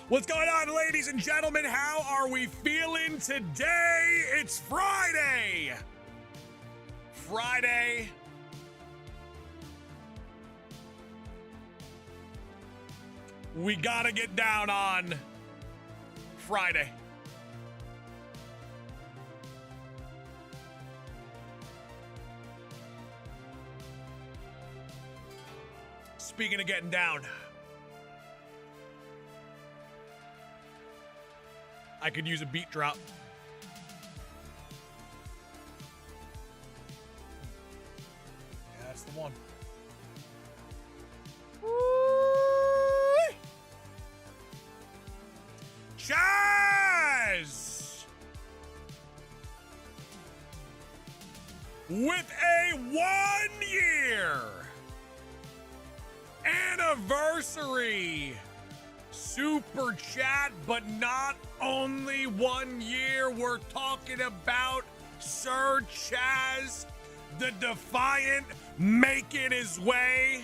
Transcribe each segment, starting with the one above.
What's going on, ladies and gentlemen? How are we feeling today? It's Friday. Friday. We gotta get down on Friday. Speaking of getting down, I could use a beat drop. Yeah, that's the one. Chaz! With a 1-year anniversary super chat, but not only 1 year, we're talking about Sir Chaz the Defiant making his way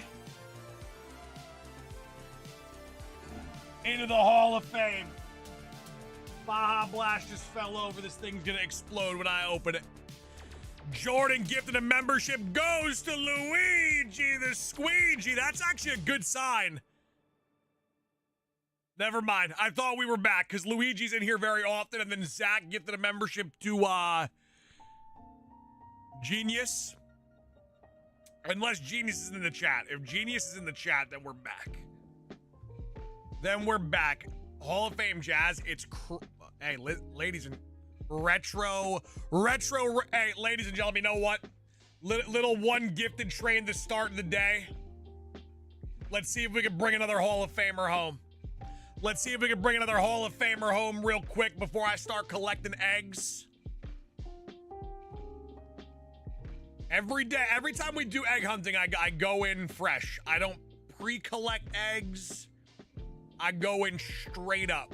into the Hall of Fame. Baja Blast just fell over. This thing's gonna explode when I open it. Jordan gifted a membership, goes to Luigi the Squeegee. That's actually a good sign. Never mind. I thought we were back because Luigi's in here very often, and then Zach gifted a membership to Genius. Unless Genius is in the chat. If Genius is in the chat, then we're back. Then we're back. Hall of Fame Jazz. It's hey, ladies and retro. Hey, ladies and gentlemen, you know what? Little one gifted train to start the day. Let's see if we can bring another Hall of Famer home. Let's see if we can bring another Hall of Famer home real quick before I start collecting eggs. Every day, every time we do egg hunting, I go in fresh. I don't pre-collect eggs. I go in straight up.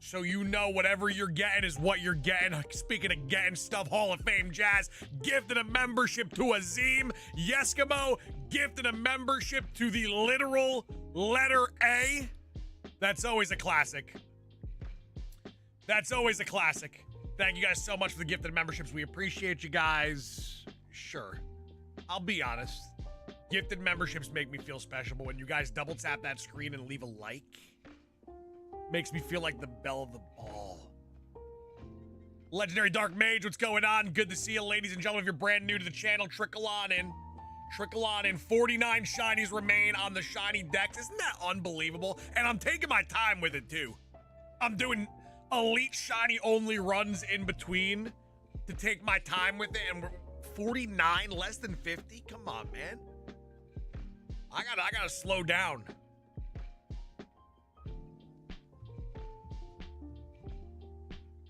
So you know whatever you're getting is what you're getting. Speaking of getting stuff, Hall of Fame Jazz gifted a membership to Azim. Yeskimo gifted a membership to the literal letter A. That's always a classic. That's always a classic. Thank you guys so much for the gifted memberships. We appreciate you guys. Sure. I'll be honest. Gifted memberships make me feel special, but when you guys double tap that screen and leave a like, makes me feel like the belle of the ball. Legendary Dark Mage, what's going on? Good to see you, ladies and gentlemen. If you're brand new to the channel, trickle on in. Trickle on in. 49 shinies remain on the shiny decks. Isn't that unbelievable? And I'm taking my time with it, too. I'm doing elite shiny only runs in between to take my time with it, and we're 49, less than 50? Come on, man. I gotta slow down.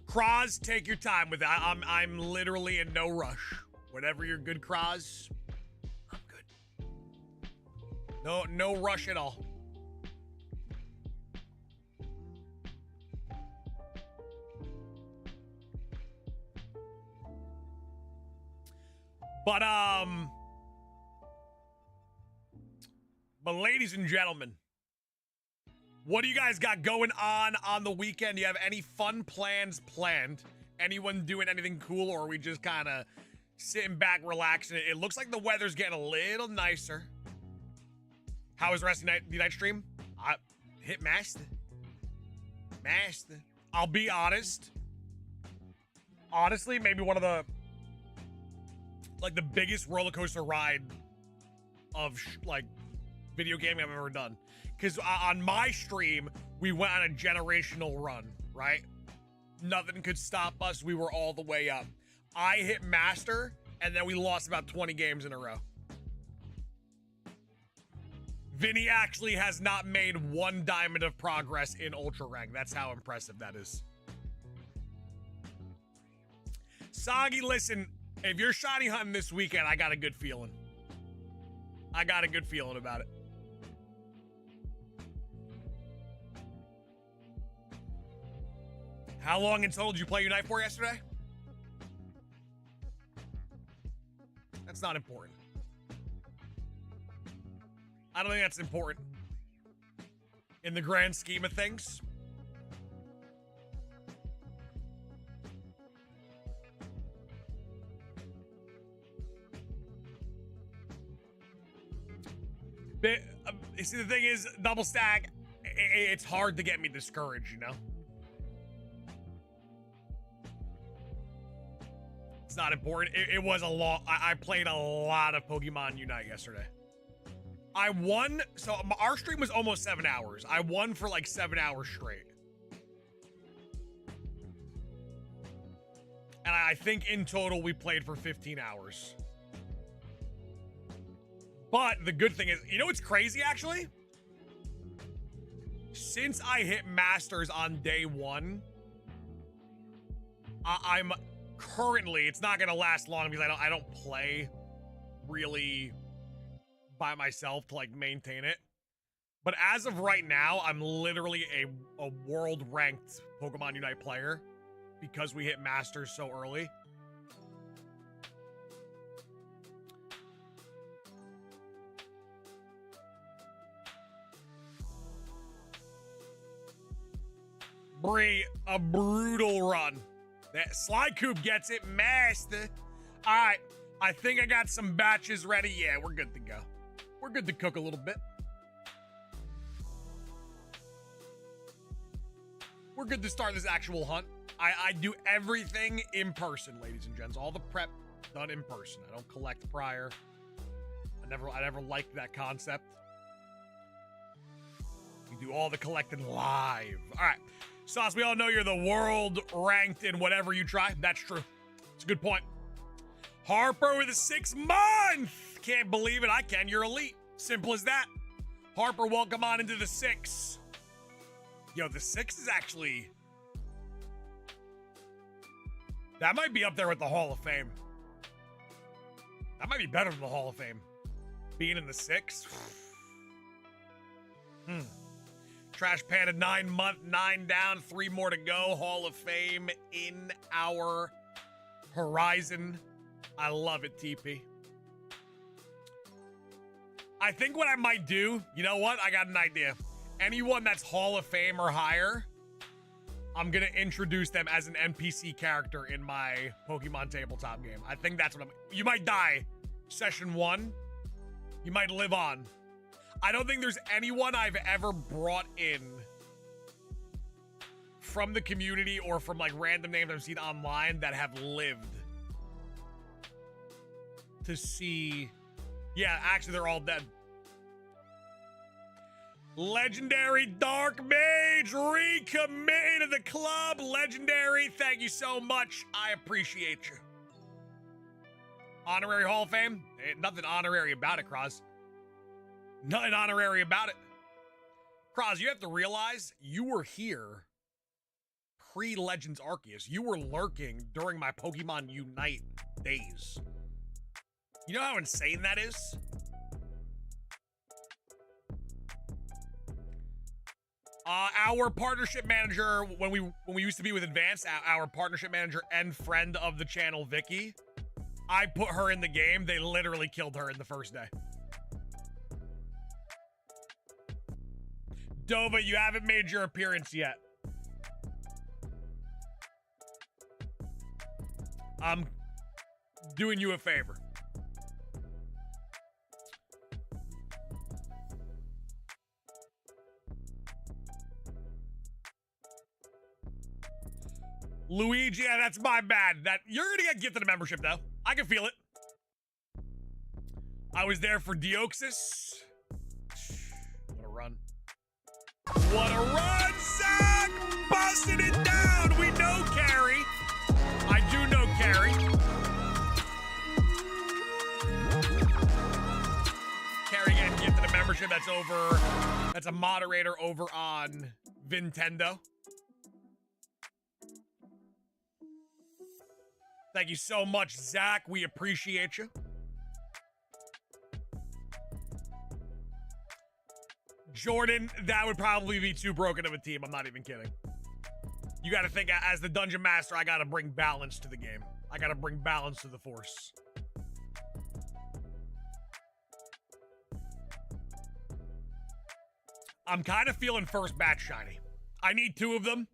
Kraz, take your time with it. I'm literally in no rush. Whatever you're good, Kraz, I'm good. No rush at all. But ladies and gentlemen, what do you guys got going on the weekend? Do you have any fun plans planned? Anyone doing anything cool, or are we just kind of sitting back, relaxing? It looks like the weather's getting a little nicer. How was the rest of the night stream? I hit master. I'll be honest. Honestly, maybe one of the biggest roller coaster ride of video gaming I've ever done. Because on my stream, we went on a generational run, right? Nothing could stop us. We were all the way up. I hit master, and then we lost about 20 games in a row. Vinny actually has not made one diamond of progress in Ultra Rank. That's how impressive that is. Soggy, listen, if you're shiny hunting this weekend, I got a good feeling. I got a good feeling about it. How long in total did you play Unite for yesterday? That's not important. I don't think that's important in the grand scheme of things. You see, the thing is, double stack, it's hard to get me discouraged, you know? It's not important. It was a lot. I played a lot of Pokemon Unite yesterday. I won, so our stream was almost 7 hours. I won for like 7 hours straight. And I think in total we played for 15 hours. But the good thing is, you know what's crazy actually? Since I hit Masters on day 1, I'm currently, it's not gonna last long because I don't play really by myself to like maintain it. But as of right now, I'm literally a world ranked Pokemon Unite player because we hit Masters so early. Bree, a brutal run. That Slycoop gets it, master. All right, I think I got some batches ready. Yeah, we're good to go. We're good to cook a little bit. We're good to start this actual hunt. I do everything in person, ladies and gents. All the prep done in person. I don't collect prior. I never liked that concept. We do all the collecting live. All right. Sauce, we all know you're the world ranked in whatever you try. That's true. It's a good point. Harper with a 6 month. Can't believe it. I can. You're elite. Simple as that. Harper, welcome on into the 6. Yo, the 6 is actually... that might be up there with the Hall of Fame. That might be better than the Hall of Fame. Being in the 6. Trash Panda, 9 month, 9 down, 3 more to go. Hall of Fame in our horizon. I love it, TP. I think what I might do, you know what? I got an idea. Anyone that's Hall of Fame or higher, I'm going to introduce them as an NPC character in my Pokemon tabletop game. I think that's what you might die. Session 1. You might live on. I don't think there's anyone I've ever brought in from the community or from like random names I've seen online that have lived to see. Yeah, actually they're all dead. Legendary Dark Mage recommitting to the club. Legendary, thank you so much. I appreciate you. Honorary Hall of Fame? Ain't nothing honorary about it, Cross. Nothing honorary about it. Cross, you have to realize you were here pre-Legends Arceus. You were lurking during my Pokemon Unite days. You know how insane that is? Our partnership manager, when we used to be with Advanced, our partnership manager and friend of the channel, Vicky, I put her in the game. They literally killed her in the first day. Dova, you haven't made your appearance yet. I'm doing you a favor. Luigi, yeah, that's my bad. That you're gonna get gifted a membership though. I can feel it. I was there for Deoxys. What a run. What a run, Zach! Busting it down! We know Carrie. I do know Carrie. Carrie getting gifted a membership that's a moderator over on Nintendo. Thank you so much, Zach. We appreciate you. Jordan, that would probably be too broken of a team. I'm not even kidding. You got to think, as the Dungeon Master, I got to bring balance to the game. I got to bring balance to the force. I'm kind of feeling first batch shiny. I need 2 of them.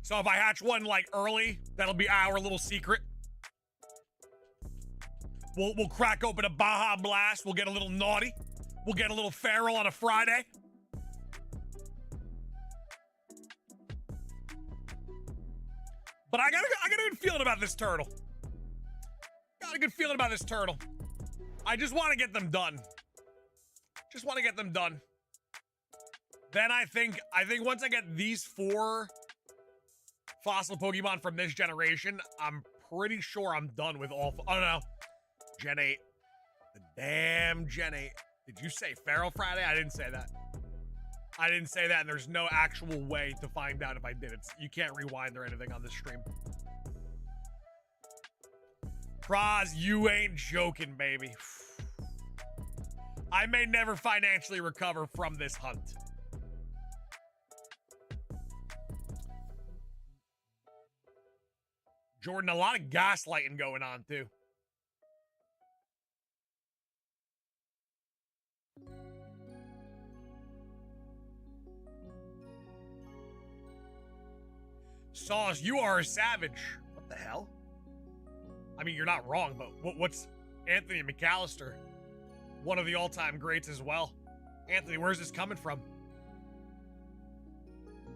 So if I hatch one like early, that'll be our little secret. We'll crack open a Baja Blast. We'll get a little naughty. We'll get a little feral on a Friday. But I got a good feeling about this turtle. Got a good feeling about this turtle. I just want to get them done. Just want to get them done. Then I think once I get these 4 fossil Pokemon from this generation, I'm pretty sure I'm done with all. Oh no, Gen 8. The damn Gen 8. Did you say Feral Friday? I didn't say that. I didn't say that, and there's no actual way to find out if I did it. You can't rewind or anything on this stream. Praz, you ain't joking, baby. I may never financially recover from this hunt. Jordan, a lot of gaslighting going on, too. Sauce, you are a savage. What the hell? I mean, you're not wrong, but what's Anthony McAllister? One of the all-time greats as well. Anthony, where's this coming from?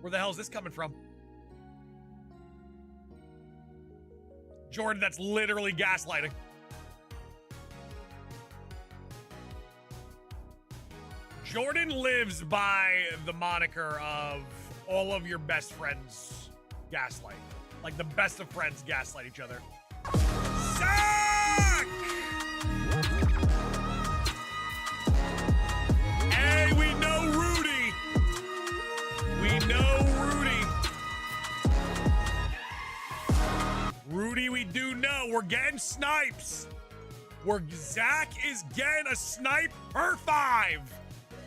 Where the hell is this coming from? Jordan, that's literally gaslighting. Jordan lives by the moniker of all of your best friends gaslight. Like the best of friends gaslight each other. Suck! Hey, we know Rudy. We know Rudy. Rudy, we do know. We're getting snipes. Zach is getting a snipe per 5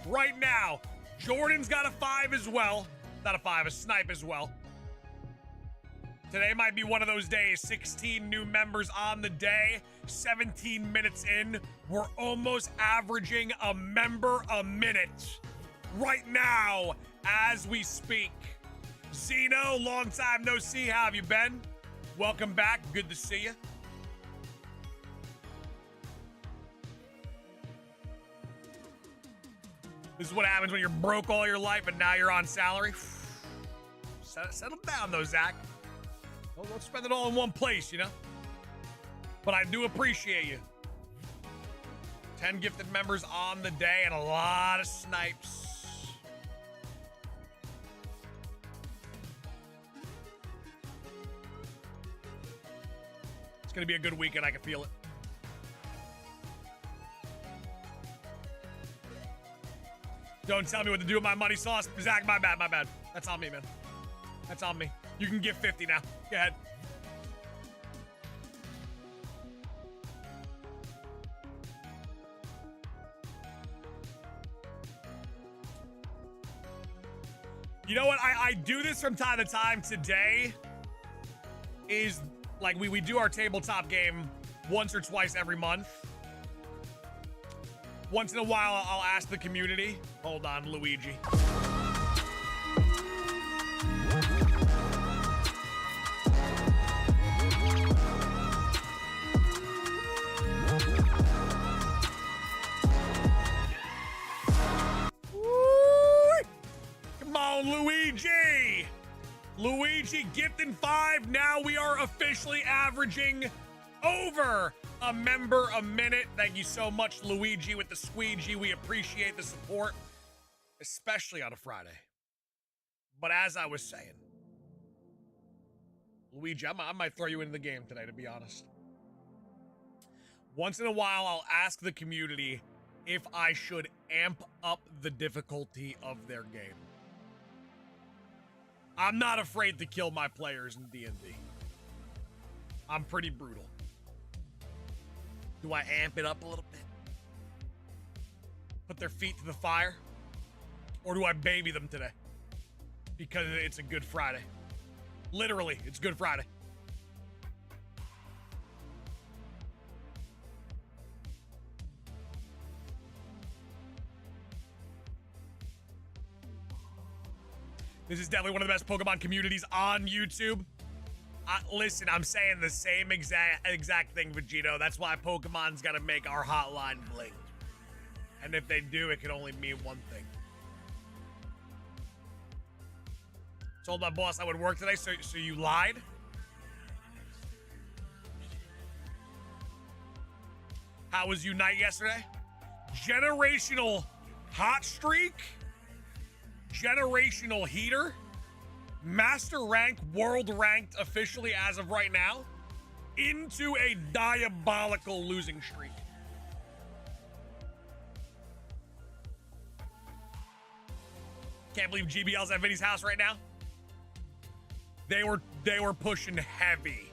right now. Jordan's got a 5 as well. Not a 5, a snipe as well. Today might be one of those days. 16 new members on the day. 17 minutes in. We're almost averaging a member a minute right now as we speak. Zeno, long time no see. How have you been? Welcome back. Good to see you. This is what happens when you're broke all your life and now you're on salary. Settle down, though, Zach. Don't spend it all in one place, you know? But I do appreciate you. 10 gifted members on the day and a lot of snipes. It's going to be a good weekend. I can feel it. Don't tell me what to do with my money, Sauce. Zach, my bad. That's on me, man. That's on me. You can give 50 now. Go ahead. You know what? I do this from time to time. Today is like we do our tabletop game once or twice every month. Once in a while, I'll ask the community. Hold on, Luigi. Come on, Luigi! Luigi gifting 5. Now we are officially averaging over a member a minute. Thank you so much, Luigi, with the squeegee. We appreciate the support, especially on a Friday. But as I was saying, Luigi, I might throw you into the game today, to be honest. Once in a while, I'll ask the community if I should amp up the difficulty of their game. I'm not afraid to kill my players in D&D. I'm pretty brutal. Do I amp it up a little bit? Put their feet to the fire? Or do I baby them today? Because it's a Good Friday. Literally, it's Good Friday. This is definitely one of the best Pokemon communities on YouTube. Listen, I'm saying the same exact thing, Vegito. That's why Pokemon's got to make our hotline blink. And if they do, it can only mean one thing. Told my boss I would work today, so you lied? How was Unite yesterday? Generational hot streak? Generational heater? Master rank, world ranked officially as of right now, into a diabolical losing streak. Can't believe GBL's at Vinny's house right now. They were pushing heavy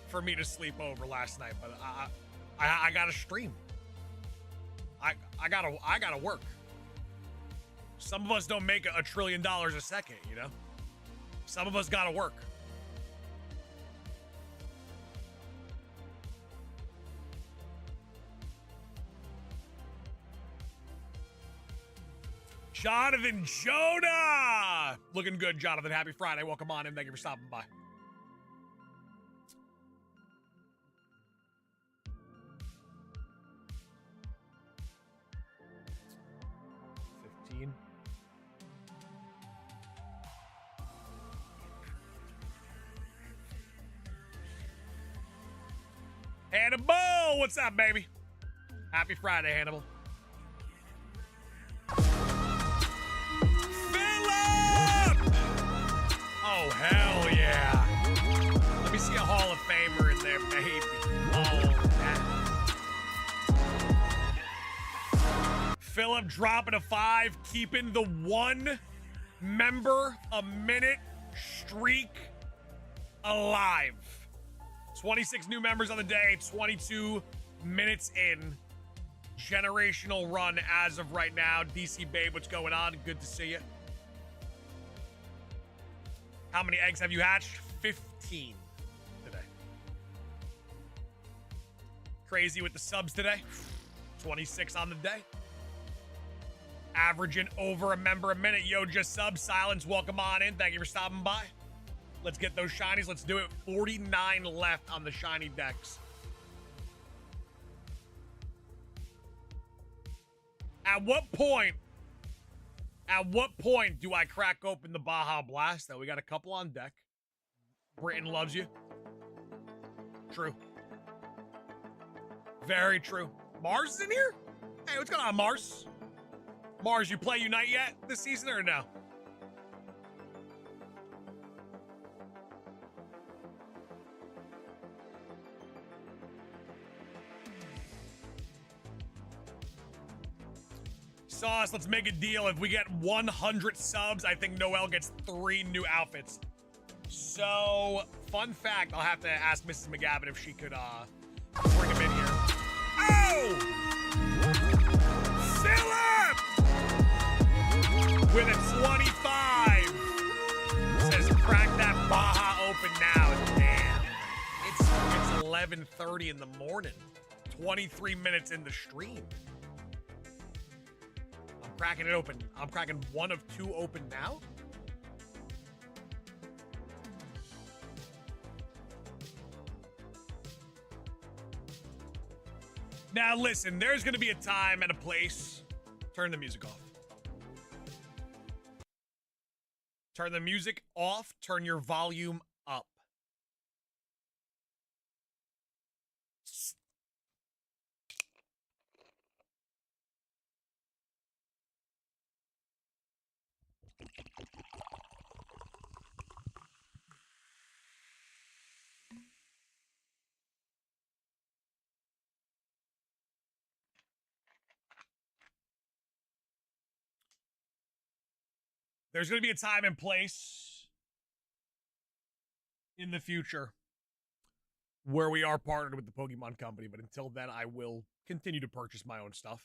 for me to sleep over last night, but I gotta stream. I gotta work. Some of us don't make $1 trillion a second, you know? Some of us gotta work. Jonathan Jonah! Looking good, Jonathan. Happy Friday. Welcome on in. Thank you for stopping by. Hannibal, what's up, baby? Happy Friday, Hannibal. Philip! Oh, hell yeah. Let me see a Hall of Famer in there, baby. Oh, Philip dropping a 5, keeping the 1 member a minute streak alive. 26 new members on the day, 22 minutes in. Generational run as of right now. DC Babe, what's going on? Good to see you. How many eggs have you hatched? 15 today. Crazy with the subs today. 26 on the day. Averaging over a member a minute. Yo, just sub. Silence, welcome on in. Thank you for stopping by. Let's get those shinies. Let's do it. 49 left on the shiny decks. At what point do I crack open the Baja Blast, though? We got a couple on deck. Britain loves you. True. Very true. Mars is in here? Hey, what's going on, Mars? Mars, you play Unite yet this season or no? Sauce, let's make a deal. If we get 100 subs, I think Noelle gets 3 new outfits. So, fun fact, I'll have to ask Mrs. McGavin if she could bring him in here. Oh! Philip! With a 25. Says crack that Baja open now. Damn. It's 11:30 in the morning. 23 minutes in the stream. Cracking it open. I'm cracking 1 of 2 open now. Now listen, there's gonna be a time and a place. Turn the music off. Turn the music off. Turn your volume up. There's going to be a time and place in the future where we are partnered with the Pokemon Company, but until then, I will continue to purchase my own stuff.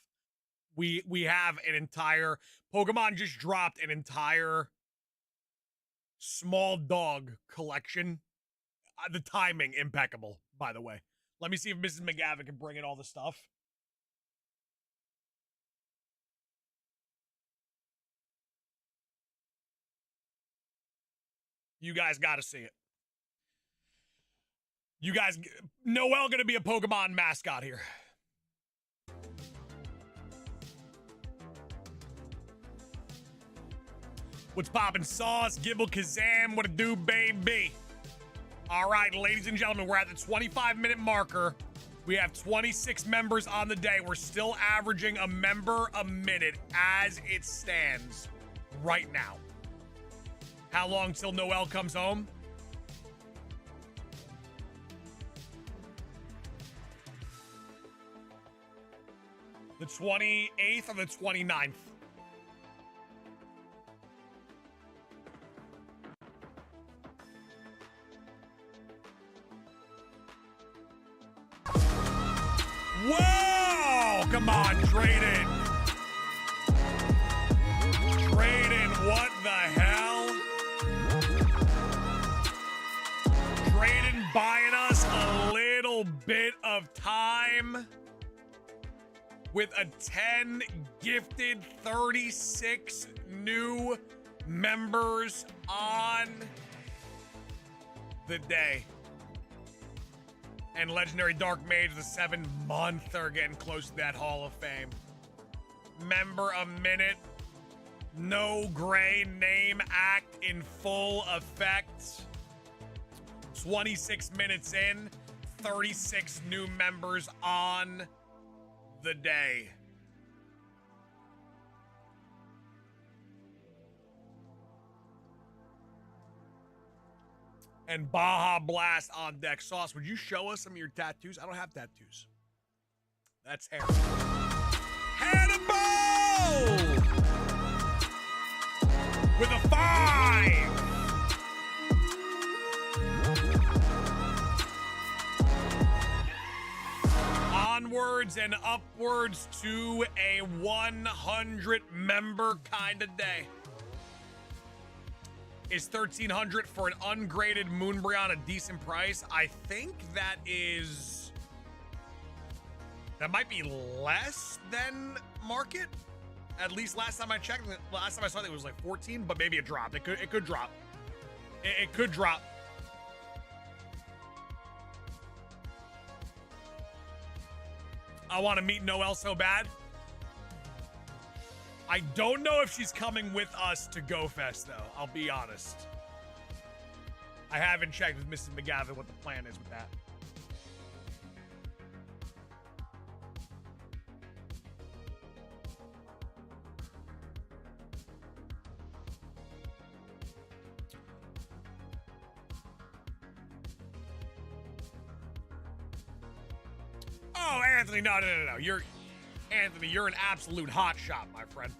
We have an entire... Pokemon just dropped an entire small dog collection. The timing, impeccable, by the way. Let me see if Mrs. McGavin can bring in all the stuff. You guys got to see it. You guys, Noel gonna be a Pokemon mascot here. What's poppin', Sauce? Gibble Kazam, what it do, baby? All right, ladies and gentlemen, we're at the 25-minute marker. We have 26 members on the day. We're still averaging a member a minute as it stands right now. How long till Noel comes home? The 28th or the 29th? Whoa! Come on, Drayden. Drayden, what the hell? Drayden buying us a little bit of time with a 10 gifted 36 new members on the day. And Legendary Dark Mage, the 7-month, are getting close to that Hall of Fame. Member a minute. No gray name act in full effect. 26 minutes in, 36 new members on the day. And Baja Blast on deck. Sauce, would you show us some of your tattoos? I don't have tattoos. That's hair. Hannibal! With a 5! Onwards and upwards to a 100 member kind of day. Is 1,300 for an ungraded Moonbreon a decent price? I think that might be less than market. At least last time I checked, last time I saw it was like 14, but maybe it dropped. It could drop. It could drop. I want to meet Noelle so bad. I don't know if she's coming with us to GoFest, though. I'll be honest. I haven't checked with Mrs. McGavin what the plan is with that. Oh, Anthony, no. Anthony, you're an absolute hot shot, my friend.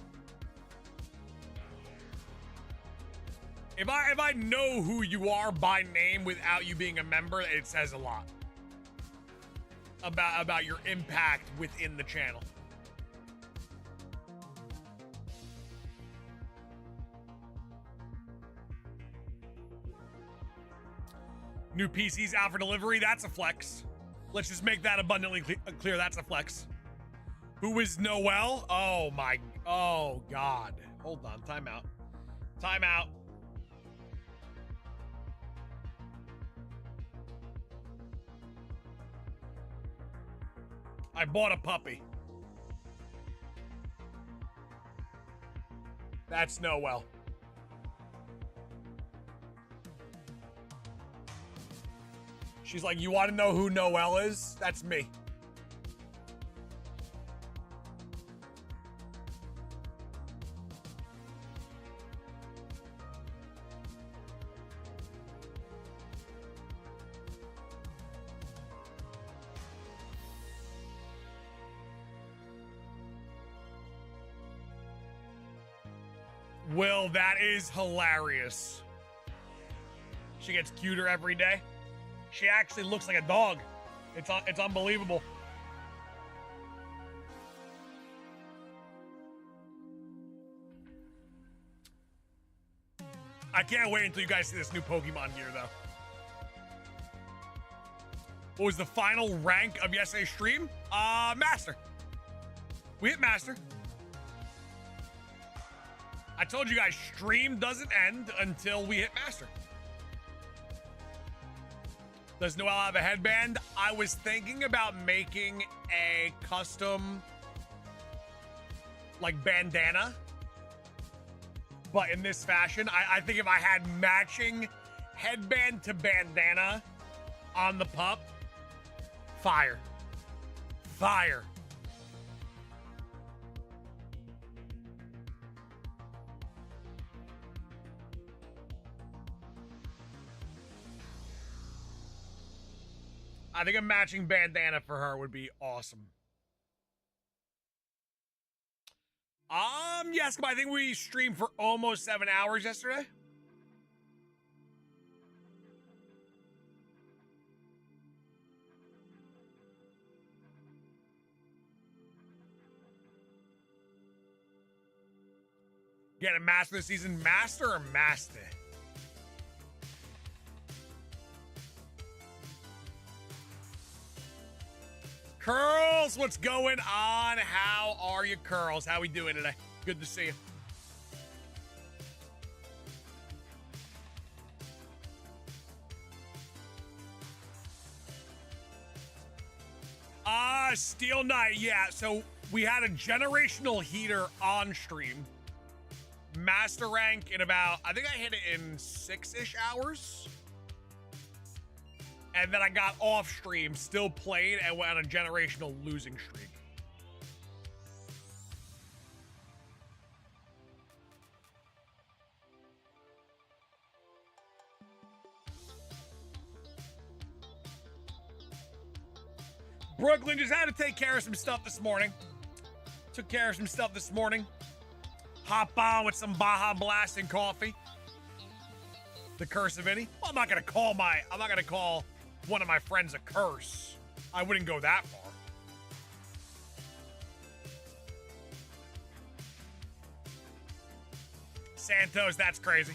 If I know who you are by name without you being a member, it says a lot about your impact within the channel. New PCs out for delivery. That's a flex. Let's just make that abundantly clear. That's a flex. Who is Noelle? Oh God. Hold on, time out. I bought a puppy. That's Noelle. She's like, you want to know who Noelle is? That's me. Will, that is hilarious. She gets cuter every day. She actually looks like a dog. It's unbelievable. I can't wait until you guys see this new Pokemon gear, though. What was the final rank of yesterday's stream? Master. We hit Master. I told you guys, stream doesn't end until we hit Master. Does Noel have a headband? I was thinking about making a custom, like, bandana. But in this fashion, I think if I had matching headband to bandana on the pup, fire. Fire. I think a matching bandana for her would be awesome. Yes, I think we streamed for almost 7 hours yesterday. Get a master this season, master or master? Curls, what's going on? How are you, Curls? How we doing today? Good to see you. Steel Knight, yeah. So we had a generational heater on stream. Master rank in about, I think I hit it in 6-ish hours. And then I got off stream, still played, and went on a generational losing streak. Brooklyn just had to take care of some stuff this morning. Took care of some stuff this morning. Hop on with some Baja Blast and coffee. The curse of any. Well, I'm not gonna call one of my friends a curse. I wouldn't go that far. Santos, that's crazy.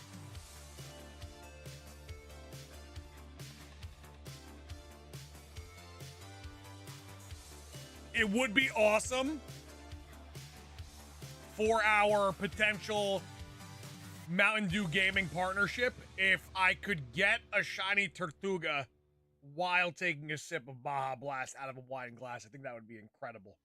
It would be awesome for our potential Mountain Dew gaming partnership if I could get a shiny Tortuga while taking a sip of Baja Blast out of a wine glass. I think that would be incredible.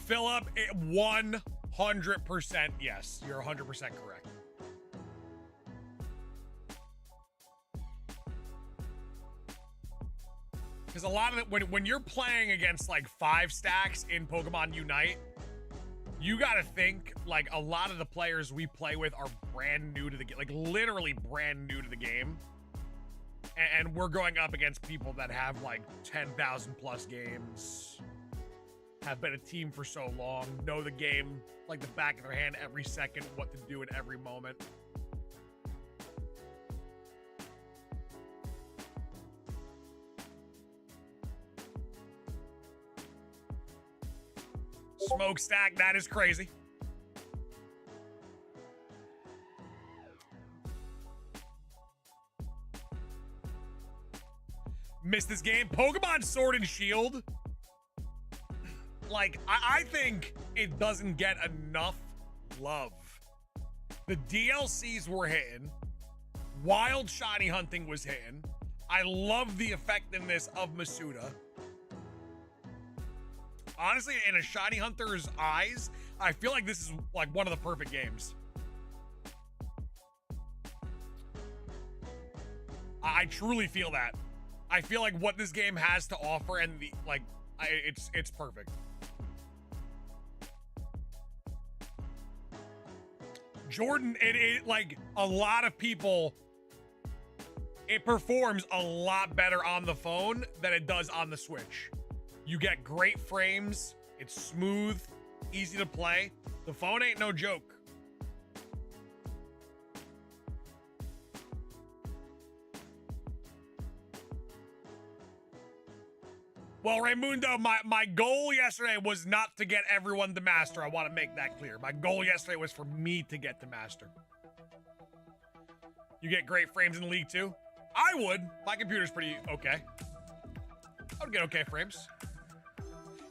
Philip, 100% yes. You're 100% correct. Because a lot of it, when you're playing against like 5 stacks in Pokemon Unite, you gotta think like a lot of the players we play with are brand new to the game, like literally brand new to the game. And we're going up against people that have like 10,000 plus games, have been a team for so long, know the game like the back of their hand every second, what to do in every moment. Smokestack, that is crazy. Missed this game. Pokemon Sword and Shield. Like, I think it doesn't get enough love. The DLCs were hitting. Wild shiny hunting was hitting. I love the effectiveness of Masuda. Honestly, in a shiny hunter's eyes, I feel like this is like one of the perfect games. I truly feel that. I feel like what this game has to offer, and the like, it's perfect. Jordan, it like a lot of people, it performs a lot better on the phone than it does on the Switch. You get great frames, it's smooth, easy to play. The phone ain't no joke. Well, Raymundo, my goal yesterday was not to get everyone to master. I want to make that clear. My goal yesterday was for me to get to master. You get great frames in League 2? I would. My computer's pretty okay. I would get okay frames.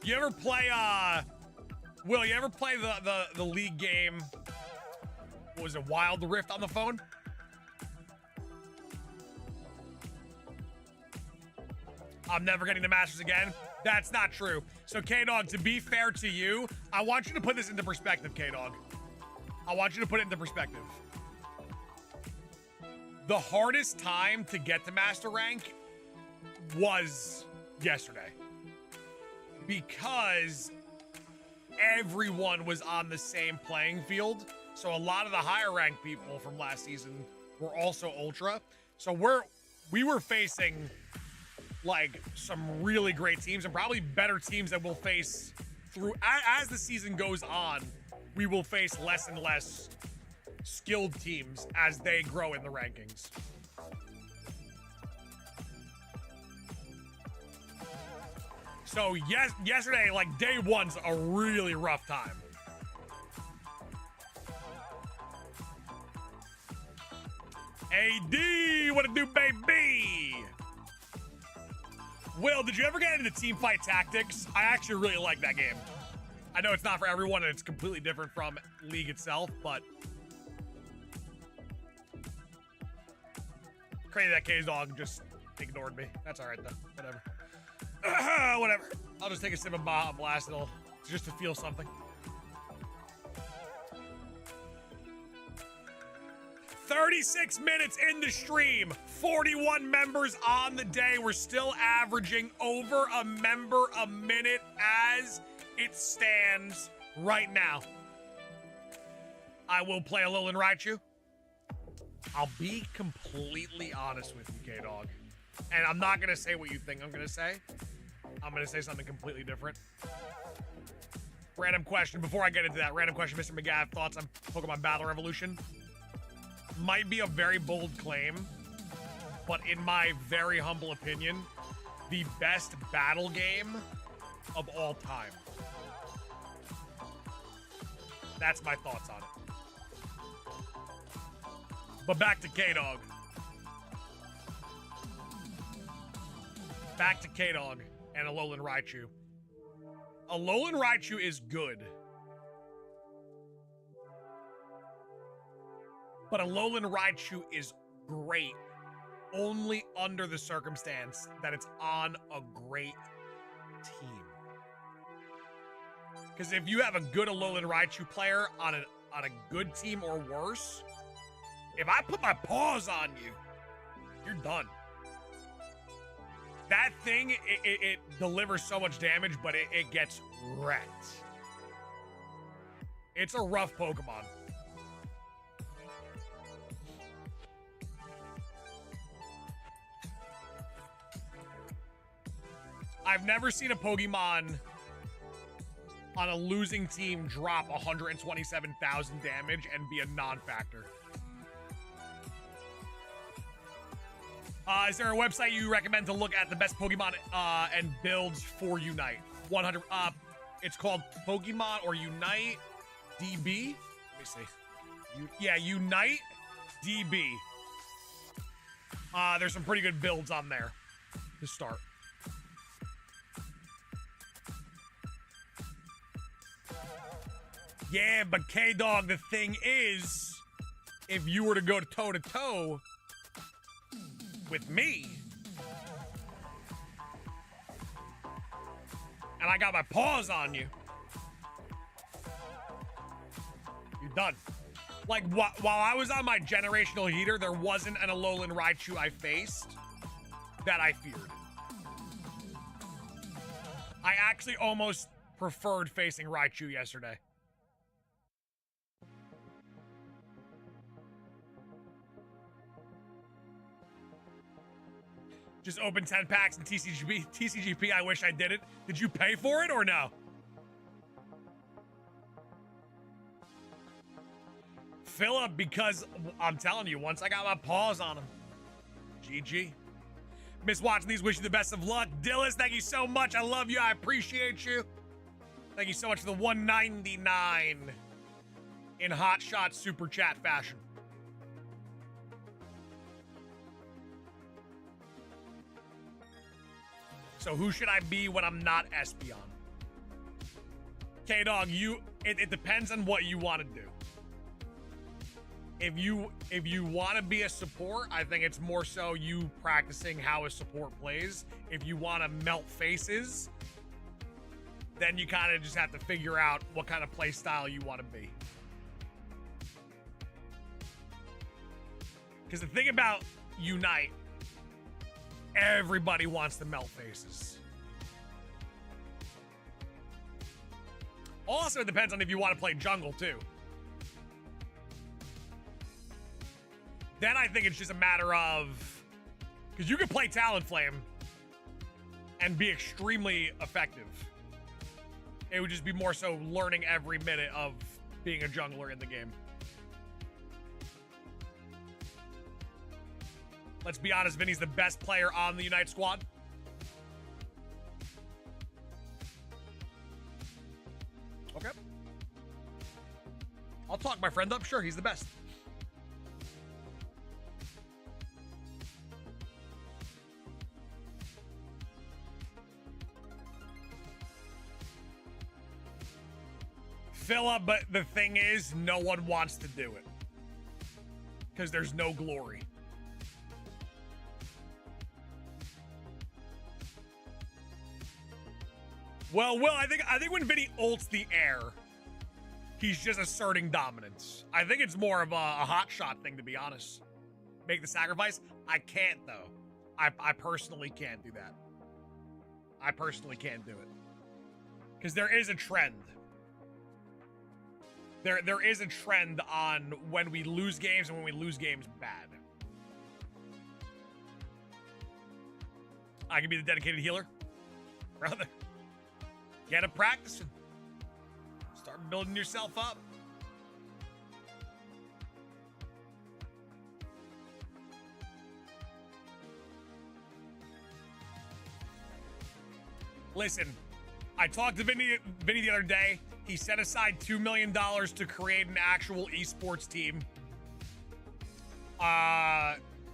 You ever play, Will, you ever play the League game, what was it, Wild Rift on the phone? I'm never getting the Masters again. That's not true. So, K-Dog, to be fair to you, I want you to put this into perspective, K-Dog. I want you to put it into perspective. The hardest time to get to Master Rank was yesterday. Because everyone was on the same playing field. So a lot of the higher ranked people from last season were also Ultra. So we were facing like some really great teams and probably better teams that we'll face through as the season goes on. We will face less and less skilled teams as they grow in the rankings. So yes, yesterday, like day one's a really rough time. AD, what it do, baby? Will, did you ever get into team fight tactics? I actually really like that game. I know it's not for everyone and it's completely different from League itself, but crazy that K-Dog just ignored me. That's all right though. Whatever. Whatever. I'll just take a sip of Baja Blast just to feel something. 36 minutes in the stream. 41 members on the day. We're still averaging over a member a minute as it stands right now. I will play Alolan Raichu. I'll be completely honest with you, K-Dog. And I'm not going to say what you think I'm going to say. I'm going to say something completely different. Random question. Before I get into that, random question, Mr. McGavin, thoughts on Pokemon Battle Revolution? Might be a very bold claim, but in my very humble opinion, the best battle game of all time. That's my thoughts on it. But back to K-Dog. Back to K-Dog and Alolan Raichu. Alolan Raichu is good. But Alolan Raichu is great only under the circumstance that it's on a great team. Because if you have a good Alolan Raichu player on a good team or worse, if I put my paws on you, you're done. That thing, it delivers so much damage, but it gets wrecked. It's a rough Pokemon. I've never seen a Pokemon on a losing team drop 127,000 damage and be a non-factor. Is there a website you recommend to look at the best Pokemon and builds for Unite? 100. It's called Pokemon or Unite DB. Let me see. Yeah, Unite DB. There's some pretty good builds on there to start. Yeah, but K-Dog, the thing is, if you were to go toe-to-toe with me, and I got my paws on you, you're done. Like, while I was on my generational heater, there wasn't an Alolan Raichu I faced that I feared. I actually almost preferred facing Raichu yesterday. Just open 10 packs in TCGP. I wish I did it. Did you pay for it or no? Philip, because I'm telling you, once I got my paws on him, GG. Miss watching these. Wish you the best of luck. Dillis, thank you so much. I love you. I appreciate you. Thank you so much for the 199 in Hot Shot Super Chat fashion. So who should I be when I'm not Espeon? K-Dog, it depends on what you want to do. If you want to be a support, I think it's more so you practicing how a support plays. If you want to melt faces, then you kind of just have to figure out what kind of play style you want to be. Because the thing about Unite, everybody wants to melt faces. Also, it depends on if you want to play jungle too. Then I think it's just a matter of, because you can play Talonflame and be extremely effective. It would just be more so learning every minute of being a jungler in the game. Let's be honest, Vinny's the best player on the Unite squad. Okay. I'll talk my friend up. Sure, he's the best. Philip, but the thing is, no one wants to do it. Because there's no glory. Well, I think when Vinny ults the air, he's just asserting dominance. I think it's more of a hot shot thing, to be honest. Make the sacrifice? I can't, though. I personally can't do that. I personally can't do it. Because there is a trend. There is a trend on when we lose games and when we lose games bad. I can be the dedicated healer. Brother. Get it practicing. Start building yourself up. Listen, I talked to Vinny the other day. He set aside $2 million to create an actual esports team.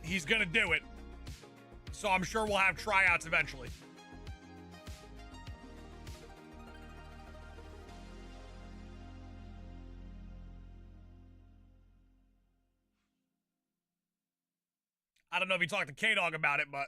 He's gonna do it. So I'm sure we'll have tryouts eventually. I don't know if you talked to K-Dog about it, but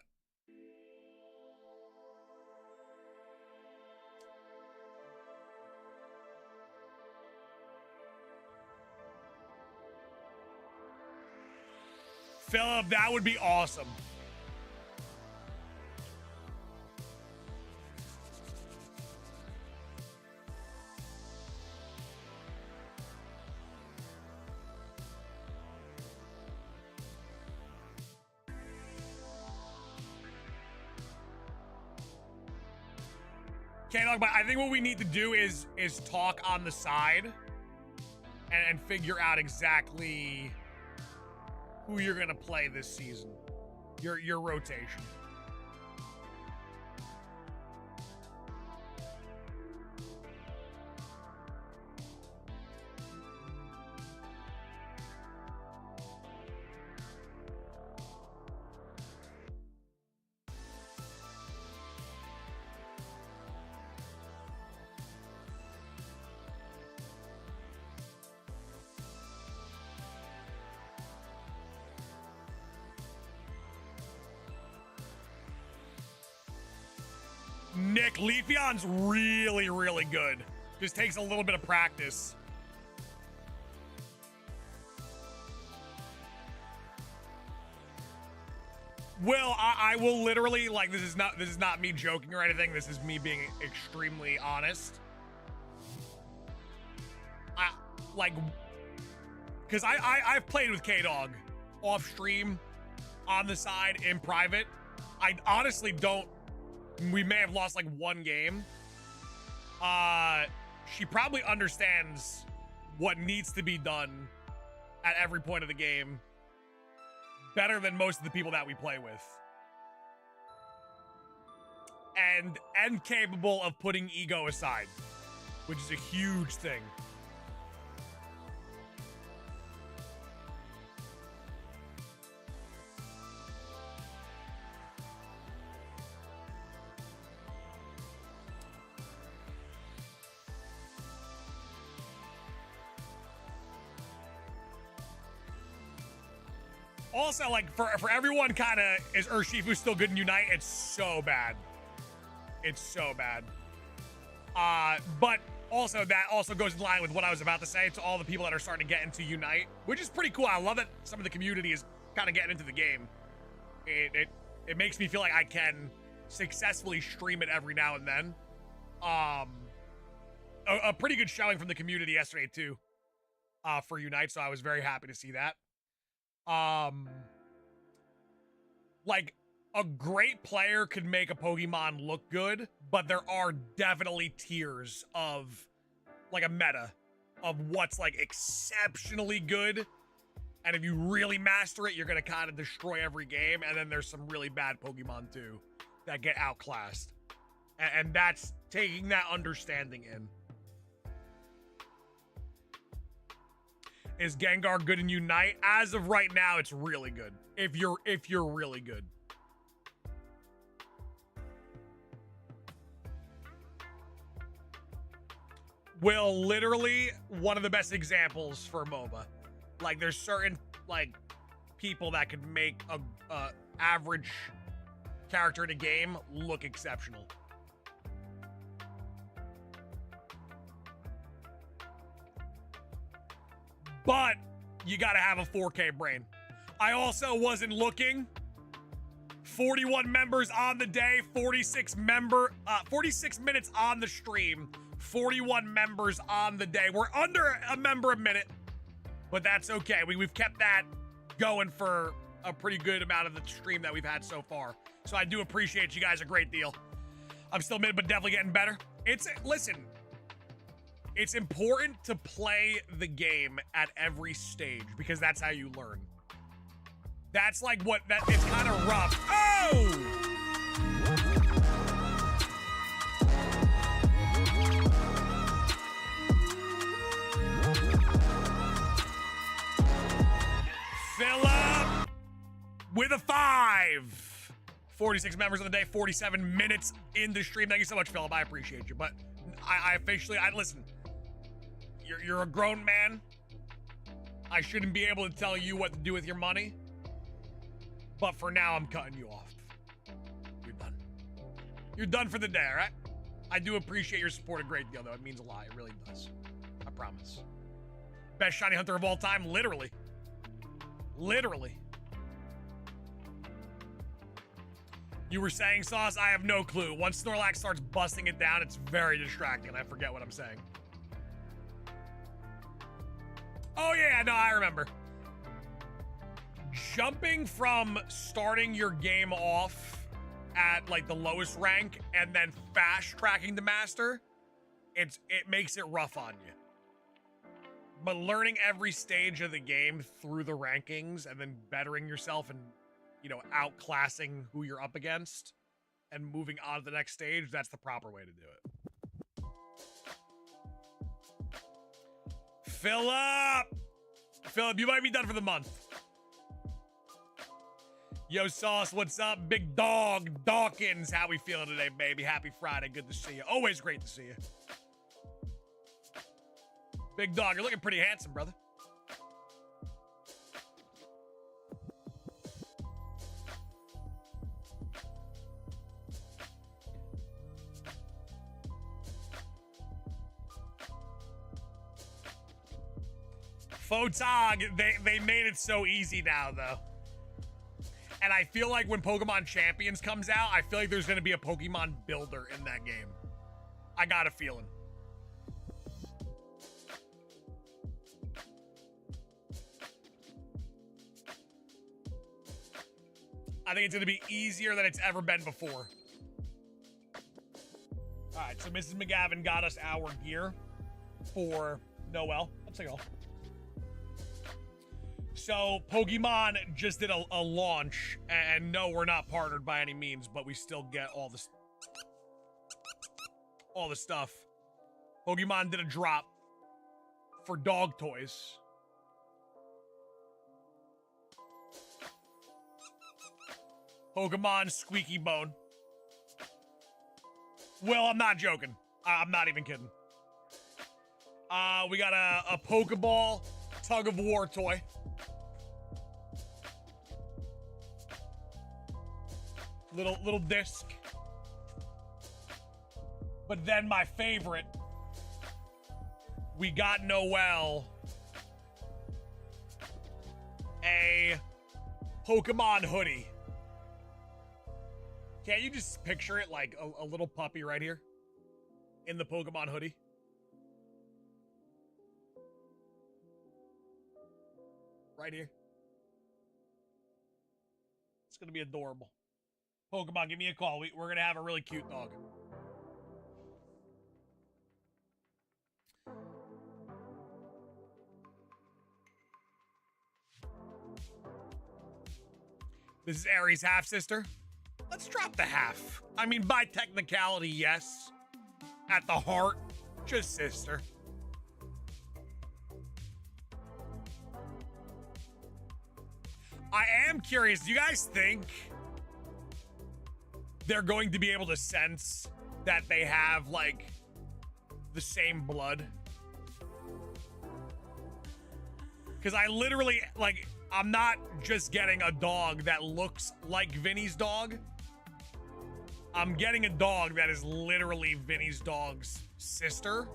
Philip, that would be awesome. K-Dog, but I think what we need to do is talk on the side and figure out exactly who you're gonna play this season. Your rotation. Nick, Leafeon's really, really good. Just takes a little bit of practice. Will, I will literally, like, this is not me joking or anything. This is me being extremely honest. Because I've played with K-Dog off stream, on the side, in private. I honestly don't. We may have lost like one game. She probably understands what needs to be done at every point of the game better than most of the people that we play with. and capable of putting ego aside, which is a huge thing. Also, like, for everyone kind of, is Urshifu still good in Unite? It's so bad. It's so bad. But also, that also goes in line with what I was about to say to all the people that are starting to get into Unite, which is pretty cool. I love that some of the community is kind of getting into the game. It makes me feel like I can successfully stream it every now and then. A pretty good showing from the community yesterday, too, for Unite, so I was very happy to see that. Like, a great player could make a Pokemon look good, but there are definitely tiers of, like, a meta of what's, like, exceptionally good, and if you really master it, you're gonna kind of destroy every game, and then there's some really bad Pokemon, too, that get outclassed, and that's taking that understanding in. Is Gengar good in Unite? As of right now, it's really good. If you're really good. Will, literally one of the best examples for MOBA. Like, there's certain, like, people that could make a average character in a game look exceptional. But you gotta have a 4K brain. I also wasn't looking. 41 members on the day, 46 minutes on the stream, 41 members on the day. We're under a member a minute, but that's okay. We've kept that going for a pretty good amount of the stream that we've had so far. So I do appreciate you guys a great deal. I'm still mid, but definitely getting better. Listen, it's important to play the game at every stage because that's how you learn. That's like it's kind of rough. Oh! Philip with a 5. 46 members on the day, 47 minutes in the stream. Thank you so much, Philip. I appreciate you. But I officially, listen. You're a grown man. I shouldn't be able to tell you what to do with your money. But for now, I'm cutting you off. You're done. You're done for the day, all right? I do appreciate your support a great deal, though. It means a lot. It really does. I promise. Best shiny hunter of all time, literally. Literally. You were saying, Sauce? I have no clue. Once Snorlax starts busting it down, it's very distracting. I forget what I'm saying. Oh, yeah, no, I remember. Jumping from starting your game off at, like, the lowest rank and then fast-tracking the master, it makes it rough on you. But learning every stage of the game through the rankings and then bettering yourself and, you know, outclassing who you're up against and moving on to the next stage, that's the proper way to do it. Philip, you might be done for the month. Yo, Sauce, what's up? Big dog, Dawkins. How we feeling today, baby? Happy Friday. Good to see you. Always great to see you. Big dog, you're looking pretty handsome, brother. Photog, they made it so easy now, though. And I feel like when Pokemon Champions comes out, I feel like there's going to be a Pokemon builder in that game. I got a feeling. I think it's going to be easier than it's ever been before. All right, so Mrs. McGavin got us our gear for Noel. Let's take it all. So Pokemon just did a launch, and no, we're not partnered by any means, but we still get all this all the stuff. Pokemon did a drop for dog toys. Pokemon Squeaky Bone. Well, I'm not joking. I'm not even kidding. We got a Pokeball Tug of War toy. Little disc. But then my favorite, we got Noelle a Pokemon hoodie. Can't you just picture it like a little puppy right here in the Pokemon hoodie? Right here. It's going to be adorable. Pokemon, give me a call. We're going to have a really cute dog. This is Aries' half-sister. Let's drop the half. I mean, by technicality, yes. At the heart, just sister. I am curious, do you guys think they're going to be able to sense that they have, like, the same blood? Because I literally, like, I'm not just getting a dog that looks like Vinny's dog. I'm getting a dog that is literally Vinny's dog's sister.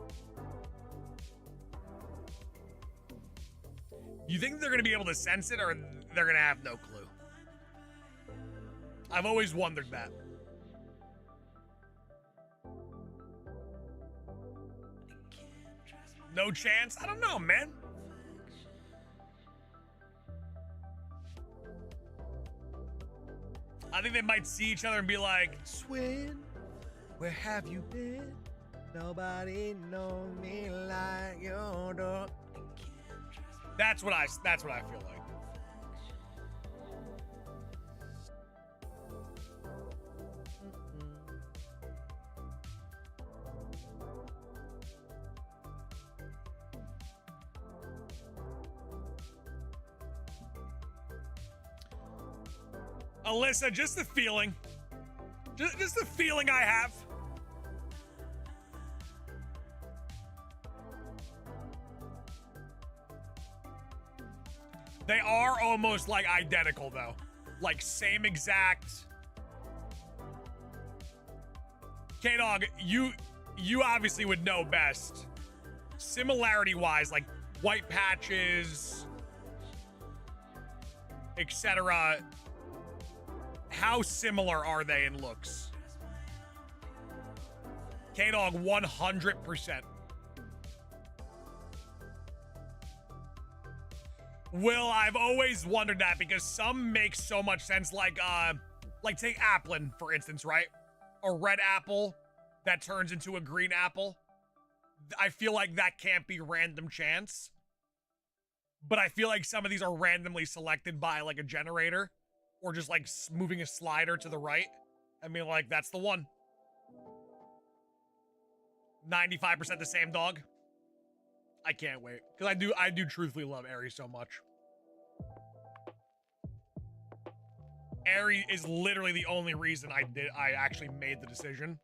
You think they're going to be able to sense it, or they're going to have no clue? I've always wondered that. No chance? I don't know, man. I think they might see each other and be like, Swin, where have you been? Nobody know me like your dog. That's what I feel like. Alyssa, just the feeling. Just the feeling I have. They are almost like identical though. Like same exact. K-Dog, you obviously would know best. Similarity wise, like white patches, etc. How similar are they in looks? K-Dog, 100%. Will, I've always wondered that because some make so much sense, like take Applin, for instance, right? A red apple that turns into a green apple. I feel like that can't be random chance. But I feel like some of these are randomly selected by like a generator. Or just like moving a slider to the right. I mean, like, that's the one. 95% the same dog. I can't wait. Because I do truthfully love Aries so much. Aries is literally the only reason I actually made the decision.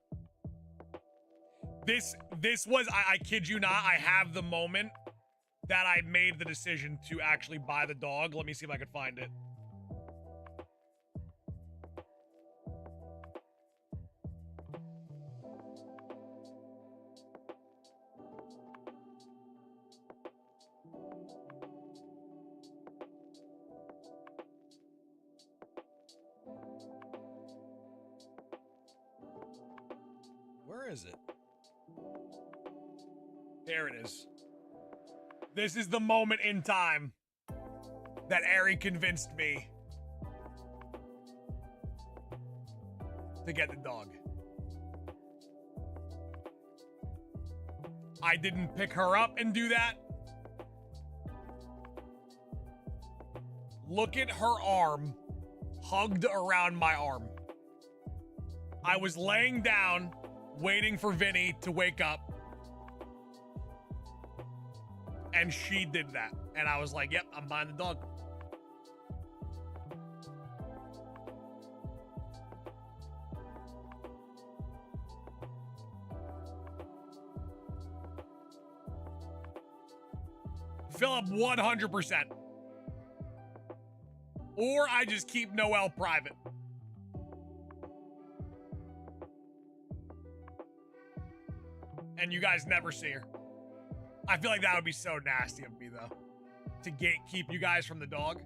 This was, I kid you not, I have the moment that I made the decision to actually buy the dog. Let me see if I can find it. Where is it? There it is. This is the moment in time that Ari convinced me to get the dog. I didn't pick her up and do that. Look at her arm hugged around my arm. I was laying down, waiting for Vinny to wake up. And she did that. And I was like, yep, I'm buying the dog. Philip, 100%. Or I just keep Noelle private. And you guys never see her. I feel like that would be so nasty of me, though. To gatekeep you guys from the dog.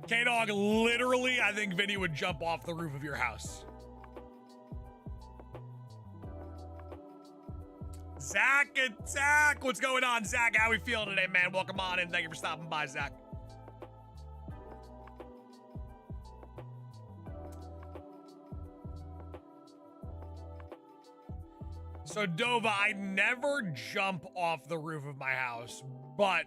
K-Dog, literally, I think Vinny would jump off the roof of your house. Zach, what's going on, Zach? How we feeling today, man? Welcome on in. Thank you for stopping by, Zach. So, Dova, I never jump off the roof of my house, but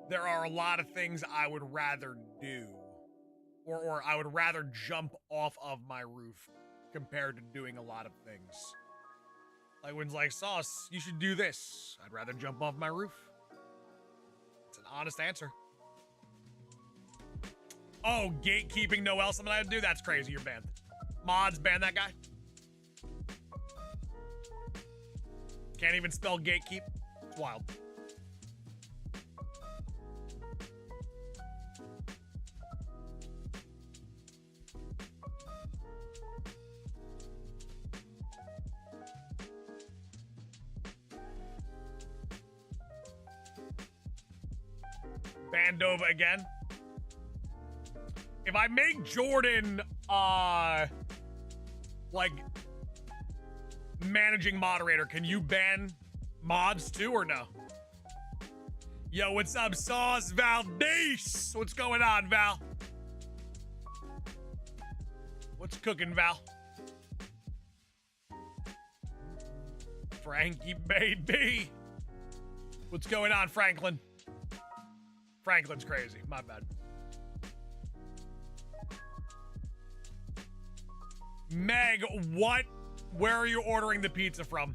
there are a lot of things I would rather do, or I would rather jump off of my roof compared to doing a lot of things. Like when it's like, Sauce, you should do this. I'd rather jump off my roof. It's an honest answer. Oh, gatekeeping Noelle, something I had to do? That's crazy, you're banned. Mods, ban that guy. Can't even spell gatekeep. It's wild. Bandova again. If I make Jordan, like, managing moderator, can you ban mods too or no? Yo, what's up, Sauce Valdez? What's going on, Val? What's cooking, Val? Frankie, baby. What's going on, Franklin? Franklin's crazy. My bad. Meg, what? Where are you ordering the pizza from?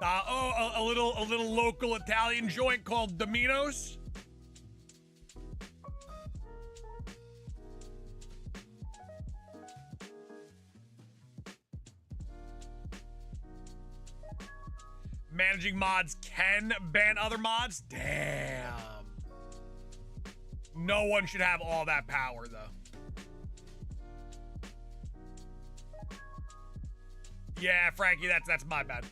A little local Italian joint called Domino's. Managing mods can ban other mods? Damn. No one should have all that power, though. Yeah, Frankie, that's my bad.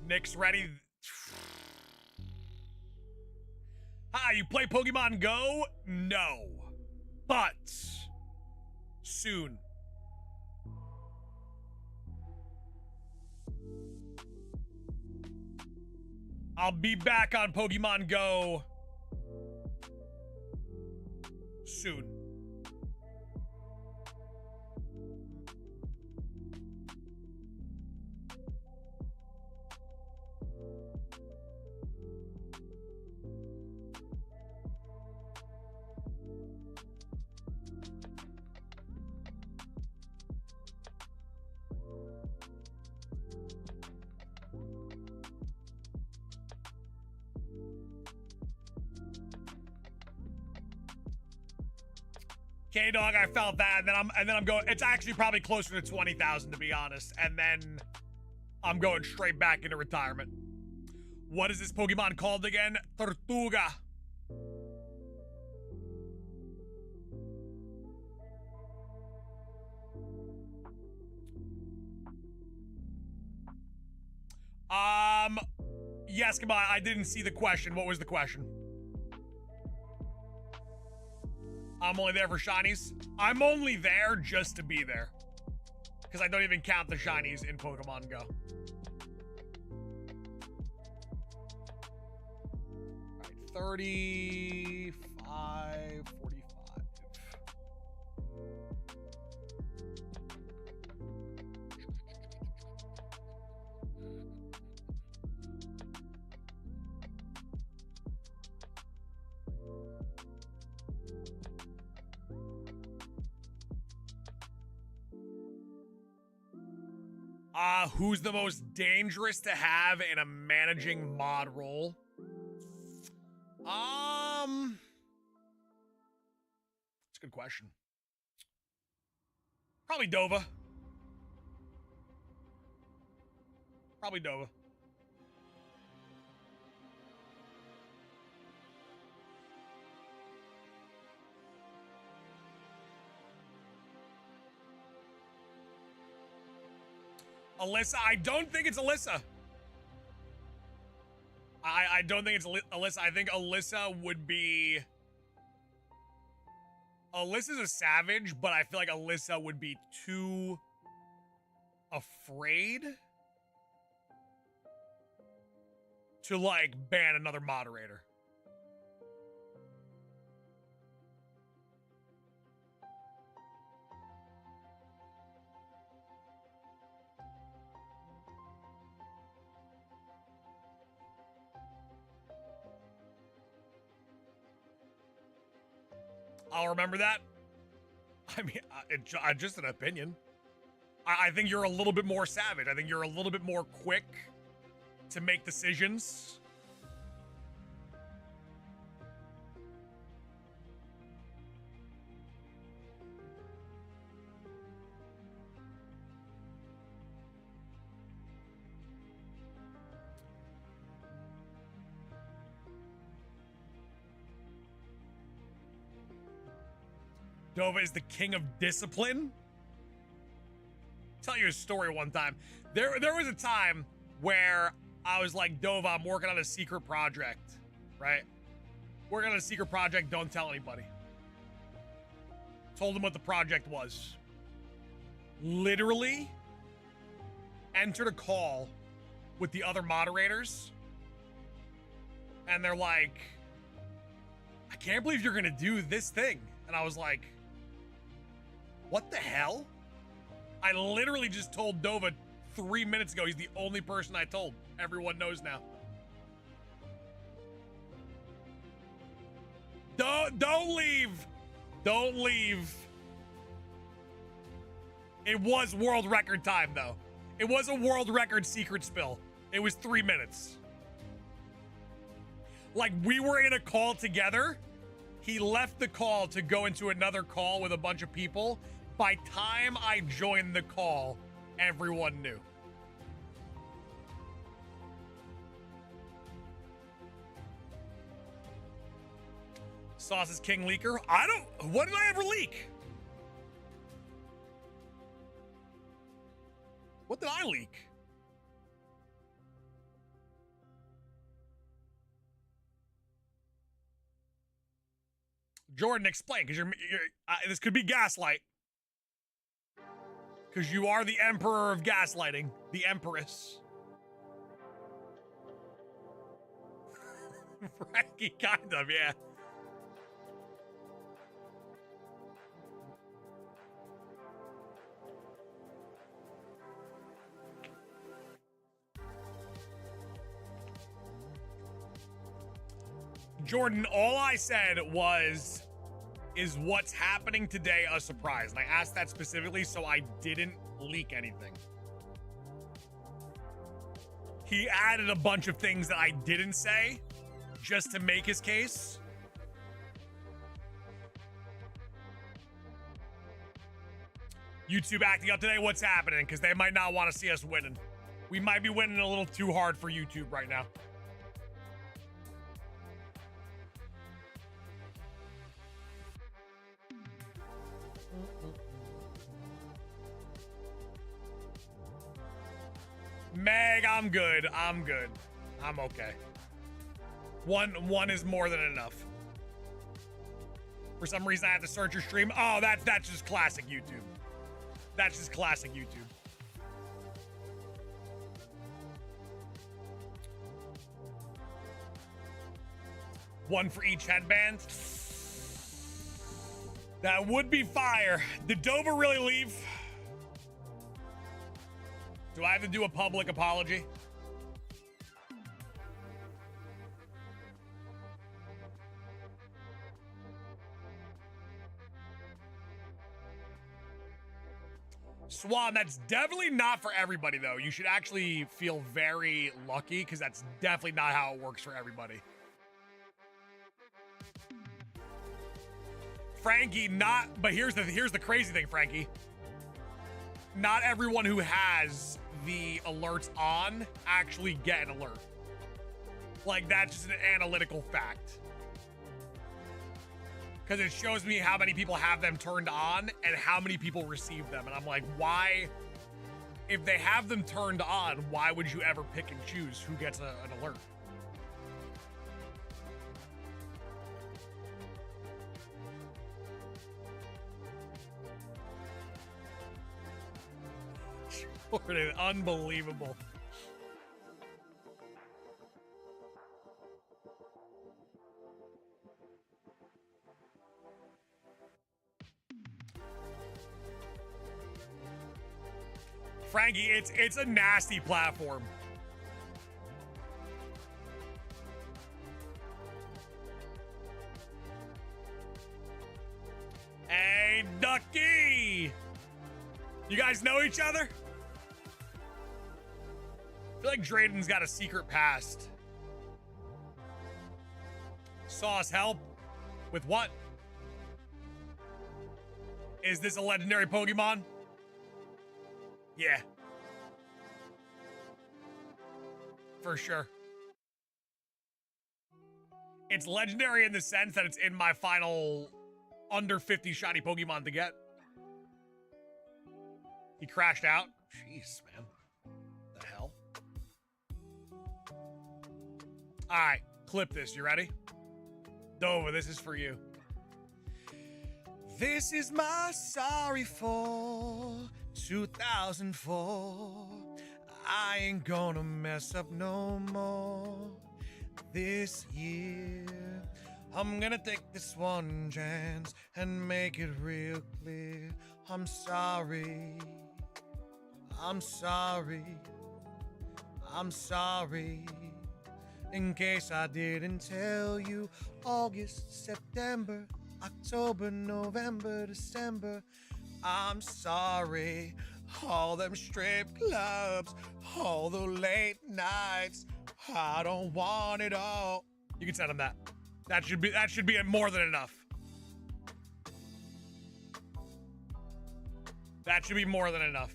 Nick's ready. Hi, you play Pokemon Go? No. But soon. I'll be back on Pokemon Go soon. K-Dog, I felt that, and then I'm going. It's actually probably closer to 20,000 to be honest, and then I'm going straight back into retirement. What is this Pokemon called again? Tortuga. Yes, come on. I didn't see the question. What was the question? I'm only there for shinies. I'm only there just to be there. Because I don't even count the shinies in Pokemon Go. Alright, 35, 45. Who's the most dangerous to have in a managing mod role? That's a good question. Probably Dova. Probably Dova. Alyssa, I don't think it's Alyssa. I don't think it's Alyssa. I think Alyssa would be... Alyssa's a savage, but I feel like Alyssa would be too afraid to, like, ban another moderator. I'll remember that. I mean, it's just an opinion. I think you're a little bit more savage. I think you're a little bit more quick to make decisions. Dova is the king of discipline. Tell you a story one time. There was a time where I was like, Dova, I'm working on a secret project, right? Working on a secret project, don't tell anybody. Told him what the project was. Literally entered a call with the other moderators. And they're like, I can't believe you're gonna do this thing. And I was like, what the hell? I literally just told Dova 3 minutes ago. He's the only person I told. Everyone knows now. Don't leave. Don't leave. It was world record time, though. It was a world record secret spill. It was 3 minutes. Like, we were in a call together. He left the call to go into another call with a bunch of people. By time I joined the call, everyone knew. Sauce is King Leaker. What did I ever leak? What did I leak? Jordan, explain, because this could be gaslight. Because you are the emperor of gaslighting, the empress. Frankie, kind of, yeah. Jordan, all I said was, is what's happening today a surprise? And I asked that specifically so I didn't leak anything. He added a bunch of things that I didn't say just to make his case. YouTube acting up today, what's happening? Because they might not want to see us winning. We might be winning a little too hard for YouTube right now. Meg, I'm good. I'm good. I'm okay. One is more than enough. For some reason, I have to search your stream. Oh, that's just classic YouTube. That's just classic YouTube. One for each headband. That would be fire. Did Dover really leave? Do I have to do a public apology? Swan, that's definitely not for everybody, though. You should actually feel very lucky, because that's definitely not how it works for everybody. Frankie, but here's the crazy thing, Frankie. Not everyone who has the alerts on actually get an alert. Like, that's just an analytical fact. Because it shows me how many people have them turned on and how many people receive them. And I'm like, why? If they have them turned on, why would you ever pick and choose who gets an alert? Jordan, unbelievable. Frankie, it's a nasty platform. Hey, Ducky! You guys know each other? I feel like Drayden's got a secret past. Saw us help? With what? Is this a legendary Pokemon? Yeah. For sure. It's legendary in the sense that it's in my final under 50 shiny Pokemon to get. He crashed out. Jeez, man. The hell? Alright, clip this. You ready? Dover, this is for you. This is my sorry for 2004. I ain't gonna mess up no more this year. I'm gonna take this one chance and make it real clear. I'm sorry. I'm sorry. I'm sorry. In case I didn't tell you, August, September, October, November, December. I'm sorry. All them strip clubs, all the late nights. I don't want it all. You can send him that. That should be more than enough. That should be more than enough.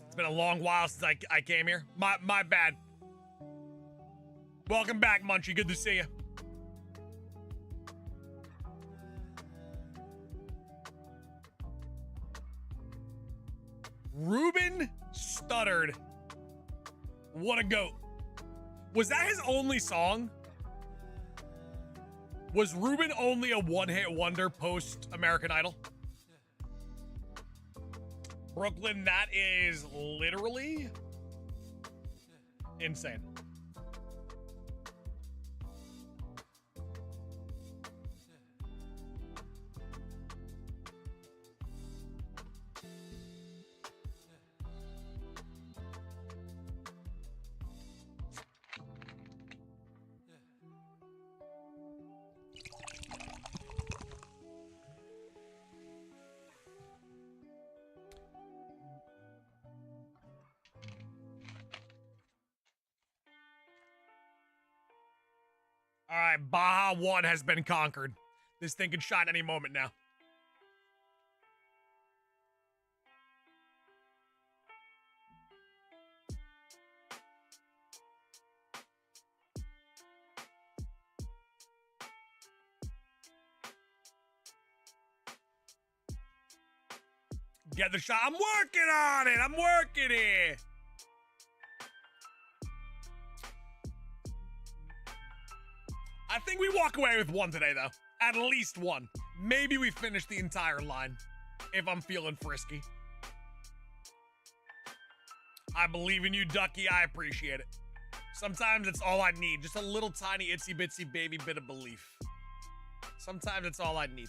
It's been a long while since I came here. My bad. Welcome back, Munchie. Good to see you. Ruben stuttered. What a goat. Was that his only song? Was Ruben only a one-hit wonder post American Idol? Brooklyn, that is literally insane. All right, Baja 1 has been conquered. This thing can shine any moment now. Get the shot. I'm working on it. I'm working it. think we walk away with one today, though. At least one. Maybe we finish the entire line, if I'm feeling frisky. I believe in you, Ducky. I appreciate it. Sometimes it's all I need. Just a little tiny itsy bitsy baby bit of belief. Sometimes it's all I need.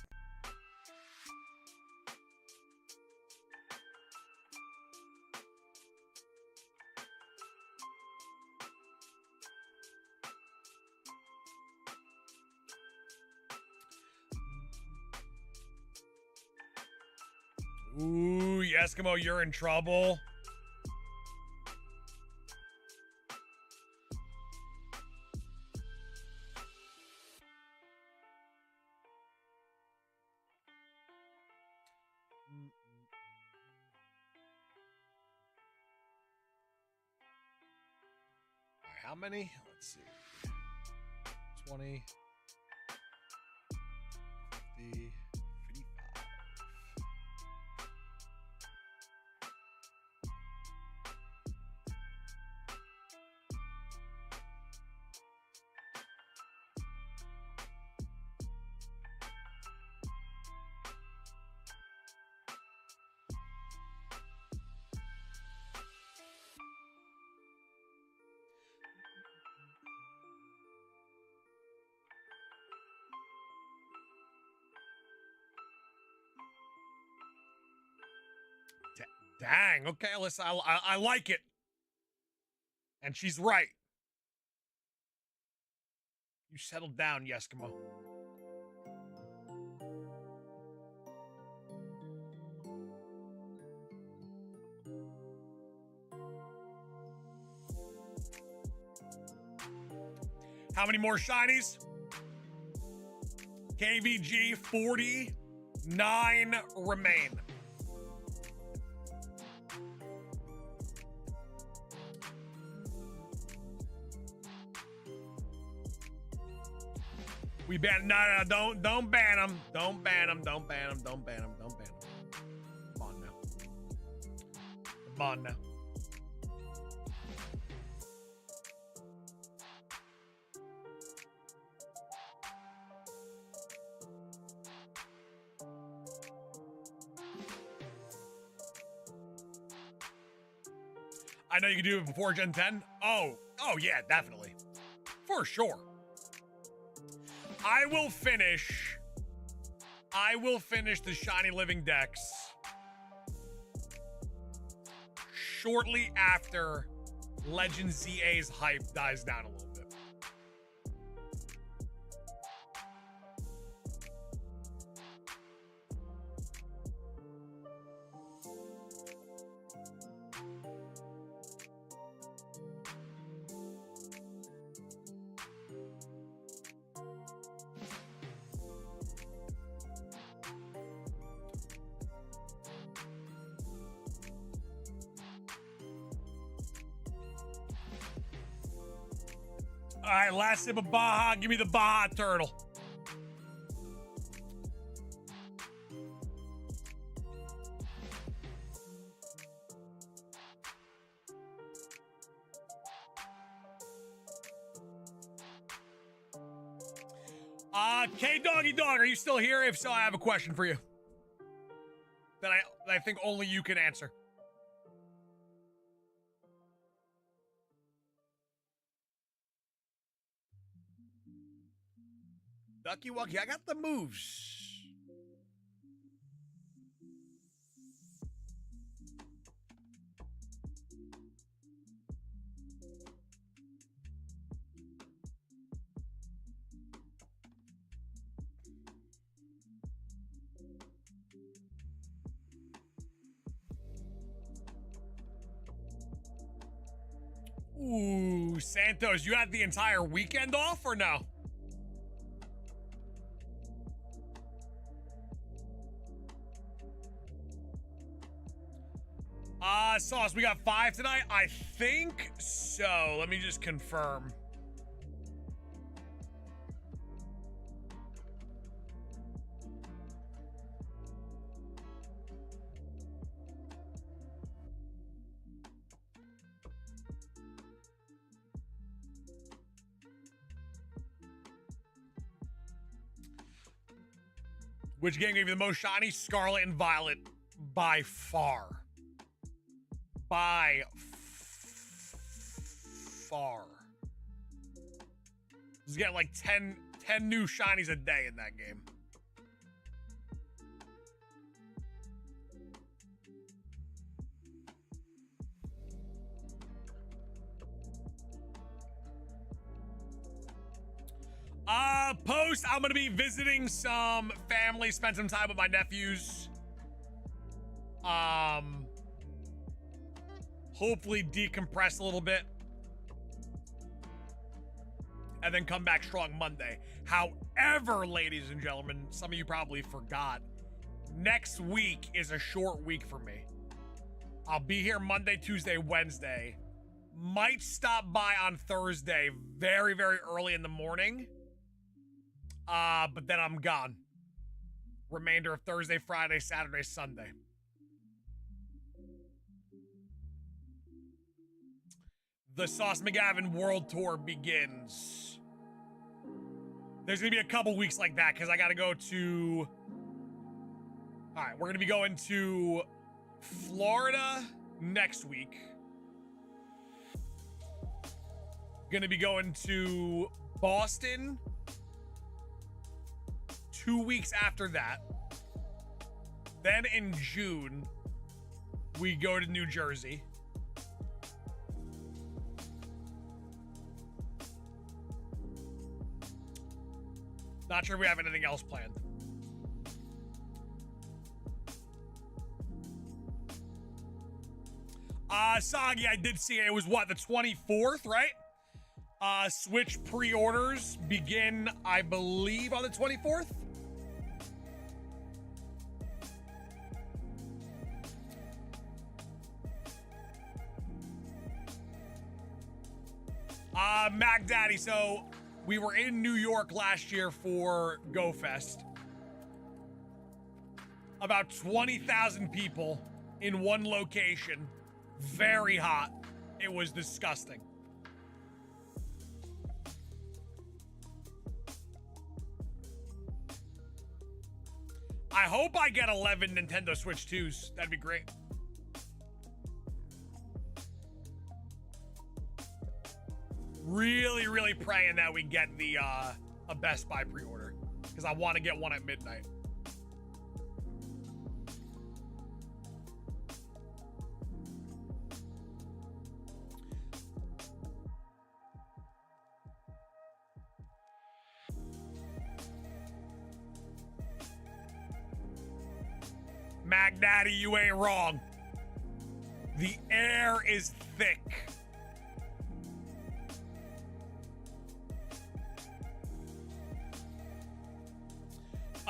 Ooh, Eskimo, you're in trouble. How many? Let's see. 20, 50, 55. Dang, okay, listen, I like it. And she's right. You settle down, Eskimo. How many more shinies? KVG, 49 remain. We ban no, don't ban them. Don't ban them. Don't ban them. Don't ban them. Don't ban them. Come on now. Come on now. I know you can do it before Gen 10. Oh yeah, definitely. For sure. I will finish the Shiny Living Dex shortly after Legend ZA's hype dies down a little bit. All right, last sip of Baja. Give me the Baja turtle. K Doggy Dog, are you still here? If so, I have a question for you that I think only you can answer. Ducky Wucky, I got the moves. Ooh, Santos, you had the entire weekend off or no? Sauce, we got 5 tonight? I think so. Let me just confirm. Which game gave you the most shiny? Scarlet and Violet by far. By far. Just getting like 10 new shinies a day in that game. Post, I'm gonna be visiting some family, spend some time with my nephews. Hopefully decompress a little bit. And then come back strong Monday. However, ladies and gentlemen, some of you probably forgot, next week is a short week for me. I'll be here Monday, Tuesday, Wednesday. Might stop by on Thursday very, very early in the morning. But then I'm gone. Remainder of Thursday, Friday, Saturday, Sunday. The Sauce McGavin World Tour begins. There's gonna be a couple weeks like that because I gotta go to... All right, we're gonna be going to Florida next week. Gonna be going to Boston 2 weeks after that. Then in June, we go to New Jersey. Not sure if we have anything else planned. Soggy, I did see it. It was what, the 24th, right? Switch pre-orders begin, I believe, on the 24th. Mac Daddy, so we were in New York last year for GoFest. About 20,000 people in one location. Very hot. It was disgusting. I hope I get 11 Nintendo Switch 2s. That'd be great. Really, really praying that we get the a Best Buy pre-order because I want to get one at midnight. Mac Daddy, you ain't wrong. The air is thick.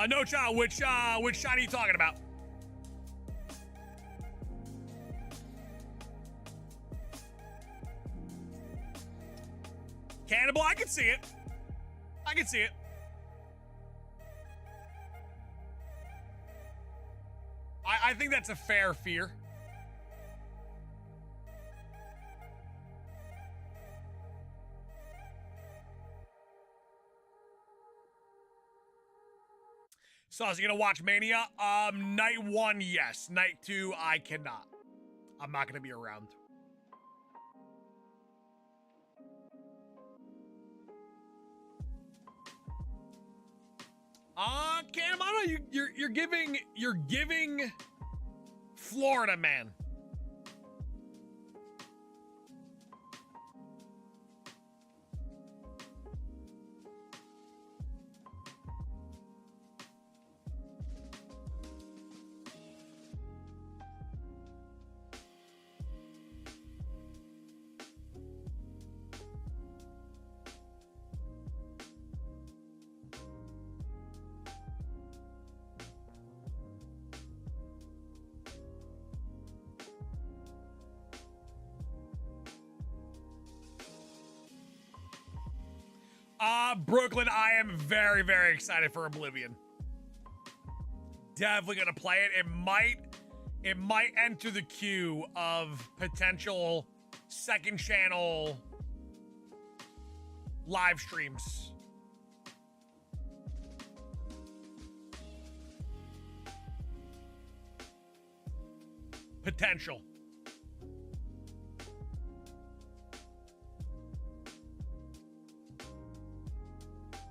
No, child. Which shot are you talking about? Cannibal, I can see it. I can see it. I think that's a fair fear. So, is you gonna watch Mania? Night 1, yes. Night 2, I cannot. I'm not gonna be around. Cam, I don't know. You're giving Florida man. Brooklyn, I am very, very excited for Oblivion. Definitely gonna play it. It might enter the queue of potential second channel live streams. potential.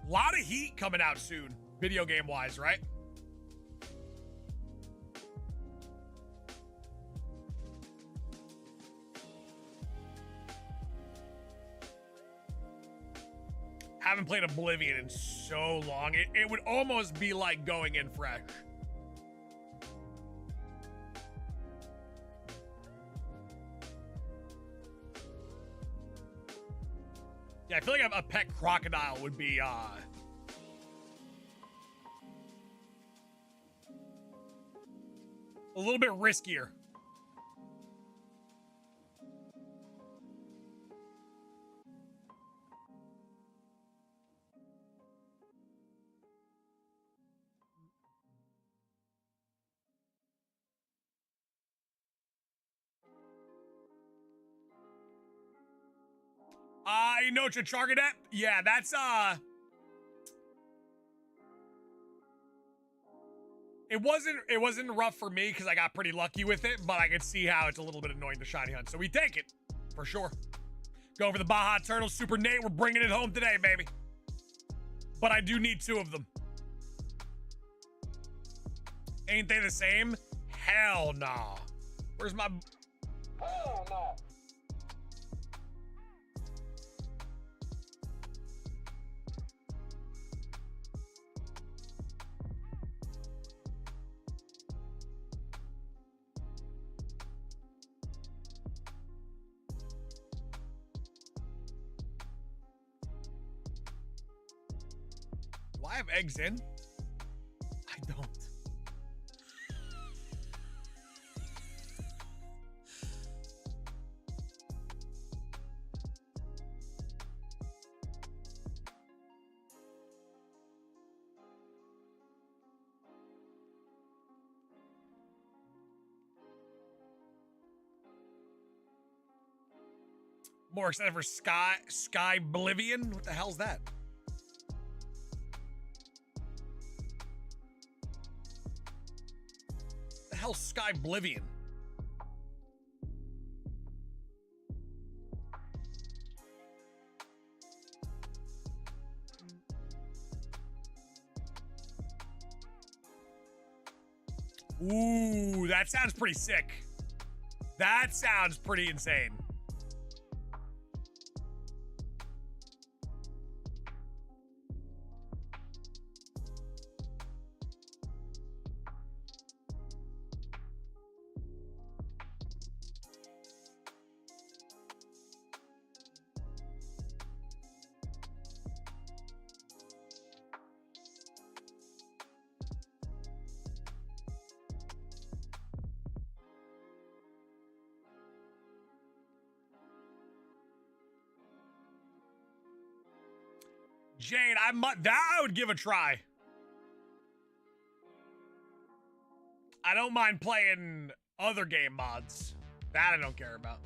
A lot of heat coming out soon, video game wise, right? Haven't played Oblivion in so long. It would almost be like going in fresh. Yeah, I feel like a pet crocodile would be a little bit riskier. You know Chichargadet? Yeah, that's it wasn't rough for me because I got pretty lucky with it, but I can see how it's a little bit annoying to shiny hunt. So we take it for sure. Go for the Baja Turtles. Super Nate, we're bringing it home today, baby. But I do need 2 of them. Ain't they the same? Hell nah. Where's my... Hell no. Do I have eggs in? I don't. More excited for Sky Oblivion? What the hell's that? The hell's Sky Oblivion? Ooh, that sounds pretty sick. That sounds pretty insane. Jane, I would give a try. I don't mind playing other game mods. That I don't care about.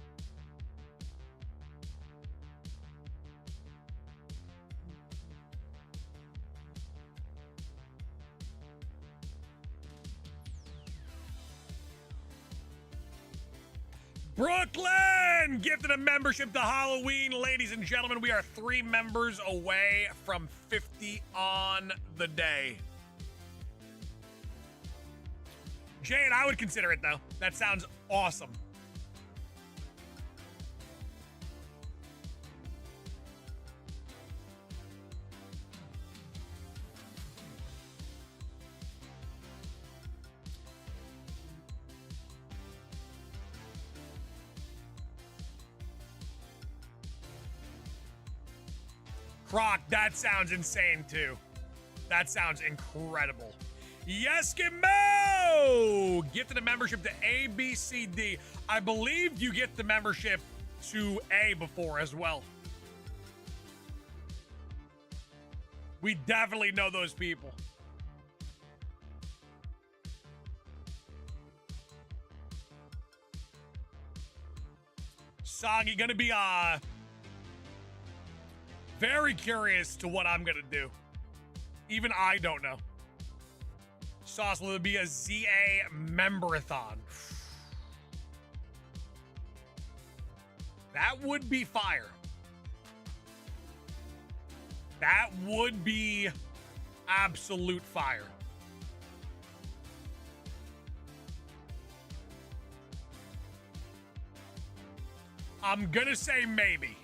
Brooklyn gifted a membership to Halloween. Ladies and gentlemen, we are 3 members away from 50 on the day. Jane, I would consider it, though. That sounds awesome. Croc, that sounds insane, too. That sounds incredible. Yeskimo! Gifted a membership to ABCD. I believe you get the membership to A before as well. We definitely know those people. Soggy, gonna be very curious to what I'm gonna do. Even I don't know. Sauce, will it be a ZA memberathon? That would be fire. That would be absolute fire. I'm gonna say maybe.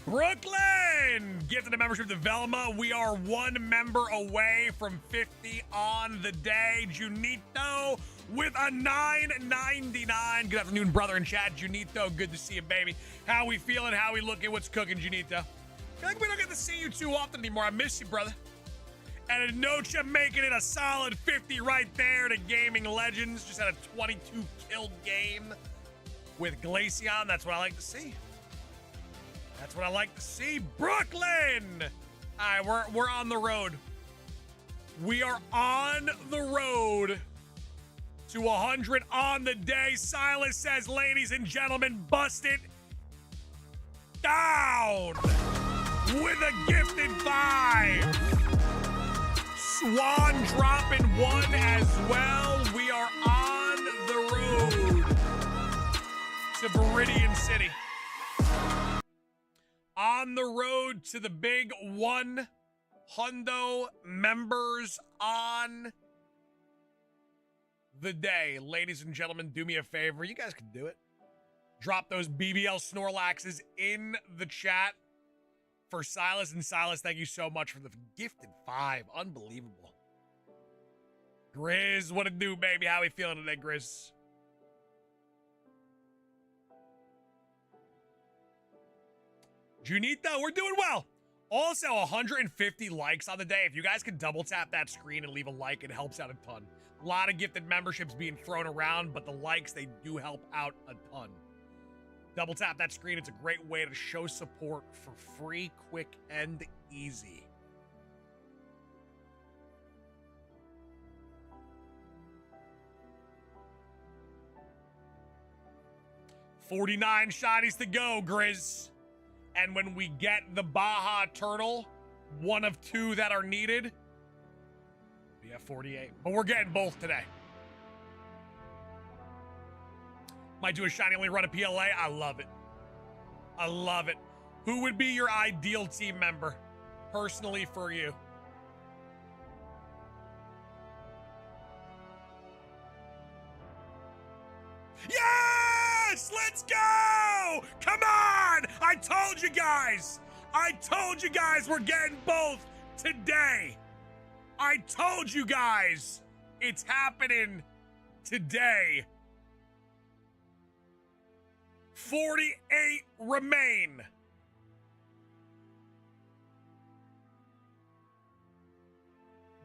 Brooklyn! Gifted a membership to Velma. We are one member away from 50 on the day. Junito with a $9.99. Good afternoon, brother in chat. Junito, good to see you, baby. How we feeling? How we looking? What's cooking, Junito? I feel like we don't get to see you too often anymore. I miss you, brother. And Anocha making it a solid 50 right there to Gaming Legends. Just had a 22 kill game with Glaceon. That's what I like to see. That's what I like to see. Brooklyn! All right, we're on the road. We are on the road to 100 on the day. Silas says, ladies and gentlemen, bust it down with a gifted 5. Swan dropping 1 as well. We are on the road to Viridian City. On the road to the big 1 hundo members on the day. Ladies and gentlemen, do me a favor. You guys can do it. Drop those BBL Snorlaxes in the chat for Silas. And Silas, thank you so much for the gifted 5. Unbelievable. Grizz, what it do, baby? How we feeling today, Grizz? Junita, we're doing well. Also, 150 likes on the day. If you guys can double tap that screen and leave a like, it helps out a ton. A lot of gifted memberships being thrown around, but the likes, they do help out a ton. Double tap that screen. It's a great way to show support for free, quick, and easy. $49 shotties to go, Grizz. And when we get the Baja Turtle, one of 2 that are needed, we have 48. But we're getting both today. Might do a shiny only run a PLA. I love it. I love it. Who would be your ideal team member, personally, for you? Yes! Let's go! Come on! I told you guys! I told you guys we're getting both today. I told you guys it's happening today. 48 remain.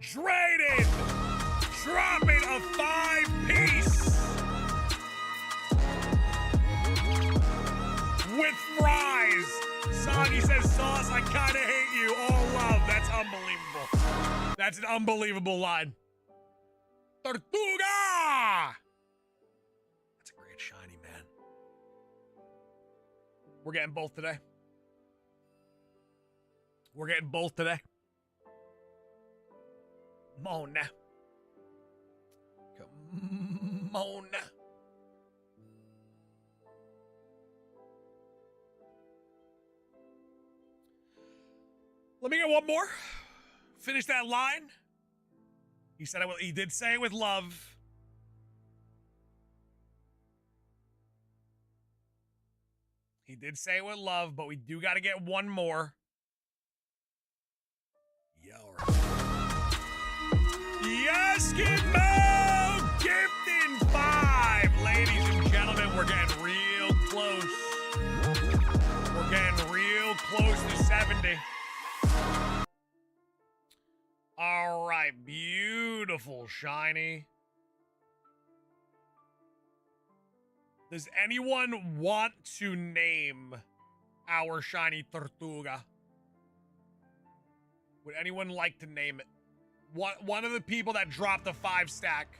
Drayden dropping a 5-piece with fries. Soggy says, sauce, I kinda hate you. All love. That's unbelievable. That's an unbelievable line. Tortuga! That's a great shiny, man. We're getting both today. We're getting both today. Mona. Come on. Let me get one more. Finish that line. He said he did say it with love. He did say it with love, but we do got to get one more. Yo. Yes, Gizmo! Gifting 5. Ladies and gentlemen, we're getting real close. We're getting real close to 70. All right, beautiful shiny. Does anyone want to name our shiny Tortuga? Would anyone like to name it? One of the people that dropped a 5-stack.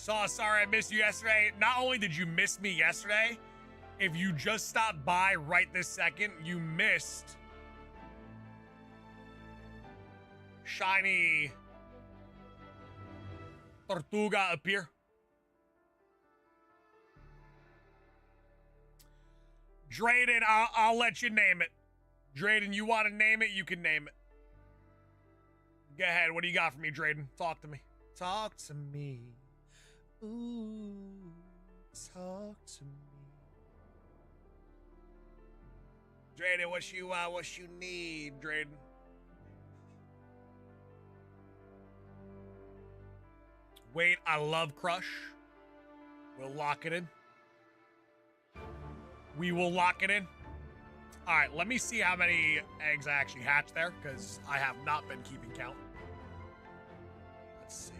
Sorry I missed you yesterday. Not only did you miss me yesterday, if you just stopped by right this second, you missed shiny Tortuga appear. Drayden, I'll let you name it. Drayden, you want to name it? You can name it. Go ahead. What do you got for me, Drayden? Talk to me. Talk to me. Ooh, talk to me. Drayden, what you need, Drayden? Wait, I love Crush. We'll lock it in. We will lock it in. All right, let me see how many eggs I actually hatched there, because I have not been keeping count. Let's see.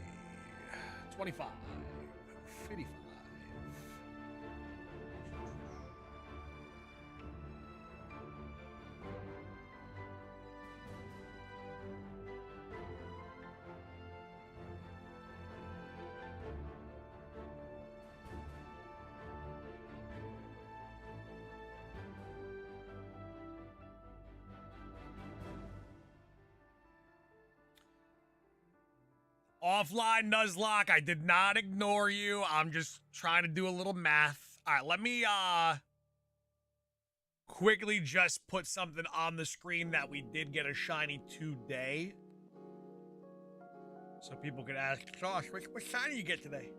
25, 55. Offline Nuzlocke, I did not ignore you. I'm just trying to do a little math. All right, let me quickly just put something on the screen that we did get a shiny today. So people could ask, Josh, what shiny you get today?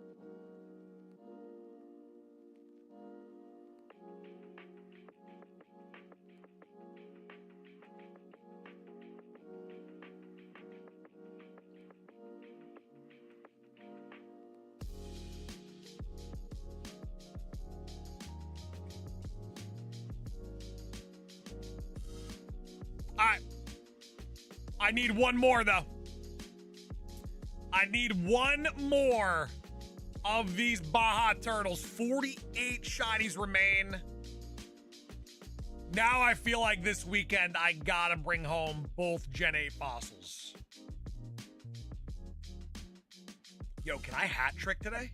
I need one more, though. I need one more of these Baja turtles. 48 shinies remain. Now I feel like this weekend I gotta bring home both Gen 8 fossils. Yo, can I hat trick today?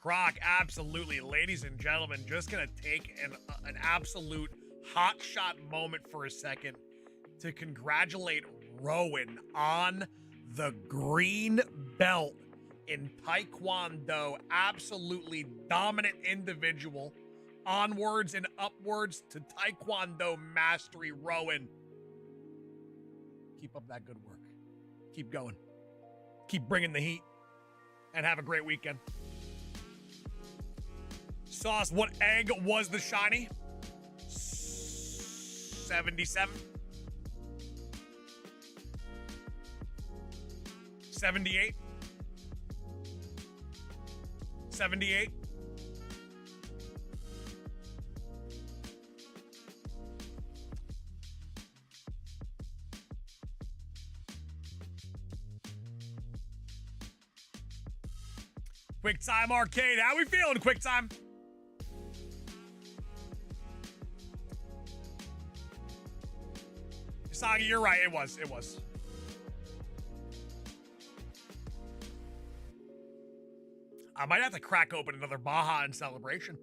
Croc, absolutely. Ladies and gentlemen, just gonna take an absolute hot shot moment for a second to congratulate Rowan on the green belt in Taekwondo. Absolutely dominant individual. Onwards and upwards to Taekwondo mastery, Rowan. Keep up that good work. Keep going. Keep bringing the heat. And have a great weekend. Sauce, what egg was the shiny? 77. 78. 78. Quick Time Arcade. How we feeling, Quick Time? Sagi, you're right. It was. I might have to crack open another Baja in celebration.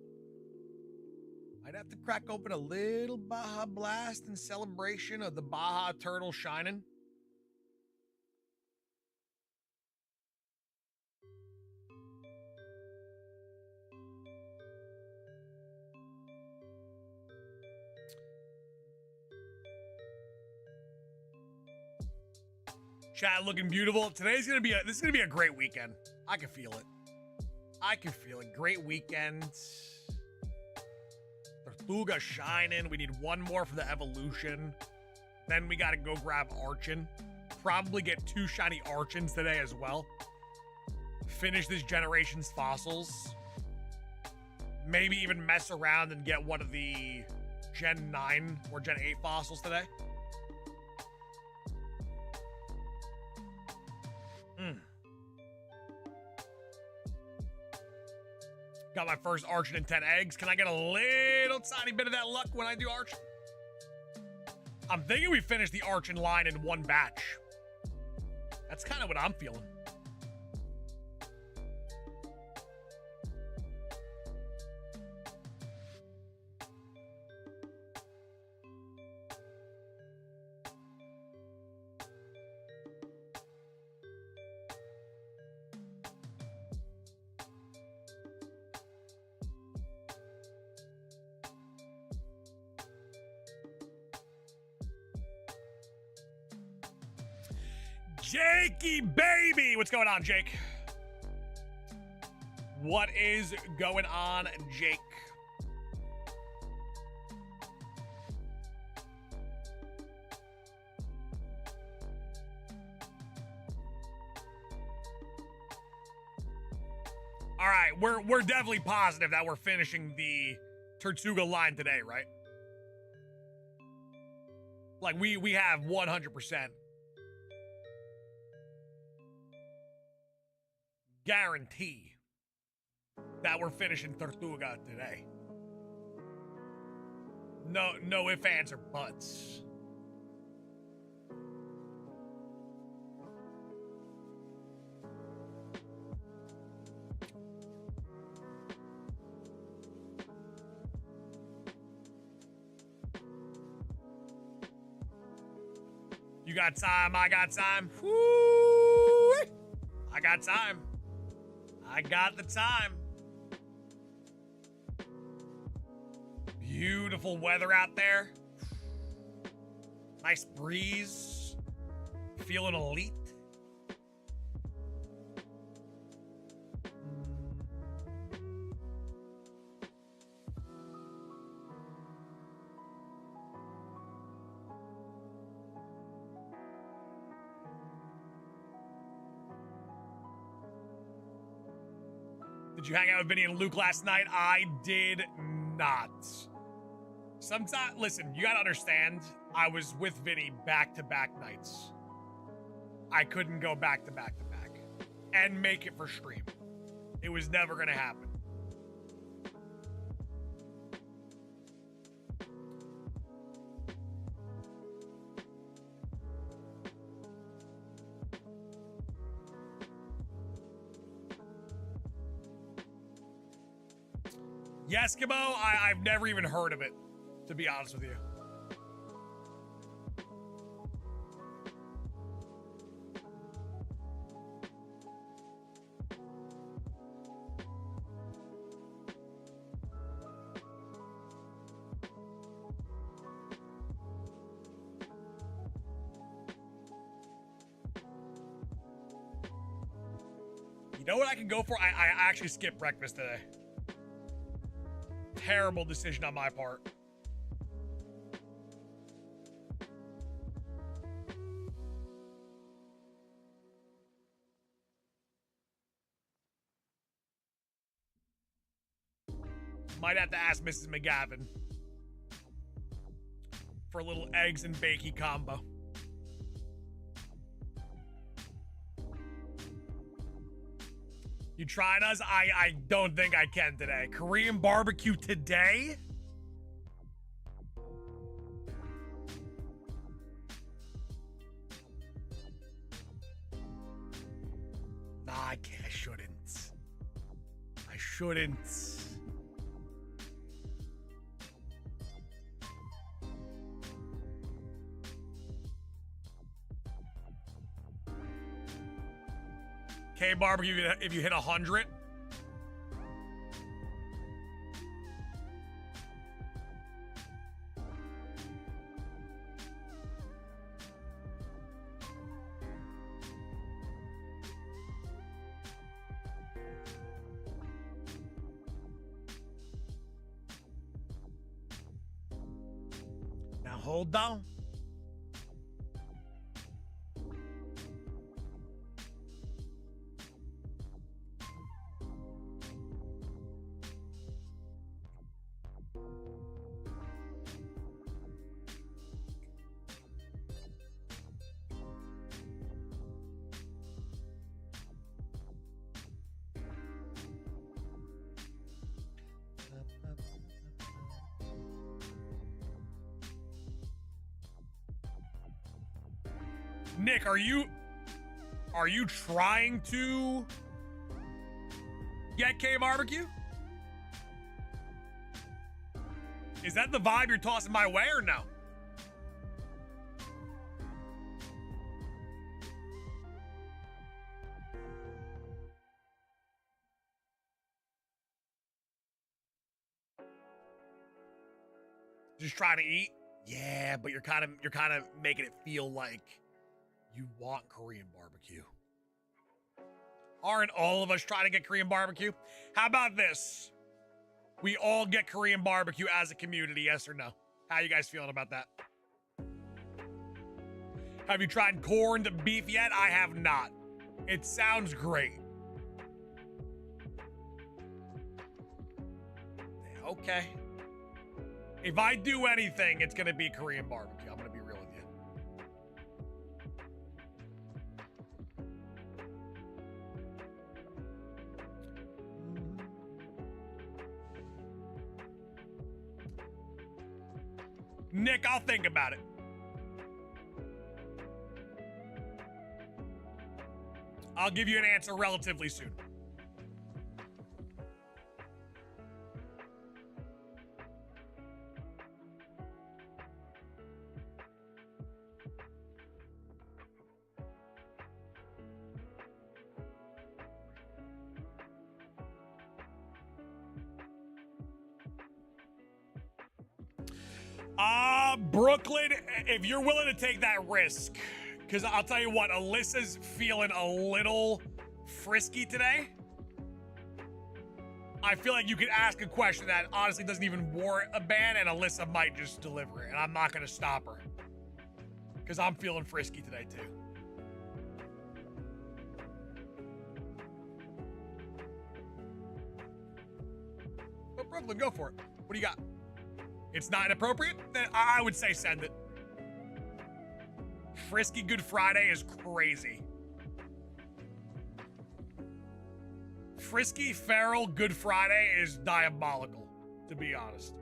Might have to crack open a little Baja Blast in celebration of the Baja Turtle shining. Chat looking beautiful. This is gonna be a great weekend. I can feel it. Great weekend. Tortuga shining. We need one more for the evolution. Then we gotta go grab Archon. Probably get 2 shiny Archons today as well. Finish this generation's fossils. Maybe even mess around and get one of the Gen 9 or Gen 8 fossils today. Got my first Archon and 10 eggs. Can I get a little tiny bit of that luck when I do Archon? I'm thinking we finished the arch and line in one batch. That's kind of what I'm feeling. Jakey baby! What's going on, Jake? What is going on, Jake? All right, we're definitely positive that we're finishing the Tortuga line today, right? Like we have 100% guarantee that we're finishing Tortuga today. No ifs, ands, or buts. You got time, I got time. Woo! I got time. I got the time. Beautiful weather out there. Nice breeze. Feeling elite. Did you hang out with Vinny and Luke last night? I did not. Sometimes, listen, you gotta understand, I was with Vinny back-to-back nights. I couldn't go back-to-back-to-back and make it for stream. It was never gonna happen. Eskimo, I've never even heard of it, to be honest with you. You know what I can go for? I actually skipped breakfast today. Terrible decision on my part. Might have to ask Mrs. McGavin for a little eggs and bakey combo. You trying us? I don't think I can today. Korean barbecue today? Nah, I can't. I shouldn't. I shouldn't. K barbecue if you hit 100. Now hold down. Nick, are you trying to get K barbecue? Is that the vibe you're tossing my way or no? Just trying to eat? Yeah, but you're kind of making it feel like you want Korean barbecue. Aren't all of us trying to get Korean barbecue? How about this? We all get Korean barbecue as a community, yes or no? How you guys feeling about that? Have you tried corned beef yet? I have not. It sounds great. Okay. If I do anything, it's gonna be Korean barbecue. I'm gonna be real with you. Nick, I'll think about it. I'll give you an answer relatively soon. Brooklyn, if you're willing to take that risk, because I'll tell you what, Alyssa's feeling a little frisky today. I feel like you could ask a question that honestly doesn't even warrant a ban, and Alyssa might just deliver it, and I'm not going to stop her. Because I'm feeling frisky today, too. But Brooklyn, go for it. What do you got? It's not inappropriate? Then I would say send it. Frisky Good Friday is crazy. Frisky Feral Good Friday is diabolical, to be honest.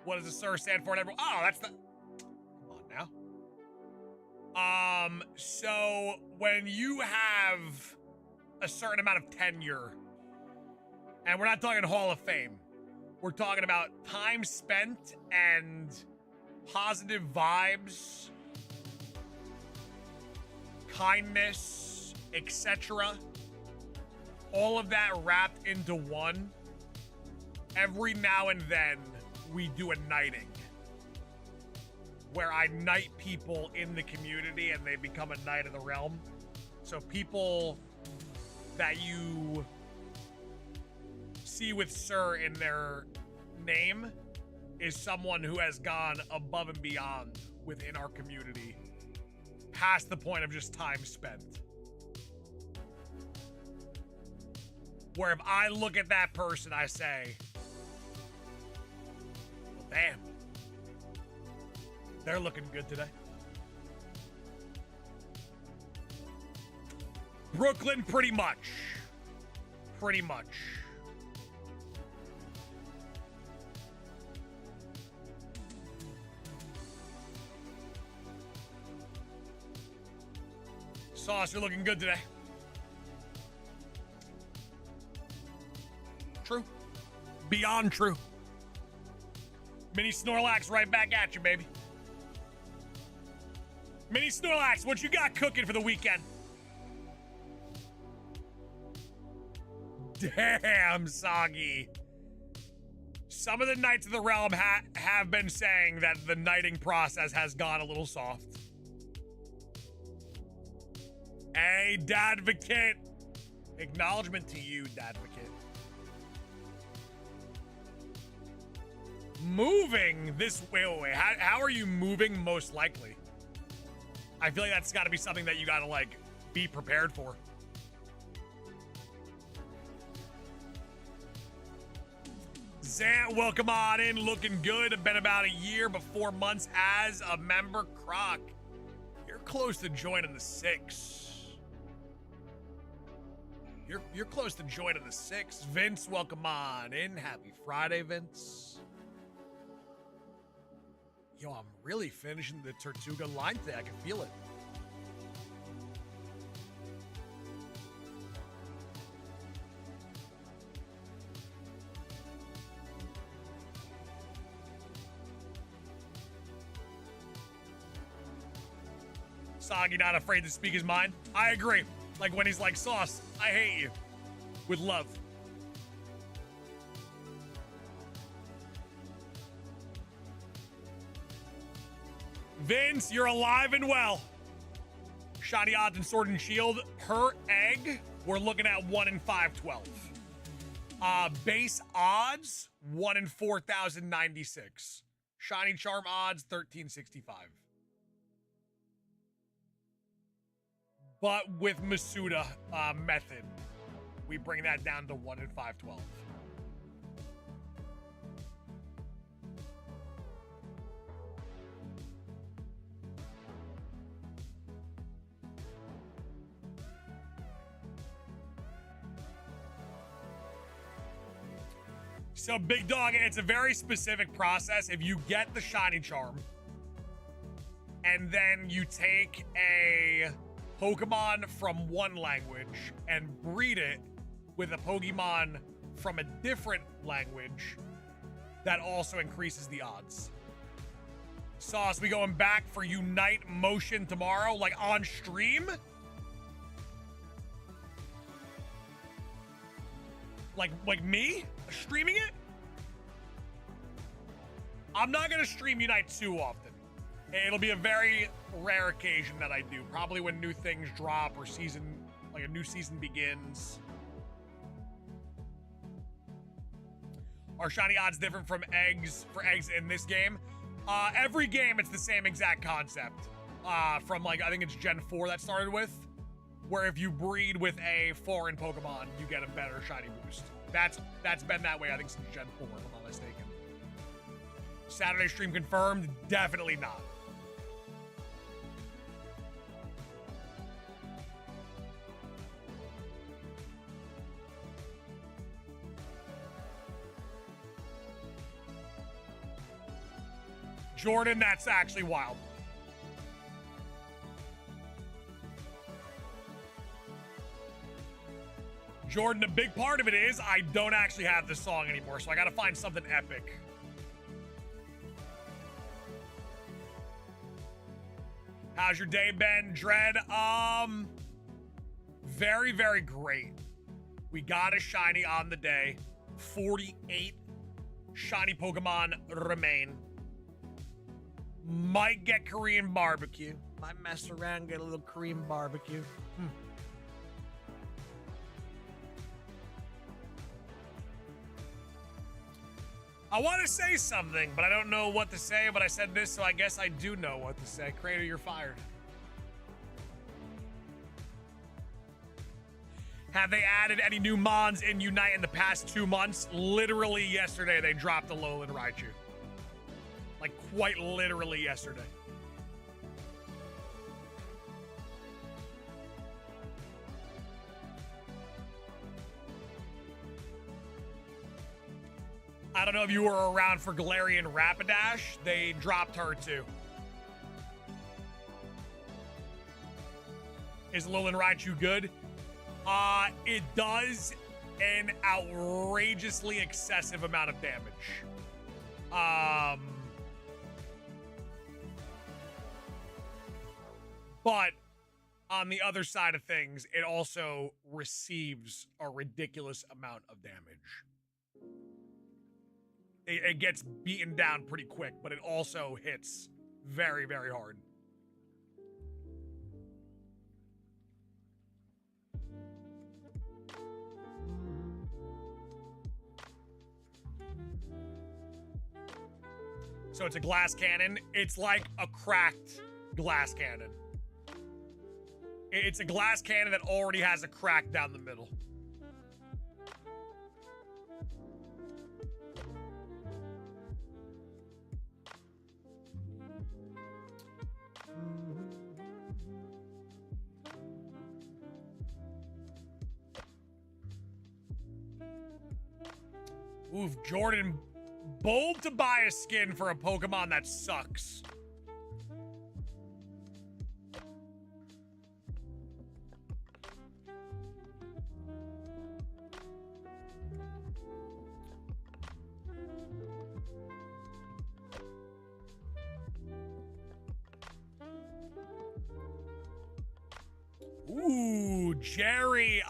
What does the SIR stand for? Oh, that's the... Come on now. So when you have a certain amount of tenure, and we're not talking Hall of Fame, we're talking about time spent and positive vibes, kindness, etc. All of that wrapped into one. Every now and then we do a knighting, where I knight people in the community and they become a knight of the realm. So people that you see with Sir in their name is someone who has gone above and beyond within our community, past the point of just time spent. Where if I look at that person, I say, well, damn. They're looking good today. Brooklyn, pretty much. Pretty much. Sauce, you're looking good today. True. Beyond true. Mini Snorlax right back at you, baby. Mini Snorlax, what you got cooking for the weekend? Damn, Soggy. Some of the Knights of the Realm have been saying that the knighting process has gone a little soft. Hey, Dadvocate. Acknowledgement to you, Dadvocate. Moving this... Wait. How are you moving most likely? I feel like that's got to be something that you got to, like, be prepared for. Zant, welcome on in. Looking good. Been about a year but 4 months as a member. Croc, you're close to joining the 6. You're close to joining the 6. Vince, welcome on in. Happy Friday, Vince. Yo, I'm really finishing the Tortuga line today. I can feel it. Soggy not afraid to speak his mind. I agree. Like when he's like, Sauce, I hate you. With love. Vince, you're alive and well. Shiny odds and Sword and Shield per egg. We're looking at 1 in 512. Base odds 1 in 4,096. Shiny charm odds 1365. But with Masuda method, we bring that down to 1 in 512. So, Big Dog, it's a very specific process. If you get the shiny charm, and then you take a Pokemon from one language and breed it with a Pokemon from a different language, that also increases the odds. Sauce, we going back for Unite Motion tomorrow, like on stream? Like me? Streaming it? I'm not gonna stream Unite too often. It'll be a very rare occasion that I do. Probably when new things drop or season, like a new season begins. Are shiny odds different from eggs for eggs in this game? Every game, it's the same exact concept. From like, I think it's Gen 4 that started with, where if you breed with a foreign Pokemon, you get a better shiny boost. That's been that way, I think, since Gen 4, if I'm not mistaken. Saturday stream confirmed? Definitely not. Jordan, that's actually wild. Jordan, a big part of it is I don't actually have the song anymore, so I gotta find something epic. How's your day been, Dread? Very, very great. We got a shiny on the day. 48 shiny Pokemon remain. Might get Korean barbecue. Might mess around, get a little Korean barbecue. I want to say something, but I don't know what to say, but I said this, so I guess I do know what to say. Crater, you're fired. Have they added any new mons in Unite in the past 2 months? Literally yesterday, they dropped a Alolan Raichu. Like, quite literally yesterday. I don't know if you were around for Galarian Rapidash. They dropped her too. Is Alolan Raichu good? It does an outrageously excessive amount of damage. But on the other side of things, it also receives a ridiculous amount of damage. It gets beaten down pretty quick, but it also hits very, very hard. So it's a glass cannon. It's like a cracked glass cannon. It's a glass cannon that already has a crack down the middle. Oof, Jordan, bold to buy a skin for a Pokemon that sucks. Ooh, Jerry,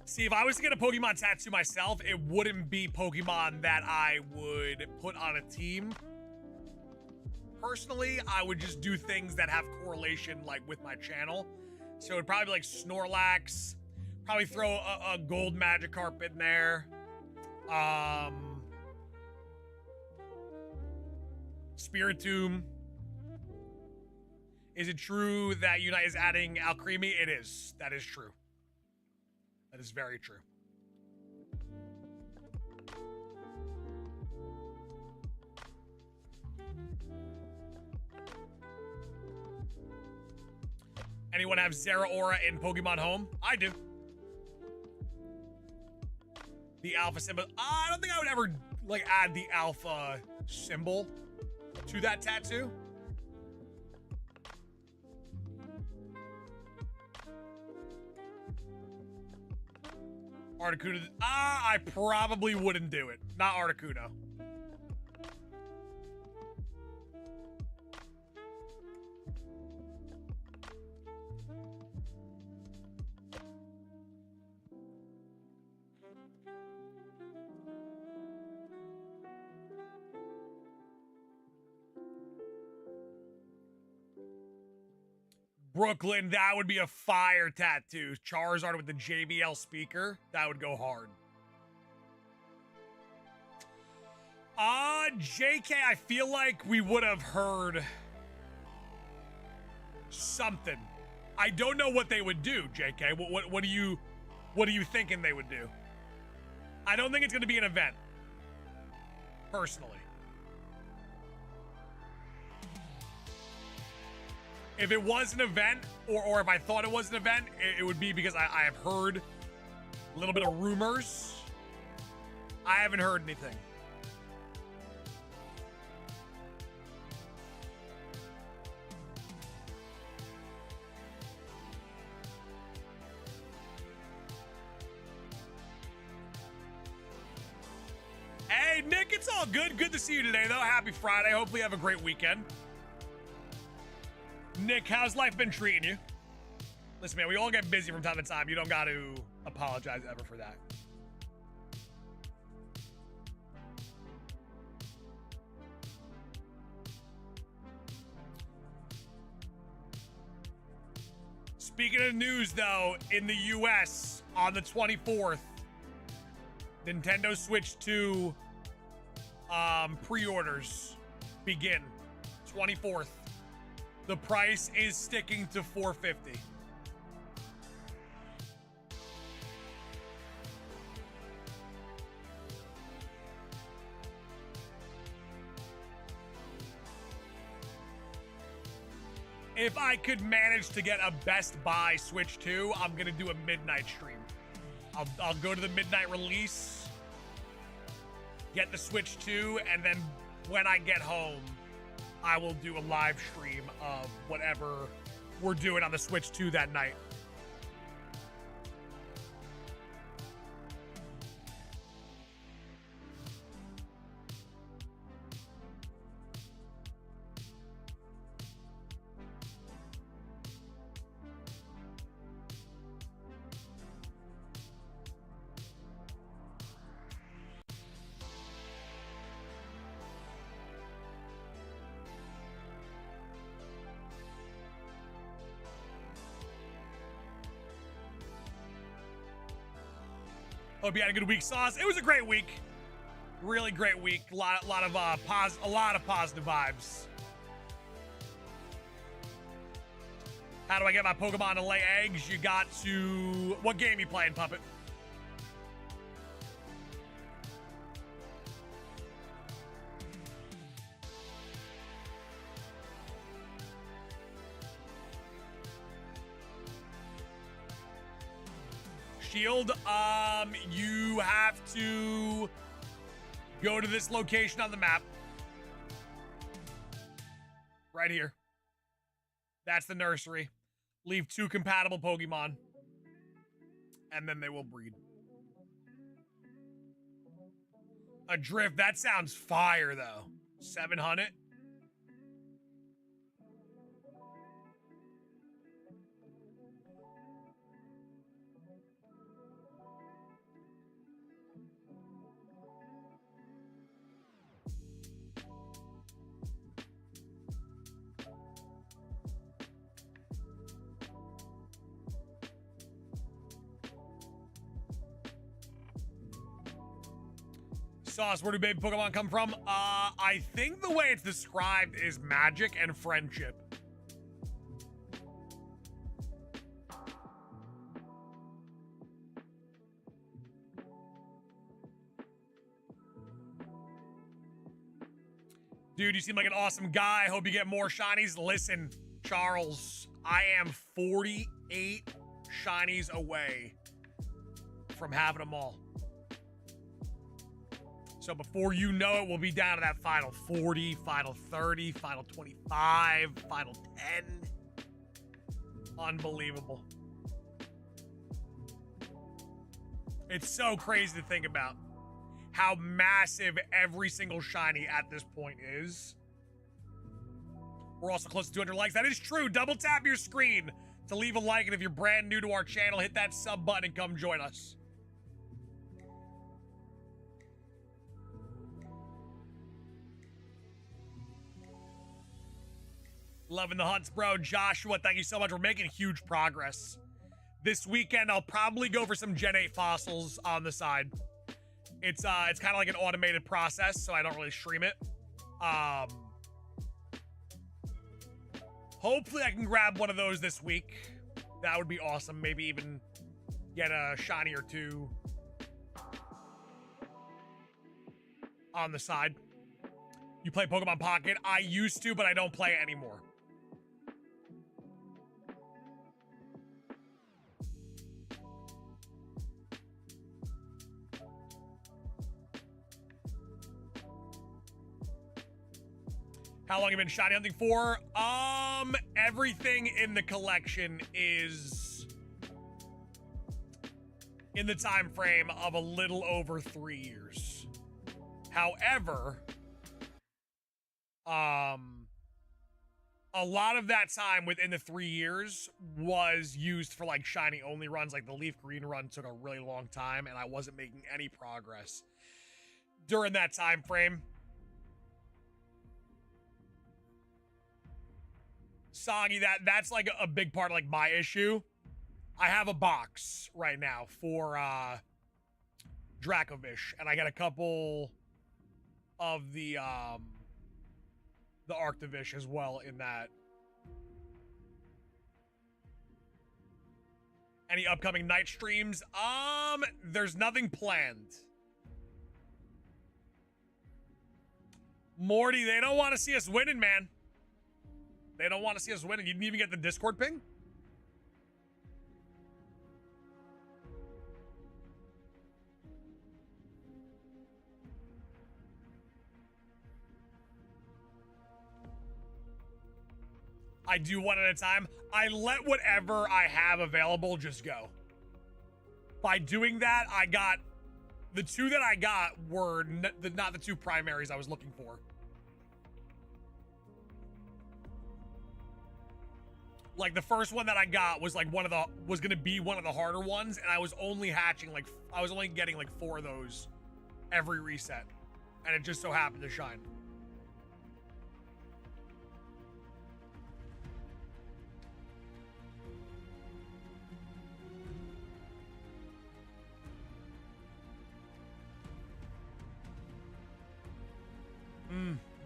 see, if I was to get a Pokemon tattoo myself, it wouldn't be Pokemon that I would put on a team. Personally, I would just do things that have correlation, like, with my channel. So it'd probably be like Snorlax, probably throw a gold Magikarp in there. Spiritomb. Is it true that Unite is adding Alcremie? It is. That is true. That is very true. Anyone have Zeraora in Pokemon Home? I do. The alpha symbol. I don't think I would ever like add the alpha symbol to that tattoo. Articuno. I probably wouldn't do it. Not Articuno. Brooklyn, that would be a fire tattoo. Charizard with the JBL speaker, that would go hard. JK, I feel like we would have heard something. I don't know what they would do, JK. What are you thinking they would do? I don't think it's going to be an event, personally. If it was an event, or if I thought it was an event, it would be because I have heard a little bit of rumors. I haven't heard anything. Hey, Nick, it's all good. Good to see you today, though. Happy Friday. Hopefully you have a great weekend. Nick, how's life been treating you? Listen, man, we all get busy from time to time. You don't got to apologize ever for that. Speaking of news, though, in the US on the 24th, Nintendo Switch 2 pre-orders begin. 24th. The price is sticking to $450. If I could manage to get a Best Buy Switch 2, I'm gonna do a midnight stream. I'll go to the midnight release, get the Switch 2, and then when I get home, I will do a live stream of whatever we're doing on the Switch 2 that night. Hope you had a good week, Sauce. It was a great week. Really great week. A lot of positive vibes. How do I get my Pokemon to lay eggs? You got to... What game you playing, Puppet? shield. You have to go to this location on the map. Right here. That's the nursery. Leave 2 compatible Pokemon. And then they will breed. Adrift, that sounds fire though. 700. Sauce, where do baby Pokemon come from? I think the way it's described is magic and friendship. Dude, you seem like an awesome guy. Hope you get more shinies. Listen, Charles, I am 48 shinies away from having them all. So before you know it, we'll be down to that final 40, final 30, final 25, final 10. Unbelievable. It's so crazy to think about how massive every single shiny at this point is. We're also close to 200 likes. That is true. Double tap your screen to leave a like. And if you're brand new to our channel, hit that sub button and come join us. Loving the hunts, bro. Joshua, thank you so much. We're making huge progress. This weekend, I'll probably go for some Gen 8 fossils on the side. It's kind of like an automated process, so I don't really stream it. Hopefully I can grab one of those this week. That would be awesome. Maybe even get a shiny or 2 on the side. You play Pokemon Pocket? I used to, but I don't play it anymore. How long have you been shiny hunting for? Everything in the collection is in the time frame of a little over 3 years. However, a lot of that time within the 3 years was used for like shiny only runs. Like the Leaf Green run took a really long time and I wasn't making any progress during that time frame. Soggy, that's like a big part of like my issue. I have a box right now for Dracovish, and I got a couple of the Arctovish as well in that. Any upcoming night streams? There's nothing planned. Morty, they don't want to see us winning, man. They don't want to see us winning. You didn't even get the Discord ping? I do one at a time. I let whatever I have available just go. By doing that, I got... The 2 that I got were not the 2 primaries I was looking for. Like the first one that I got was like was gonna be one of the harder ones, and I was only hatching like I was only getting like 4 of those every reset, and it just so happened to shine.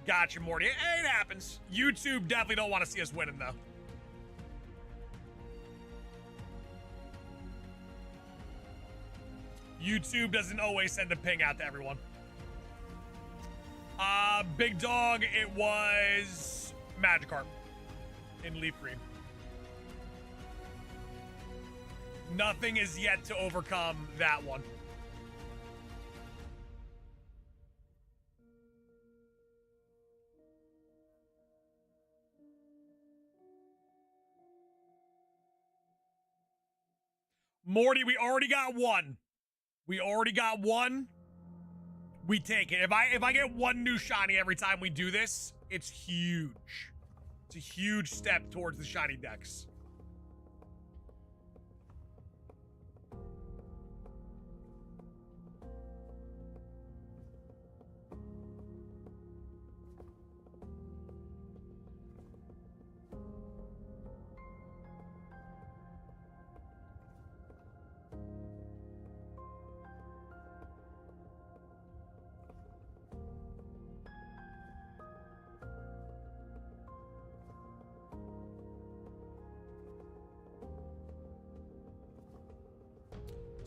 Gotcha, Morty. It happens. YouTube definitely don't want to see us winning though. YouTube doesn't always send a ping out to everyone. Big dog, it was Magikarp in Leaf Green. Nothing is yet to overcome that one. Morty, we already got one. We already got one. We take it. If I get one new shiny every time we do this, it's huge. It's a huge step towards the shiny decks.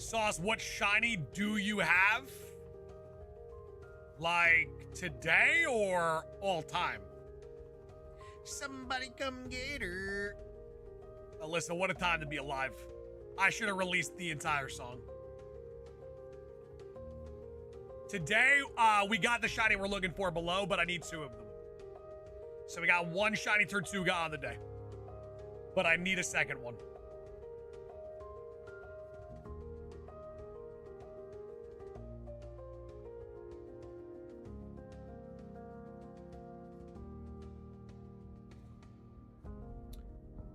Sauce, what shiny do you have? Like today or all time? Somebody come get her. Alyssa, what a time to be alive. I should have released the entire song. Today, we got the shiny we're looking for below, but I need 2 of them. So we got 1 shiny Tortuga on the day. But I need a second one.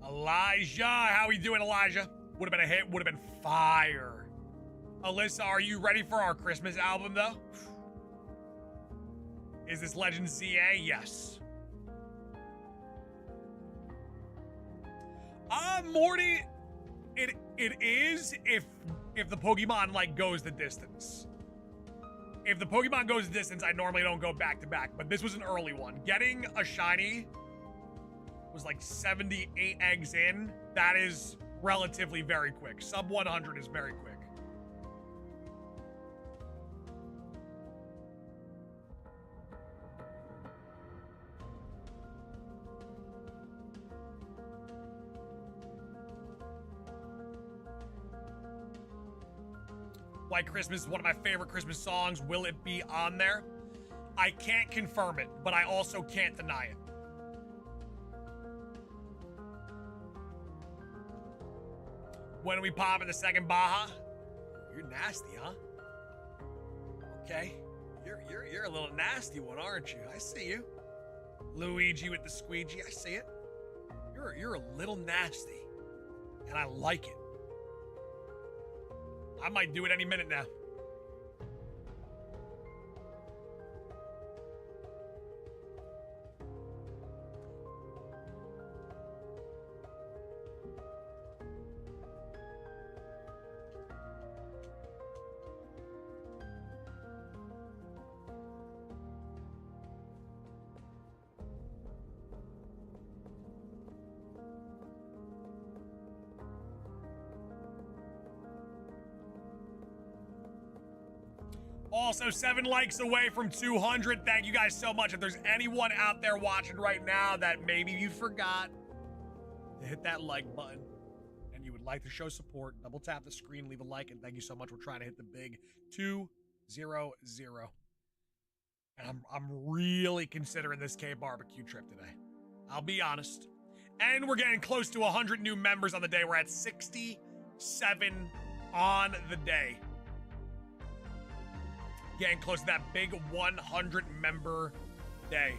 Elijah, how we doing, Elijah? Would have been a hit, would have been fire. Alyssa, are you ready for our Christmas album, though? Is this Legend ZA? Yes. Morty, it is if the Pokemon, like, goes the distance. If the Pokemon goes the distance, I normally don't go back to back, but this was an early one. Getting a shiny was like 78 eggs in. That is relatively very quick. Sub 100 is very quick. White Christmas is one of my favorite Christmas songs. Will it be on there? I can't confirm it, but I also can't deny it. When we pop in the second Baja? You're nasty, huh? Okay. You're a little nasty one, aren't you? I see you. Luigi with the squeegee, I see it. You're a little nasty. And I like it. I might do it any minute now. Also, 7 likes away from 200. Thank you guys so much. If there's anyone out there watching right now that maybe you forgot to hit that like button and you would like to show support, double tap the screen, leave a like, and thank you so much. We're trying to hit the big 200. And I'm really considering this K barbecue trip today. I'll be honest. And we're getting close to 100 new members on the day. We're at 67 on the day. Getting close to that big 100 member day.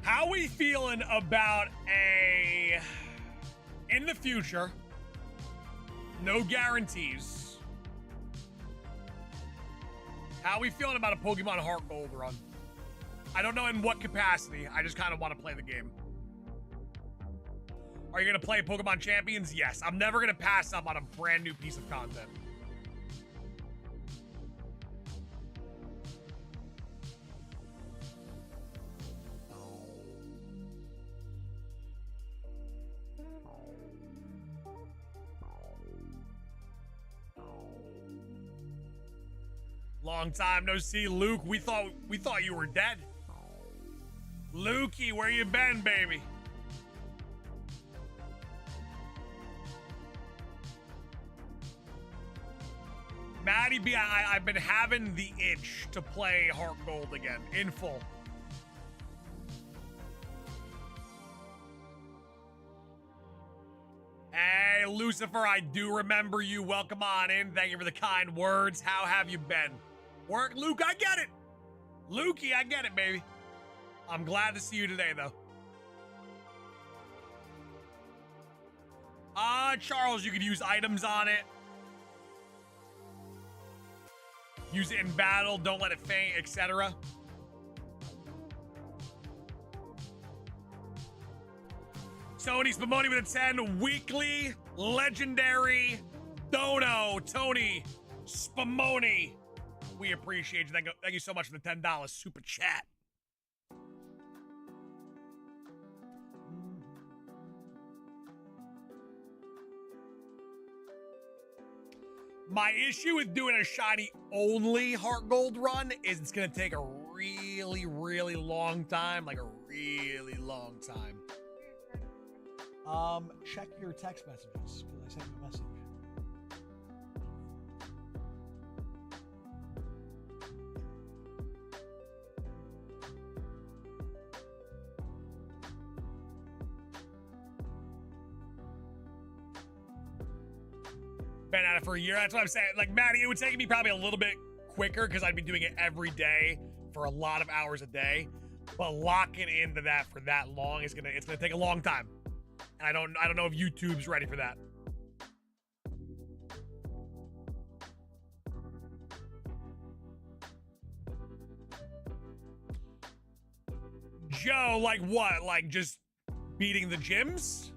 How we feeling about in the future, no guarantees, How are we feeling about a Pokemon Heart Gold run? I don't know in what capacity. I just kind of want to play the game. Are you going to play Pokemon Champions? Yes. I'm never going to pass up on a brand new piece of content. Long time no see, Luke. We thought you were dead. Lukey, where you been, baby? Maddie B, I've been having the itch to play Heart Gold again, in full. Hey, Lucifer, I do remember you. Welcome on in. Thank you for the kind words. How have you been? Work, Luke, I get it. Lukey, I get it, baby. I'm glad to see you today, though. Charles, you could use items on it. Use it in battle, don't let it faint, etc. Tony Spumoni with a 10. Weekly, legendary, Dono, Tony Spumoni. We appreciate you. Thank you so much for the $10 super chat. My issue with doing a shiny only Heart Gold run is it's gonna take a really, really long time, like a really long time. Check your text messages because I sent you a message. Been at it for a year. That's what I'm saying. Like, Maddie, it would take me probably a little bit quicker because I'd be doing it every day for a lot of hours a day. But locking into that for that long is it's gonna take a long time. And I don't know if YouTube's ready for that. Joe, like what? Like just beating the gyms?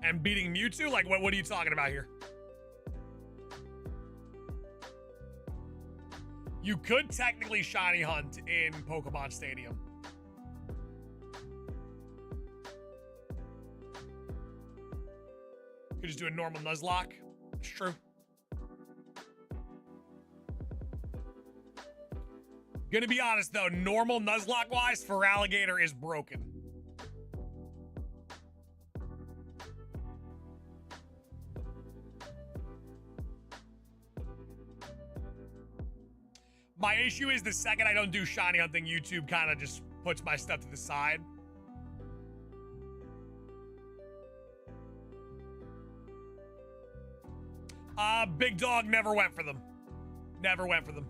And beating Mewtwo? Like, what are you talking about here? You could technically shiny hunt in Pokemon Stadium. Could just do a normal Nuzlocke. It's true. Gonna be honest, though, normal Nuzlocke-wise, for Alligator is broken. My issue is the second I don't do shiny hunting, YouTube kind of just puts my stuff to the side. Big Dog never went for them. Never went for them.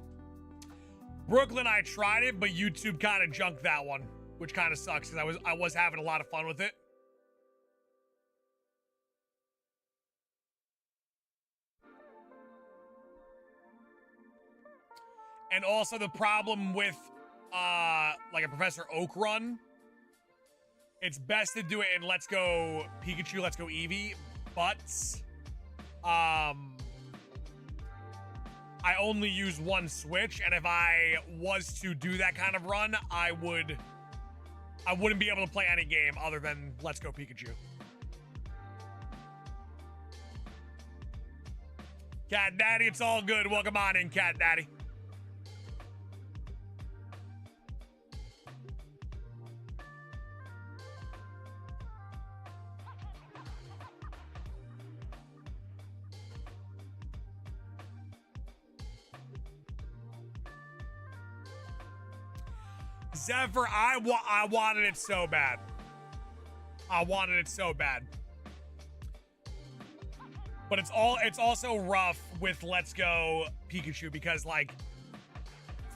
Brooklyn, I tried it, but YouTube kind of junked that one, which kind of sucks because I was having a lot of fun with it. And also the problem with like a Professor Oak run, it's best to do it in Let's Go Pikachu, Let's Go Eevee, but I only use one switch, and if I was to do that kind of run, I wouldn't be able to play any game other than Let's Go Pikachu. Cat Daddy, it's all good. Welcome on in, Cat Daddy. Zephyr, I wanted it so bad. I wanted it so bad. But it's also rough with Let's Go Pikachu because, like,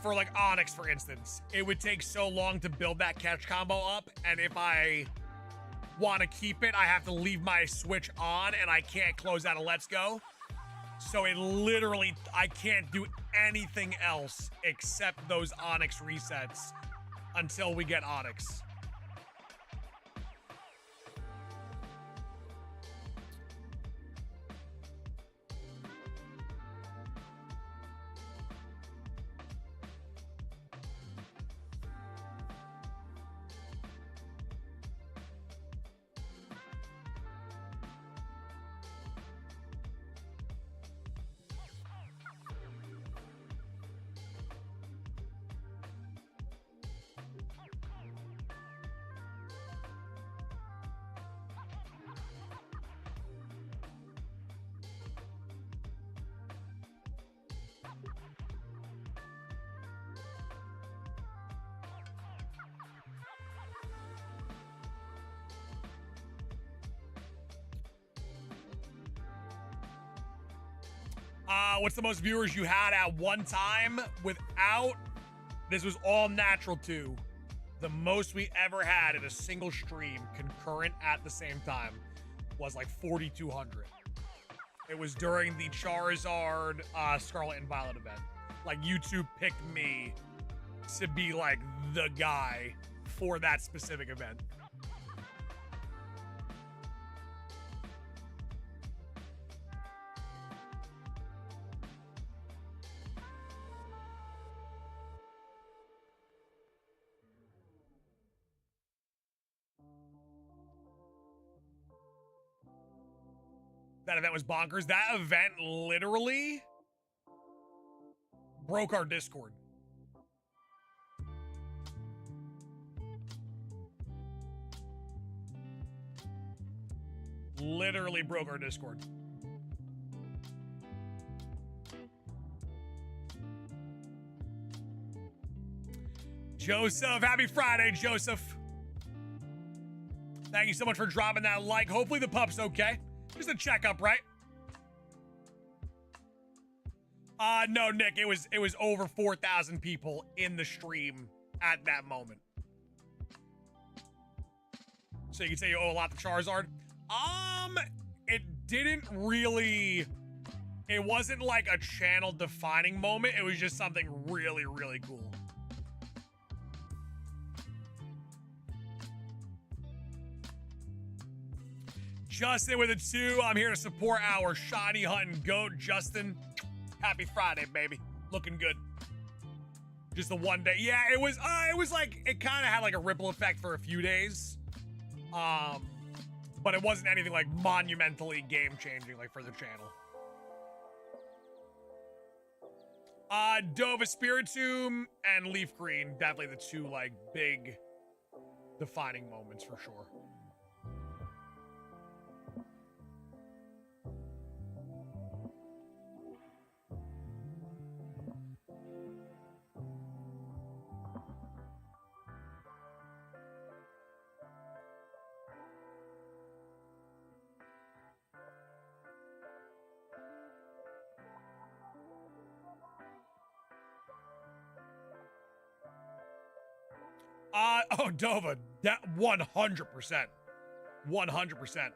for like Onyx, for instance, it would take so long to build that catch combo up, and if I want to keep it, I have to leave my switch on, and I can't close out of Let's Go. So it literally, I can't do anything else except those Onyx resets until we get Onyx. What's the most viewers you had at one time without, this was all natural too. The most we ever had in a single stream concurrent at the same time was like 4,200. It was during the Charizard Scarlet and Violet event. Like YouTube picked me to be like the guy for that specific event. That event was bonkers. That event literally broke our Discord. Literally broke our Discord. Joseph, happy Friday, Joseph. Thank you so much for dropping that like. Hopefully the pup's okay. Just a checkup, right? No, Nick, it was over 4,000 people in the stream at that moment. So you can say you owe a lot to Charizard. It didn't really, it wasn't like a channel defining moment. It was just something really, really cool. Justin with a 2. I'm here to support our shiny hunting goat, Justin. Happy Friday, baby. Looking good. Just the one day. Yeah, it was like, it kind of had like a ripple effect for a few days. But it wasn't anything like monumentally game changing like for the channel. Dova Spiritomb and Leaf Green, definitely the two like big defining moments for sure. Oh, Dova, that 100%. 100%.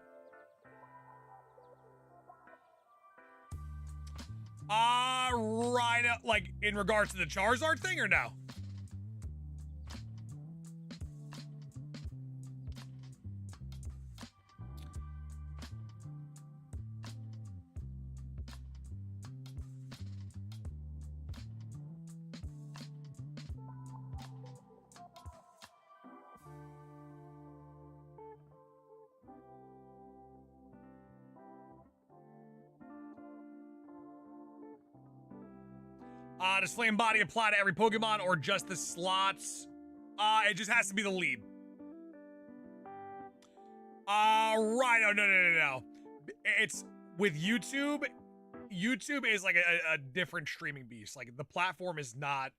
Right, like, in regards to the Charizard thing or no? Does Flame Body apply to every Pokemon or just the slots? It just has to be the lead. Right. Oh, no. It's with YouTube. YouTube is like a different streaming beast. Like the platform is not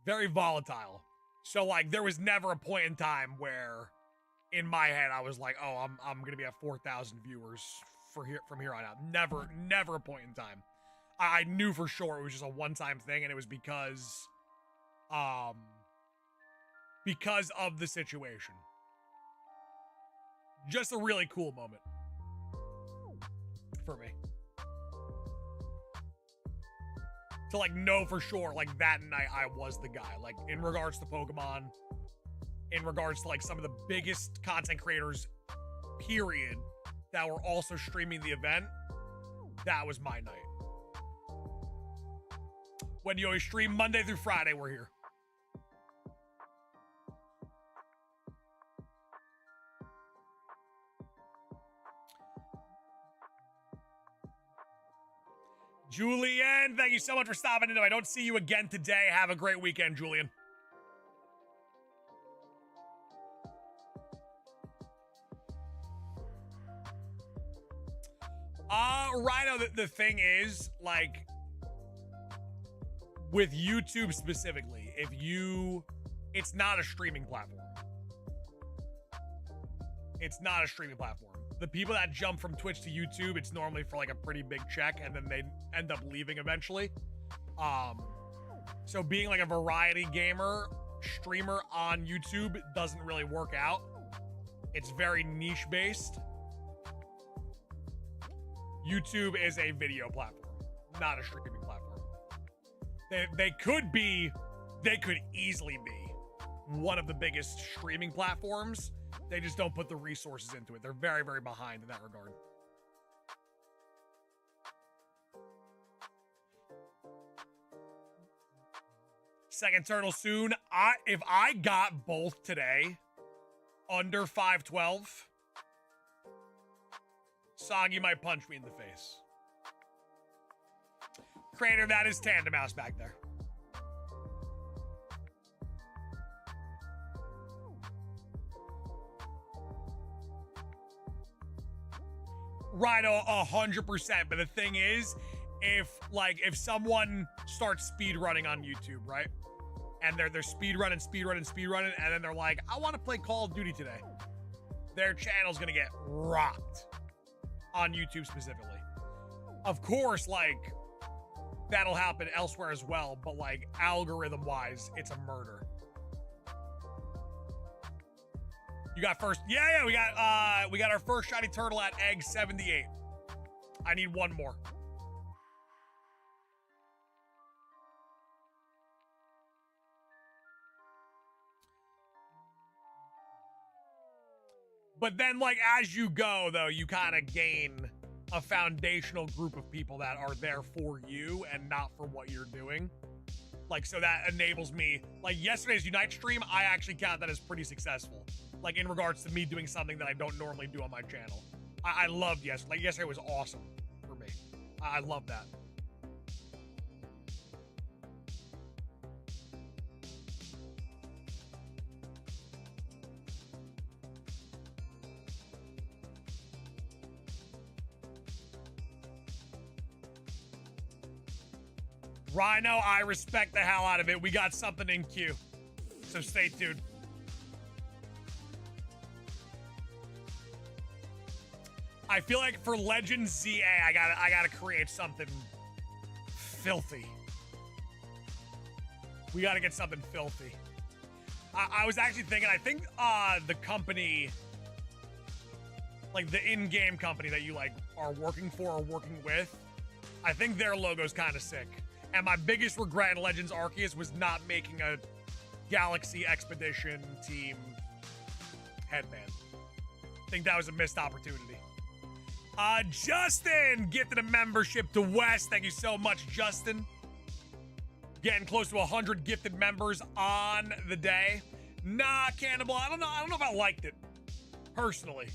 very volatile. So like there was never a point in time where in my head I was like, oh, I'm going to be at 4,000 viewers from here on out. Never a point in time. I knew for sure it was just a one-time thing, and it was because of the situation. Just a really cool moment for me. to like know for sure like that night I was the guy. Like in regards to Pokemon, in regards to like some of the biggest content creators, period, that were also streaming the event, that was my night. When you always stream Monday through Friday, we're here. Julian, thank you so much for stopping in. If I don't see you again today, have a great weekend, Julian. Rhino, the thing is, like, with YouTube specifically, it's not a streaming platform. It's not a streaming platform. The people that jump from Twitch to YouTube, it's normally for like a pretty big check, and then they end up leaving eventually. So being like a variety gamer streamer on YouTube doesn't really work out. It's very niche based. YouTube is a video platform, not a streaming platform. They could easily be one of the biggest streaming platforms. They just don't put the resources into it. They're very, very behind in that regard. Second turtle soon. If I got both today under 512, Soggy might punch me in the face. Crater, that is Tandem House back there. Rhino, 100%. But the thing is, if someone starts speed running on YouTube, right? And they're speed running, and then they're like, I want to play Call of Duty today. Their channel's gonna get rocked on YouTube specifically. Of course, like, that'll happen elsewhere as well, but like algorithm-wise, it's a murder. You got first. Yeah, we got our first shiny turtle at egg 78. I need one more. But then, like, as you go, though, you kind of gain a foundational group of people that are there for you and not for what you're doing. Like, so that enables me. Like, yesterday's Unite stream, I actually count that as pretty successful. Like, in regards to me doing something that I don't normally do on my channel. I loved yesterday. Like, yesterday was awesome for me. I love that. Rhino, I respect the hell out of it. We got something in queue, so stay tuned. I feel like for Legends ZA, I gotta create something filthy. We gotta get something filthy. I was actually thinking, I think the company, like the in-game company that you like are working for or working with, I think their logo's kind of sick. And my biggest regret in Legends Arceus was not making a Galaxy Expedition team headband. I think that was a missed opportunity. Justin gifted a membership to West. Thank you so much, Justin. Getting close to 100 gifted members on the day. Nah, Cannibal, I don't know if I liked it personally.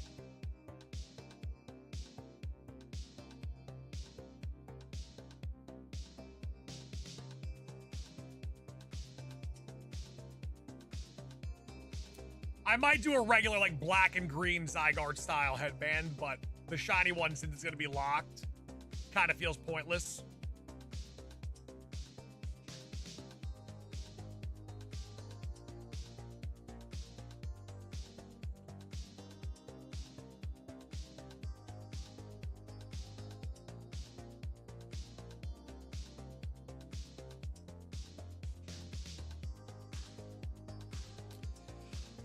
I might do a regular, like, black and green Zygarde style headband, but the shiny one, since it's going to be locked, kind of feels pointless.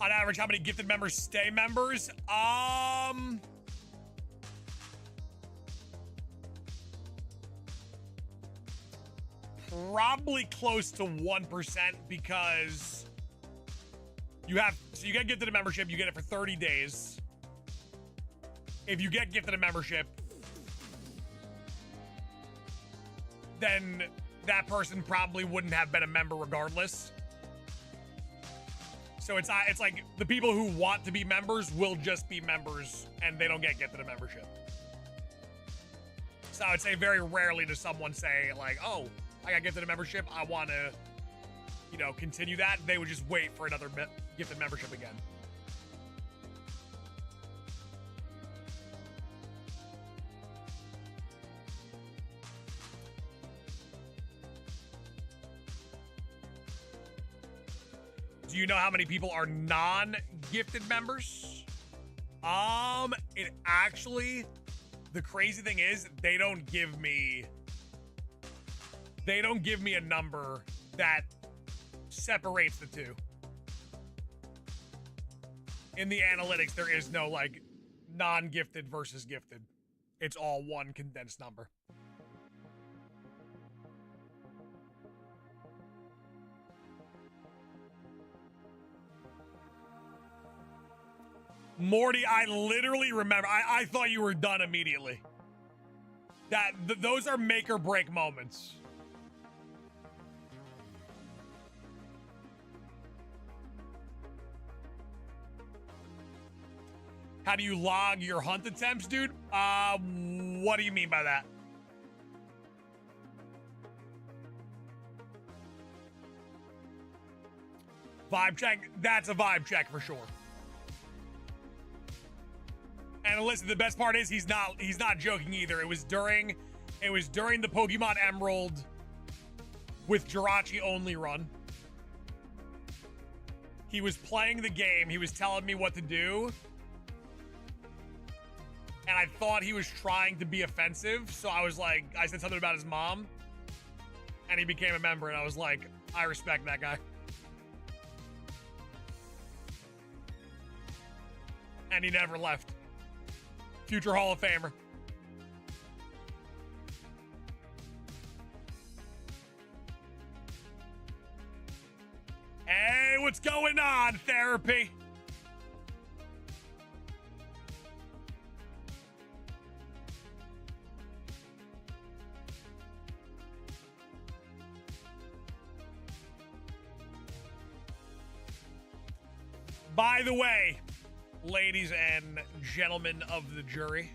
On average, how many gifted members stay members? probably close to 1% because you get gifted a membership, you get it for 30 days. If you get gifted a membership, then that person probably wouldn't have been a member regardless. So it's like the people who want to be members will just be members and they don't get gifted a membership. So I would say very rarely does someone say like, oh, I got gifted a membership, I want to, you know, continue that. They would just wait for another gifted membership again. Do you know how many people are non-gifted members? It actually, the crazy thing is they don't give me a number that separates the two. In the analytics, there is no like non-gifted versus gifted. It's all one condensed number. Morty, I literally remember. I thought you were done immediately. Those are make or break moments. How do you log your hunt attempts, dude? What do you mean by that? Vibe check? That's a vibe check for sure. And listen, the best part is he's not joking either. It was during the Pokemon Emerald with Jirachi only run. He was playing the game. He was telling me what to do. And I thought he was trying to be offensive. So I was like, I said something about his mom. And he became a member. And I was like, I respect that guy. And he never left. Future Hall of Famer. Hey, what's going on, therapy? By the way, ladies and gentlemen of the jury,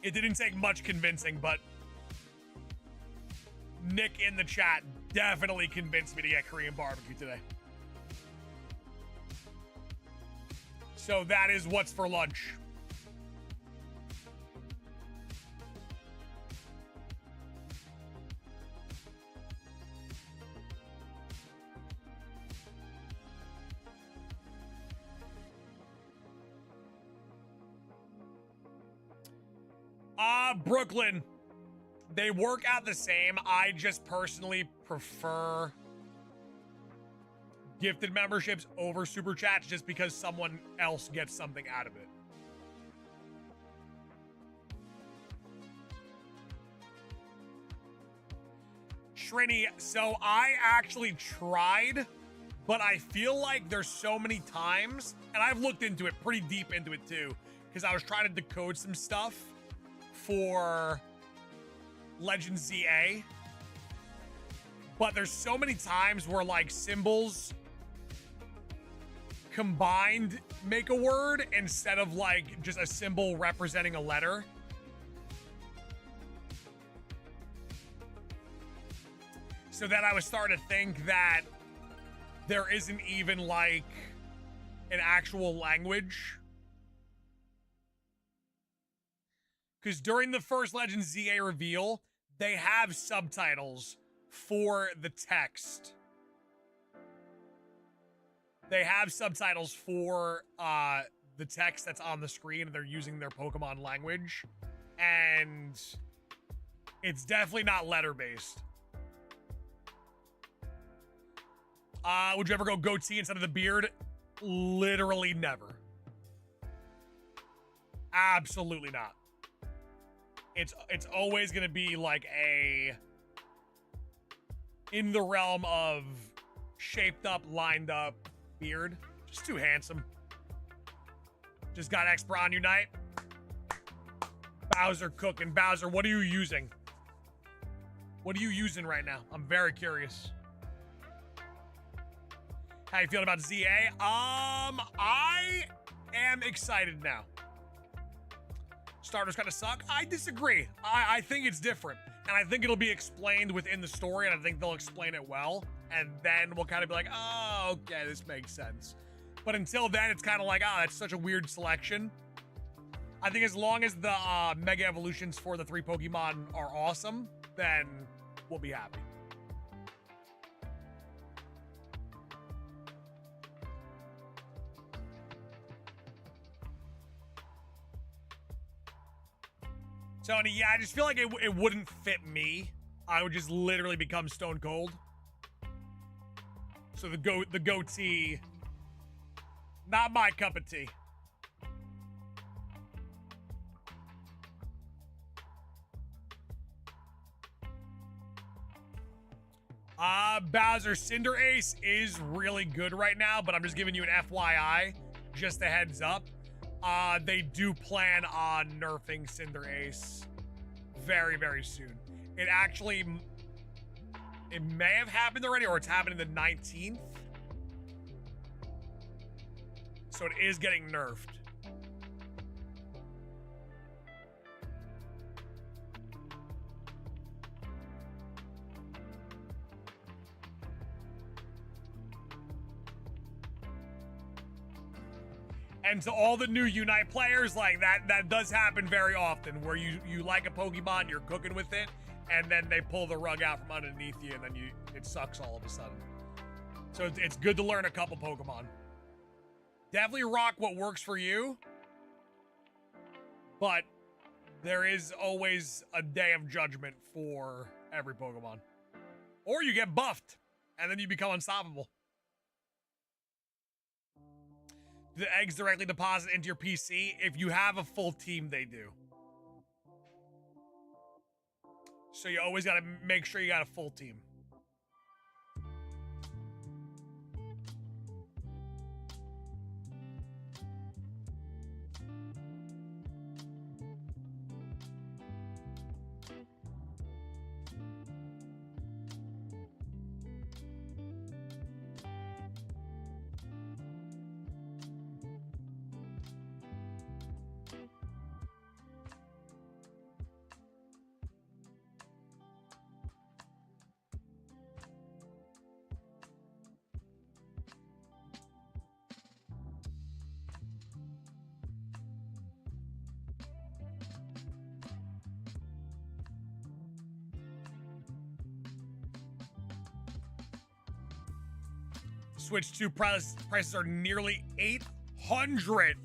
it didn't take much convincing, but Nick in the chat definitely convinced me to get Korean barbecue today. So that is what's for lunch. Brooklyn, they work out the same. I just personally prefer gifted memberships over super chats just because someone else gets something out of it. Shrini, so I actually tried, but I feel like there's so many times, and I've looked into it pretty deep into it too, because I was trying to decode some stuff for Legend ZA, but there's so many times where like symbols combined make a word instead of like just a symbol representing a letter. So then I was starting to think that there isn't even like an actual language. Because during the first Legend ZA reveal, they have subtitles for the text. They have subtitles for the text that's on the screen, and they're using their Pokemon language. And it's definitely not letter-based. Would you ever go goatee instead of the beard? Literally never. Absolutely not. It's always gonna be like a in the realm of shaped up, lined up beard. Just too handsome. Just got Expert on Unite. Bowser cooking. Bowser, what are you using? What are you using right now? I'm very curious. How you feeling about ZA? I am excited now. Starters kind of suck. I disagree. I think it's different. And I think it'll be explained within the story, and I think they'll explain it well. And then we'll kind of be like, oh, okay, this makes sense. But until then, it's kind of like, oh, that's such a weird selection. I think as long as the Mega Evolutions for the 3 Pokemon are awesome, then we'll be happy. Tony, yeah, I just feel like it wouldn't fit me. I would just literally become Stone Cold. So the goatee, not my cup of tea. Bowser, Cinder Ace is really good right now, but I'm just giving you an FYI, just a heads up. They do plan on nerfing Cinder Ace very, very soon. It may have happened already, or it's happening the 19th. So it is getting nerfed. And to all the new Unite players, like that does happen very often, where you like a Pokemon, you're cooking with it, and then they pull the rug out from underneath you, and then it sucks all of a sudden. So it's good to learn a couple Pokemon. Definitely rock what works for you, but there is always a day of judgment for every Pokemon. Or you get buffed, and then you become unstoppable. Do the eggs directly deposit into your PC? If you have a full team, they do. So you always got to make sure you got a full team. Switch 2 prices are nearly 800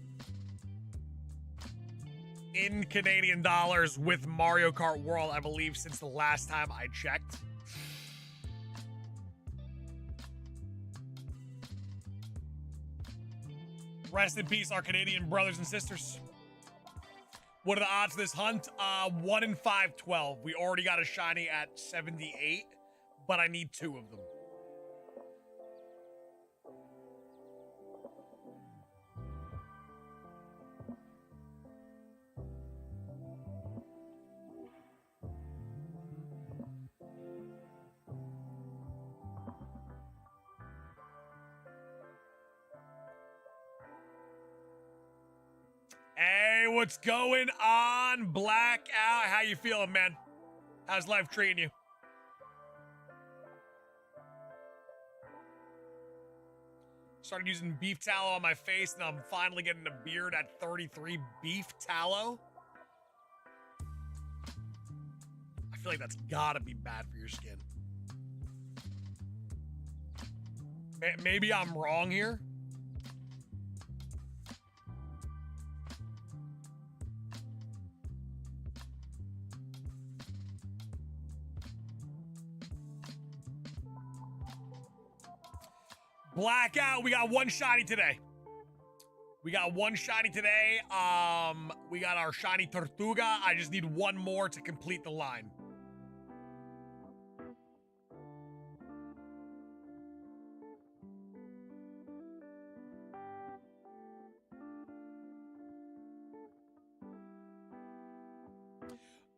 in Canadian dollars with Mario Kart World, I believe, since the last time I checked. Rest in peace, our Canadian brothers and sisters. What are the odds of this hunt? 1 in 512. We already got a shiny at 78, but I need 2 of them. Hey, what's going on, Blackout? How you feeling, man? How's life treating you? Started using beef tallow on my face, and I'm finally getting a beard at 33 beef tallow. I feel like that's gotta be bad for your skin. Maybe I'm wrong here. Blackout, we got 1 shiny today. We got one shiny today. We got our shiny Tortuga. I just need one more to complete the line.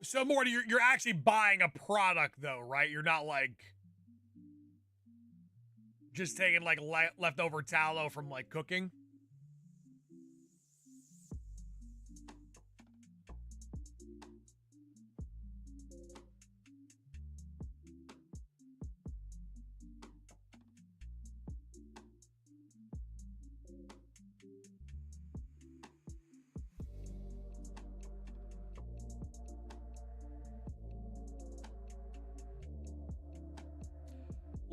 So, Morty, you're actually buying a product, though, right? You're not, like, just taking, like, leftover tallow from, like, cooking.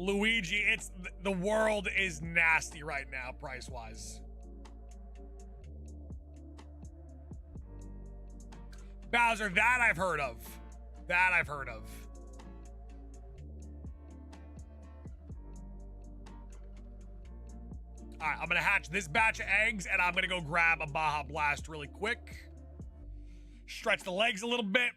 Luigi, the world is nasty right now, price-wise. Bowser, that I've heard of. That I've heard of. All right, I'm gonna hatch this batch of eggs, and I'm gonna go grab a Baja Blast really quick. Stretch the legs a little bit.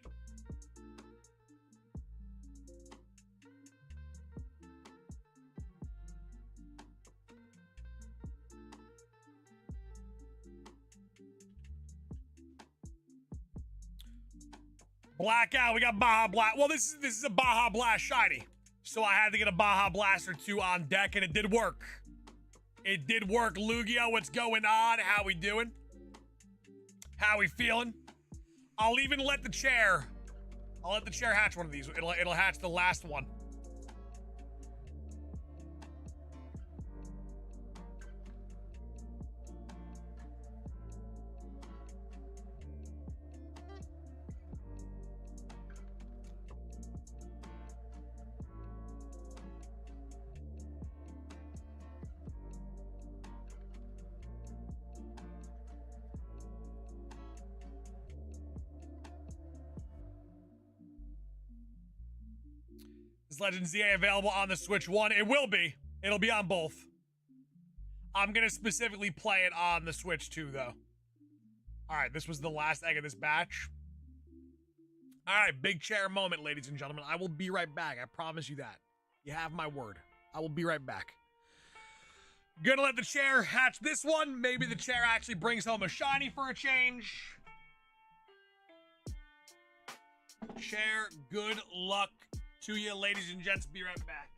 Blackout, we got Baja Blast. Well, this is a Baja Blast shiny. So I had to get a Baja Blast or two on deck, and it did work. It did work. Lugia, what's going on? How we doing? How we feeling? I'll even let the chair. I'll let the chair hatch one of these. It'll hatch the last one. Is Legend ZA available on the Switch 1? It will be. It'll be on both. I'm going to specifically play it on the Switch 2, though. All right, this was the last egg of this batch. All right, big chair moment, ladies and gentlemen. I will be right back. I promise you that. You have my word. I will be right back. Gonna let the chair hatch this one. Maybe the chair actually brings home a shiny for a change. Chair, good luck to you, ladies and gents. Be right back.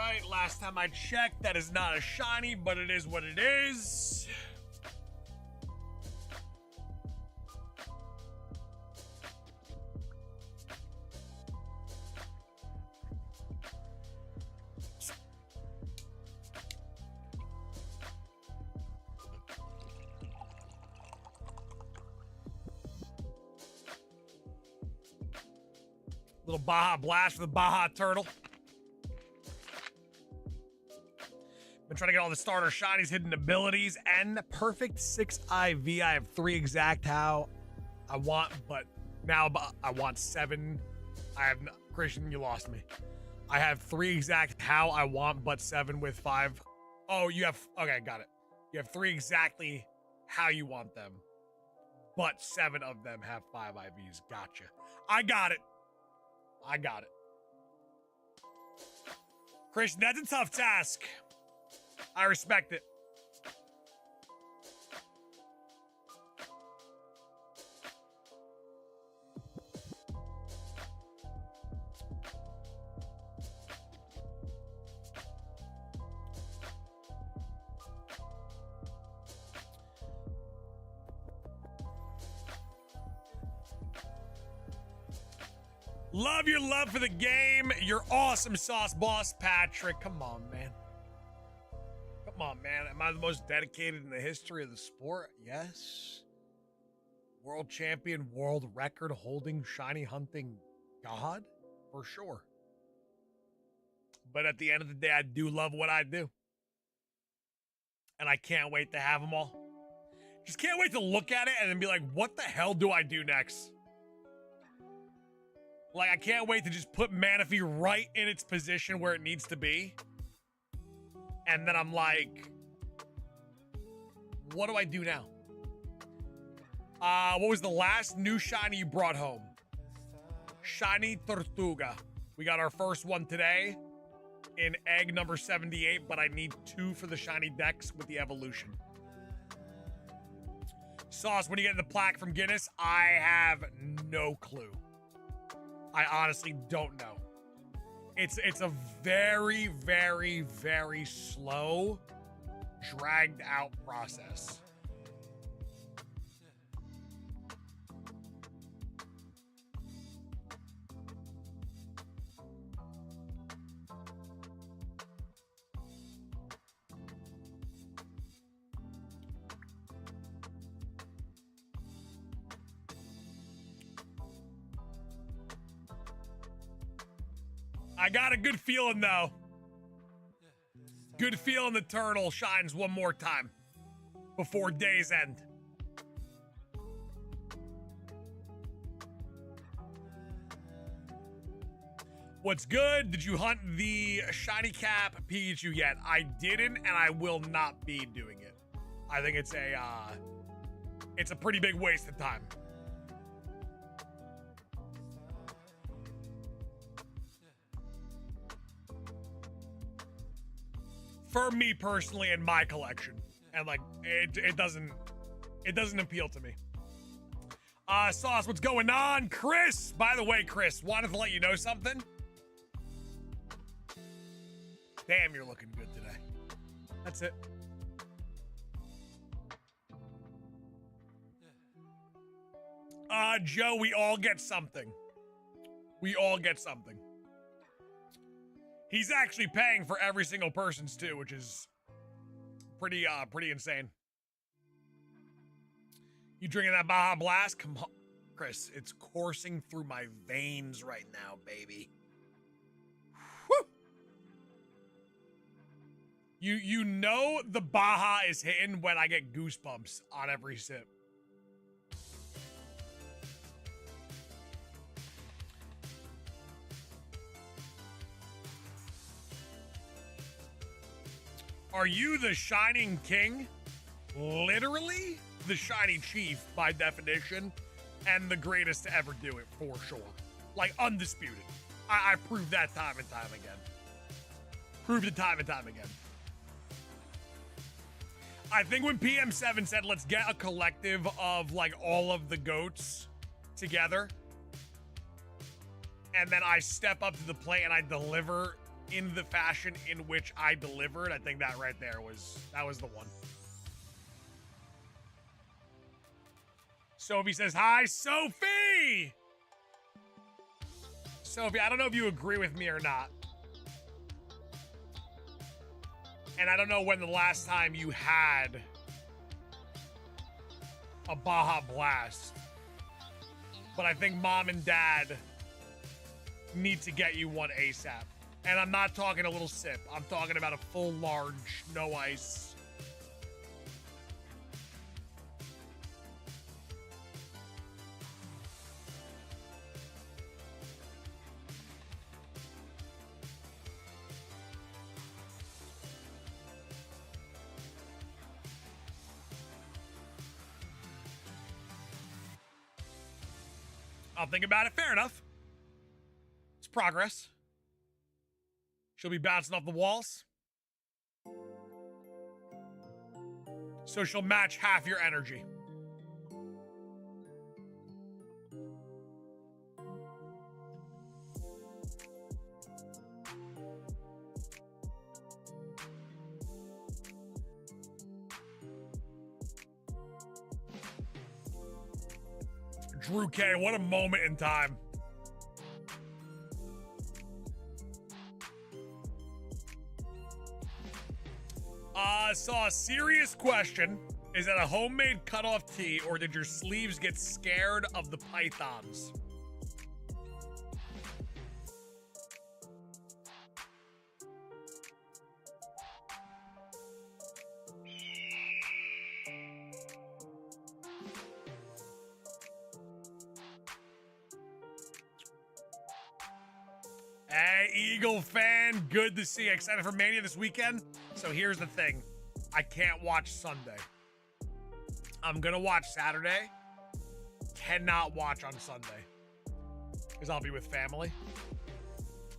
right, last time I checked, that is not a shiny, but it is what it is. Little Baja blast for the Baja turtle. Been trying to get all the starter shinies, hidden abilities, and perfect 6 IV. I have 3 exact how I want, but now I want 7. I have Christian, you lost me. I have 3 exact how I want, but 7 with 5. Oh, you have, okay, got it. You have 3 exactly how you want them, but 7 of them have 5 IVs. Gotcha. I got it. I got it. Christian, that's a tough task. I respect it. Love your love for the game. You're awesome, Sauce Boss Patrick. Come on, man. Come on, man. Am I the most dedicated in the history of the sport? Yes. World champion, world record holding, shiny hunting god? For sure. But at the end of the day, I do love what I do. And I can't wait to have them all. Just can't wait to look at it and then be like, what the hell do I do next? Like, I can't wait to just put Manaphy right in its position where it needs to be. And then I'm like, what do I do now? What was the last new shiny you brought home? Shiny Tortuga. We got our first one today in egg number 78, but I need 2 for the shiny dex with the evolution. Sauce, when you get the plaque from Guinness, I have no clue. I honestly don't know. It's a very, very, very slow, dragged out process. I got a good feeling, though. Good feeling the turtle shines one more time before day's end. What's good? Did you hunt the shiny cap Pikachu yet? I didn't, and I will not be doing it. I think it's a pretty big waste of time. For me personally, in my collection, and like it doesn't appeal to me. Sauce, what's going on? Chris, by the way, Chris, wanted to let you know something. Damn, you're looking good today. That's it. Joe, we all get something. We all get something. He's actually paying for every single person's too, which is pretty insane. You drinking that Baja Blast? Come on, Chris, it's coursing through my veins right now, baby. Woo! You know the Baja is hitting when I get goosebumps on every sip. Are you the Shining King? Literally the Shiny Chief by definition, and the greatest to ever do it for sure. Like, undisputed. I proved that time and time again. Proved it time and time again. I think when PM7 said, let's get a collective of like all of the goats together, and then I step up to the plate and I deliver in the fashion in which I delivered, I think that right there was the one. Sophie says, hi, Sophie! Sophie, I don't know if you agree with me or not. And I don't know when the last time you had a Baja Blast. But I think mom and dad need to get you one ASAP. And I'm not talking a little sip. I'm talking about a full, large, no ice. I'll think about it. Fair enough. It's progress. She'll be bouncing off the walls. So she'll match half your energy. Drew K, what a moment in time. Saw a serious question. Is that a homemade cutoff tee, or did your sleeves get scared of the pythons? Hey, Eagle fan, good to see you. Excited for Mania this weekend? So here's the thing. I can't watch Sunday. I'm gonna watch Saturday. Cannot watch on Sunday. Because I'll be with family.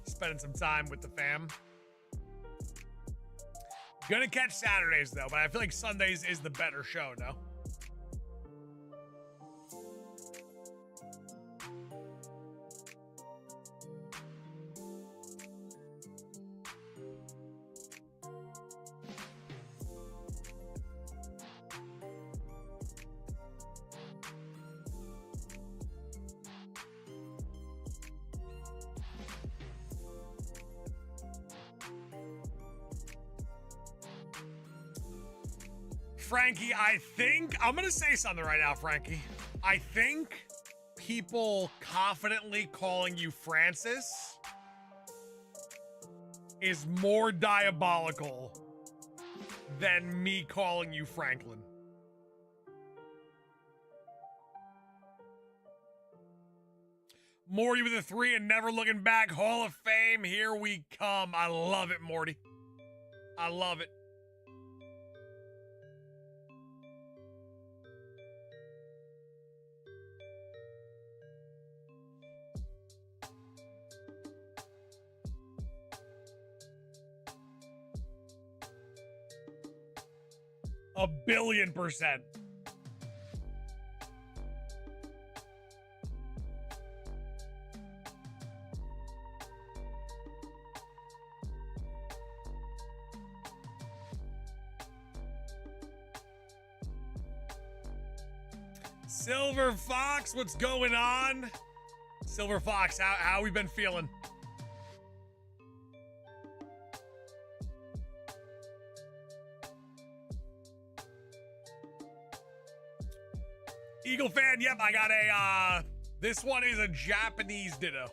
Spending some time with the fam. Gonna catch Saturdays though, but I feel like Sundays is the better show, no? Frankie, I think, I'm going to say something right now, Frankie. I think people confidently calling you Francis is more diabolical than me calling you Franklin. Morty with a 3 and never looking back. Hall of Fame, here we come. I love it, Morty. I love it. A billion%. Silver Fox, what's going on? Silver Fox, how we been feeling? Eagle fan, yep, I got a, this one is a Japanese ditto.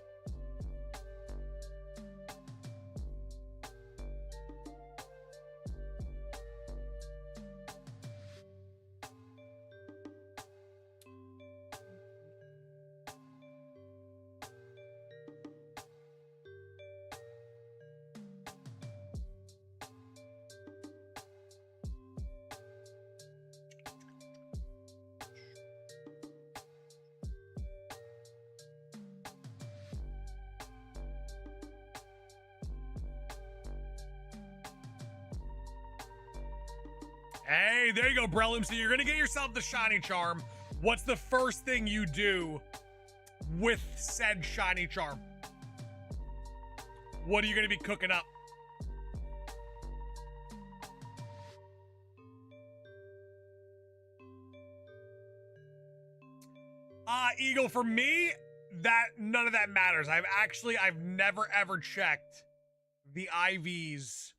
Hey, there you go, Brelum. So you're going to get yourself the shiny charm. What's the first thing you do with said shiny charm? What are you going to be cooking up? Eagle, for me, none of that matters. I've never ever checked the IVs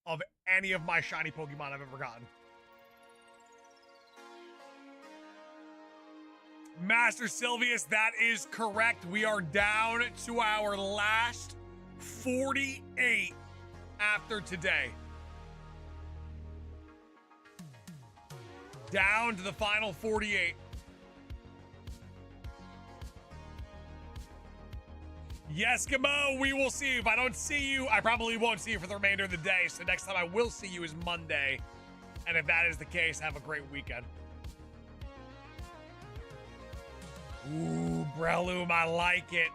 of any of my shiny Pokemon I've ever gotten. Master Sylvius, that is correct. We are down to our last 48 after today. Down to the final 48. Yeskimo, we will see you. If I don't see you, I probably won't see you for the remainder of the day. So next time I will see you is Monday. And if that is the case, have a great weekend. Ooh, Breloom, I like it.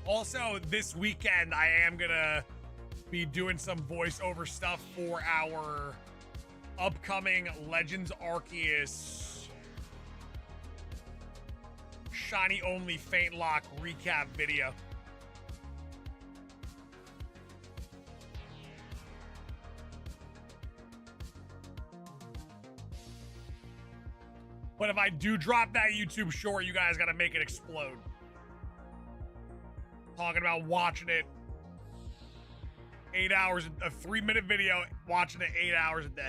Also, this weekend, I am gonna be doing some voiceover stuff for our upcoming Legends Arceus Shiny Only Faint Lock recap video. But if I do drop that YouTube short, you guys gotta make it explode. Talking about watching it 8 hours, a 3-minute video, watching it 8 hours a day.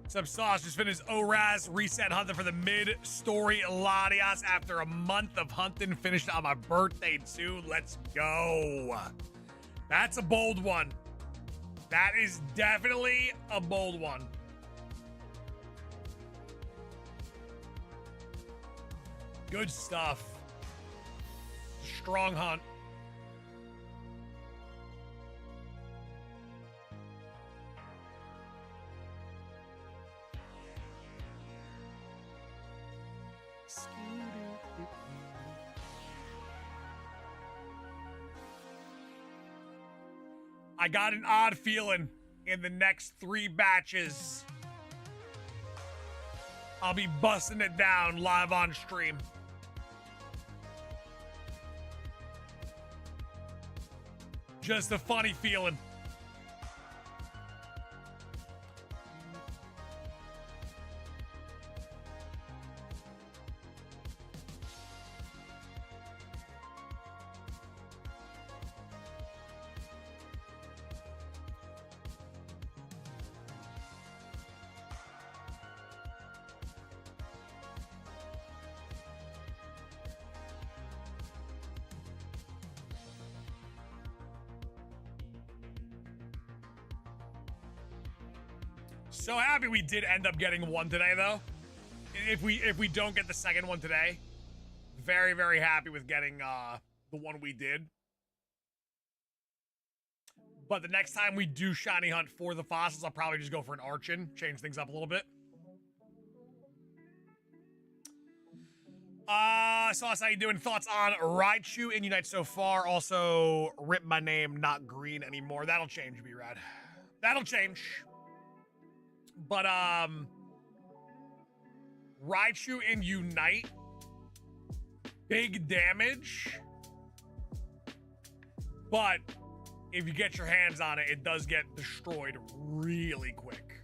Some sauce just finished ORAS reset hunting for the mid-story Latias after a month of hunting. Finished on my birthday too. Let's go. That's a bold one. That is definitely a bold one. Good stuff. Strong hunt. I got an odd feeling in the next 3 batches I'll be busting it down live on stream. Just a funny feeling. So happy we did end up getting one today, though. If we don't get the second one today, very, very happy with getting the one we did. But the next time we do shiny hunt for the fossils, I'll probably just go for an Archon, change things up a little bit. Sauce, how you doing? Thoughts on Raichu in Unite so far? Also, rip my name, not green anymore. That'll change, B-Rad. That'll change. But, Raichu in Unite, big damage, but if you get your hands on it, it does get destroyed really quick.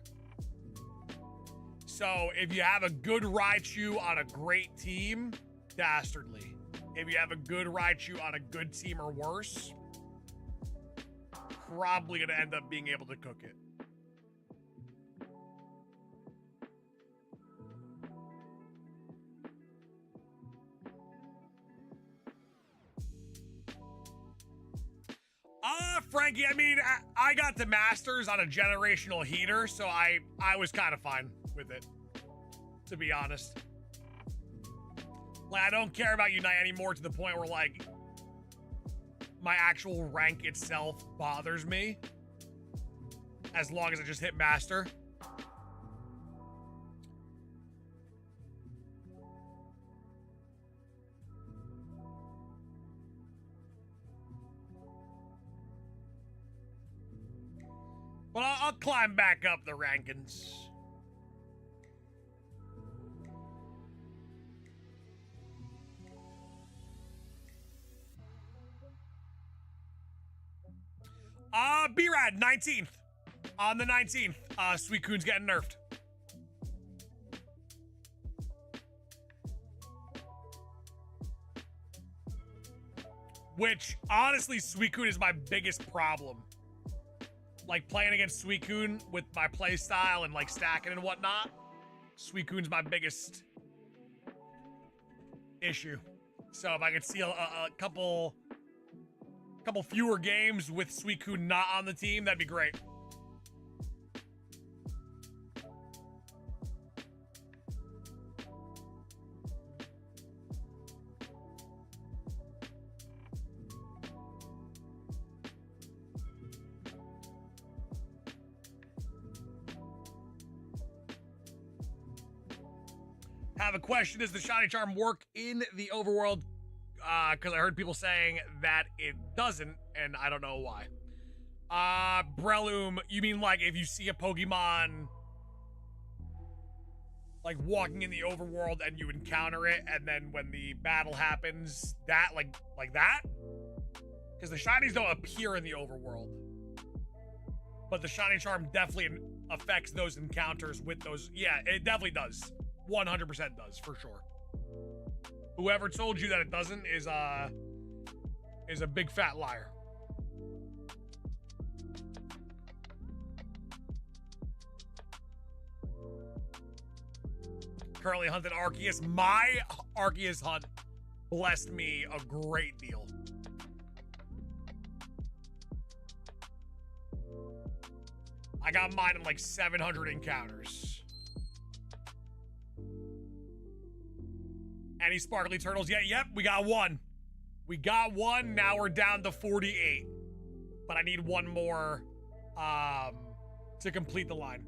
So if you have a good Raichu on a great team, dastardly. If you have a good Raichu on a good team or worse, probably gonna end up being able to cook it. Frankie, I mean, I got the Masters on a generational heater, so I was kind of fine with it, to be honest. Like, I don't care about Unite anymore to the point where, like, my actual rank itself bothers me. As long as I just hit Master. But I'll climb back up the rankings. B-Rad, 19th. On the 19th, Suicune's getting nerfed. Which, honestly, Suicune is my biggest problem. Like, playing against Suicune with my playstyle and, like, stacking and whatnot, Suicune's my biggest issue. So if I could see a couple fewer games with Suicune not on the team, that'd be great. Have a question. Does the Shiny Charm work in the overworld? Because I heard people saying that it doesn't, and I don't know why. Breloom, you mean like if you see a Pokemon like walking in the overworld and you encounter it, and then when the battle happens, that like that? Because the Shinies don't appear in the overworld. But the Shiny Charm definitely affects those encounters with those. Yeah, it definitely does. 100% does, for sure. Whoever told you that it doesn't is a big fat liar. Currently hunting Arceus. My Arceus hunt blessed me a great deal. I got mine in like 700 encounters. Any sparkly turtles yet? Yep, we got one. We got one. Now we're down to 48. But I need one more to complete the line.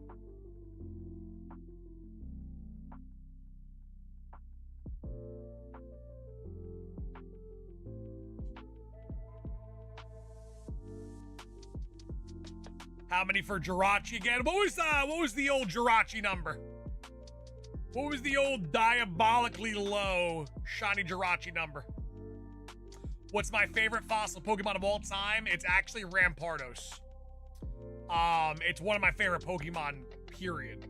How many for Jirachi again? What was the old Jirachi number? What was the old diabolically low shiny Jirachi number? What's my favorite fossil Pokemon of all time? It's actually Rampardos. It's one of my favorite Pokemon, period.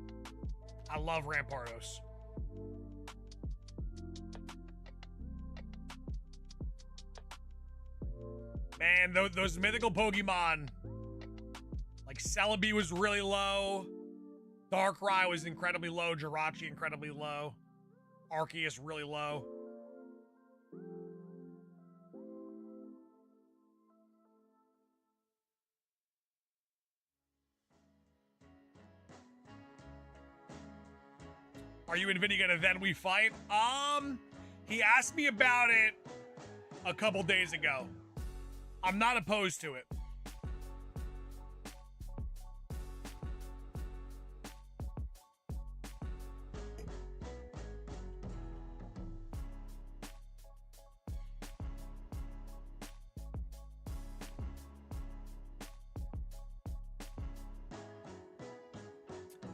I love Rampardos. Man, those mythical Pokemon, like Celebi was really low. Darkrai was incredibly low. Jirachi incredibly low. Arceus really low. Are you and Vinny gonna then we fight? He asked me about it a couple days ago. I'm not opposed to it.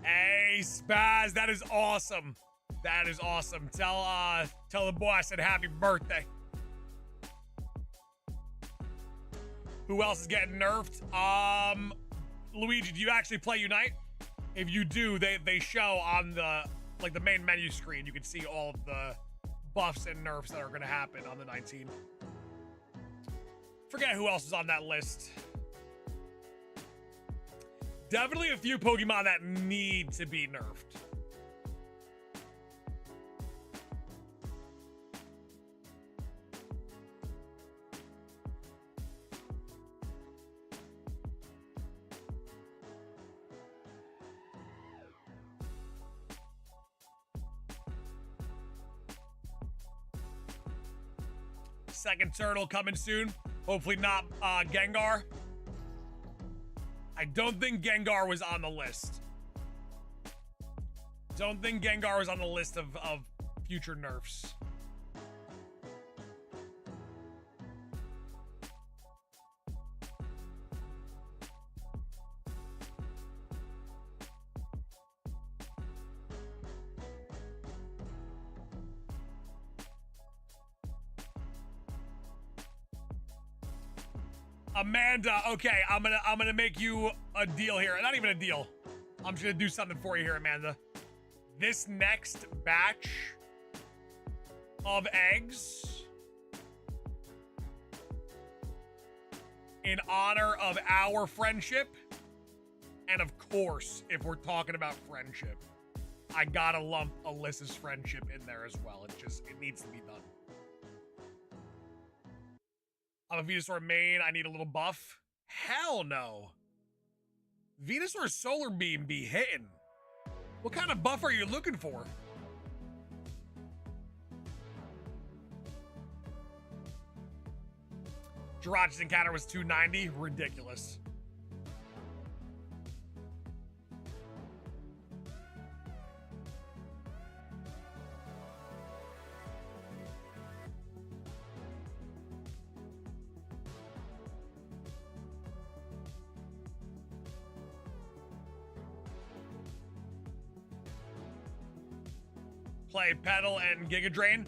Hey, Spaz, that is awesome. That is awesome. Tell the boy I said happy birthday. Who else is getting nerfed? Luigi, do you actually play Unite? If you do, they show on the main menu screen. You can see all of the buffs and nerfs that are going to happen on the 19th. Forget who else is on that list. Definitely a few Pokemon that need to be nerfed. Second turtle coming soon. Hopefully not Gengar. I don't think Gengar was on the list. Don't think Gengar was on the list of future nerfs. Amanda, okay, I'm gonna make you a deal here. Not even a deal. I'm just gonna do something for you here, Amanda. This next batch of eggs, in honor of our friendship, and of course, if we're talking about friendship, I gotta lump Alyssa's friendship in there as well. It needs to be done. I'm a Venusaur main. I need a little buff. Hell no. Venusaur Solar Beam be hitting. What kind of buff are you looking for? Jirachi's encounter was 290. Ridiculous. Play Petal and Giga Drain.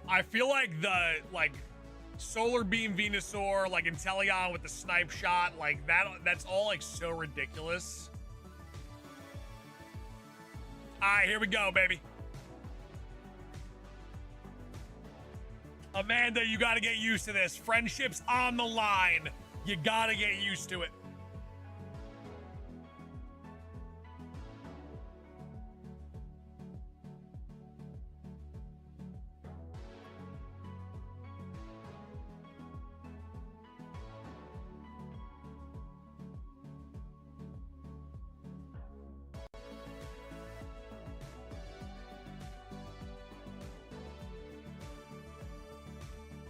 I feel like the Solar Beam Venusaur, like Inteleon with the snipe shot, like that's all like so ridiculous. Alright, here we go, baby. Amanda, you gotta get used to this. Friendship's on the line. You gotta get used to it.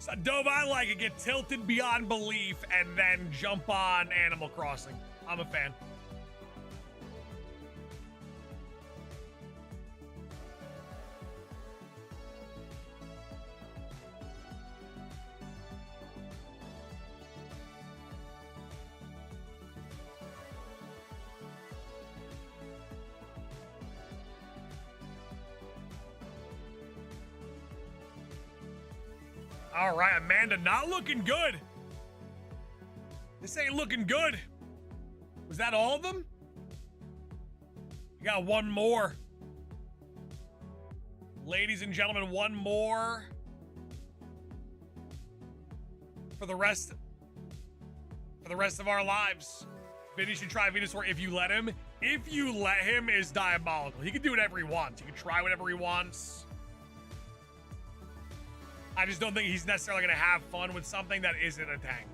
So Dove, I like it. Get tilted beyond belief and then jump on Animal Crossing. I'm a fan. All right, Amanda, not looking good. This ain't looking good. Was that all of them? You got one more. Ladies and gentlemen, one more. For the rest of our lives. Vinny should try Venusaur if you let him. If you let him is diabolical. He can do whatever he wants. He can try whatever he wants. I just don't think he's necessarily going to have fun with something that isn't a tank.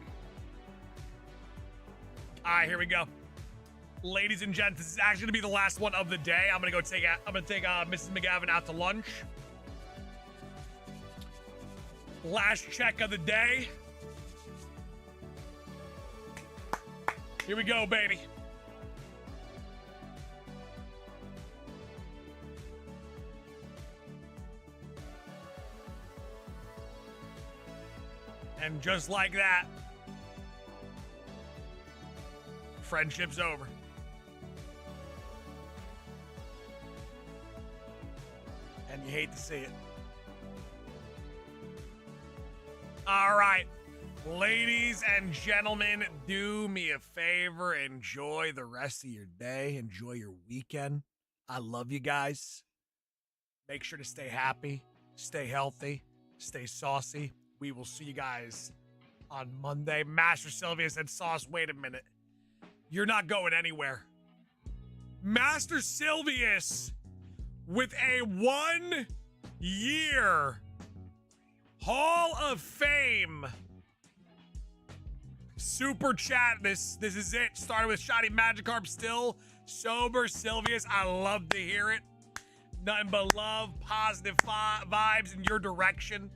All right, here we go. Ladies and gents, this is actually going to be the last one of the day. I'm going to take Mrs. McGavin out to lunch. Last check of the day. Here we go, baby. And just like that, friendship's over. And you hate to see it. All right, ladies and gentlemen, do me a favor. Enjoy the rest of your day. Enjoy your weekend. I love you guys. Make sure to stay happy, stay healthy, stay saucy. We will see you guys on Monday. Master Sylvius and Sauce, wait a minute. You're not going anywhere. Master Sylvius with a 1-year Hall of Fame super chat. This is it. Started with Shoddy Magikarp, still sober Sylvius. I love to hear it. Nothing but love, positive vibes in your direction.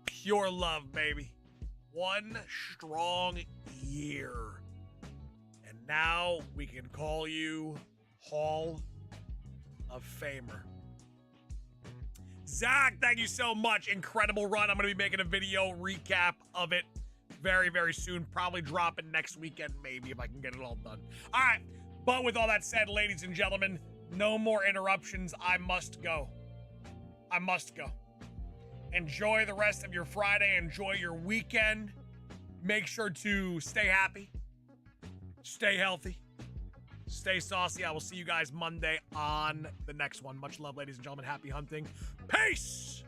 Pure love, baby. One strong year. And now we can call you Hall of Famer. Zach, thank you so much. Incredible run. I'm going to be making a video recap of it very, very soon. Probably drop it next weekend, maybe, if I can get it all done. All right. But with all that said, ladies and gentlemen, no more interruptions. I must go. I must go. Enjoy the rest of your Friday. Enjoy your weekend. Make sure to stay happy. Stay healthy. Stay saucy. I will see you guys Monday on the next one. Much love, ladies and gentlemen. Happy hunting. Peace!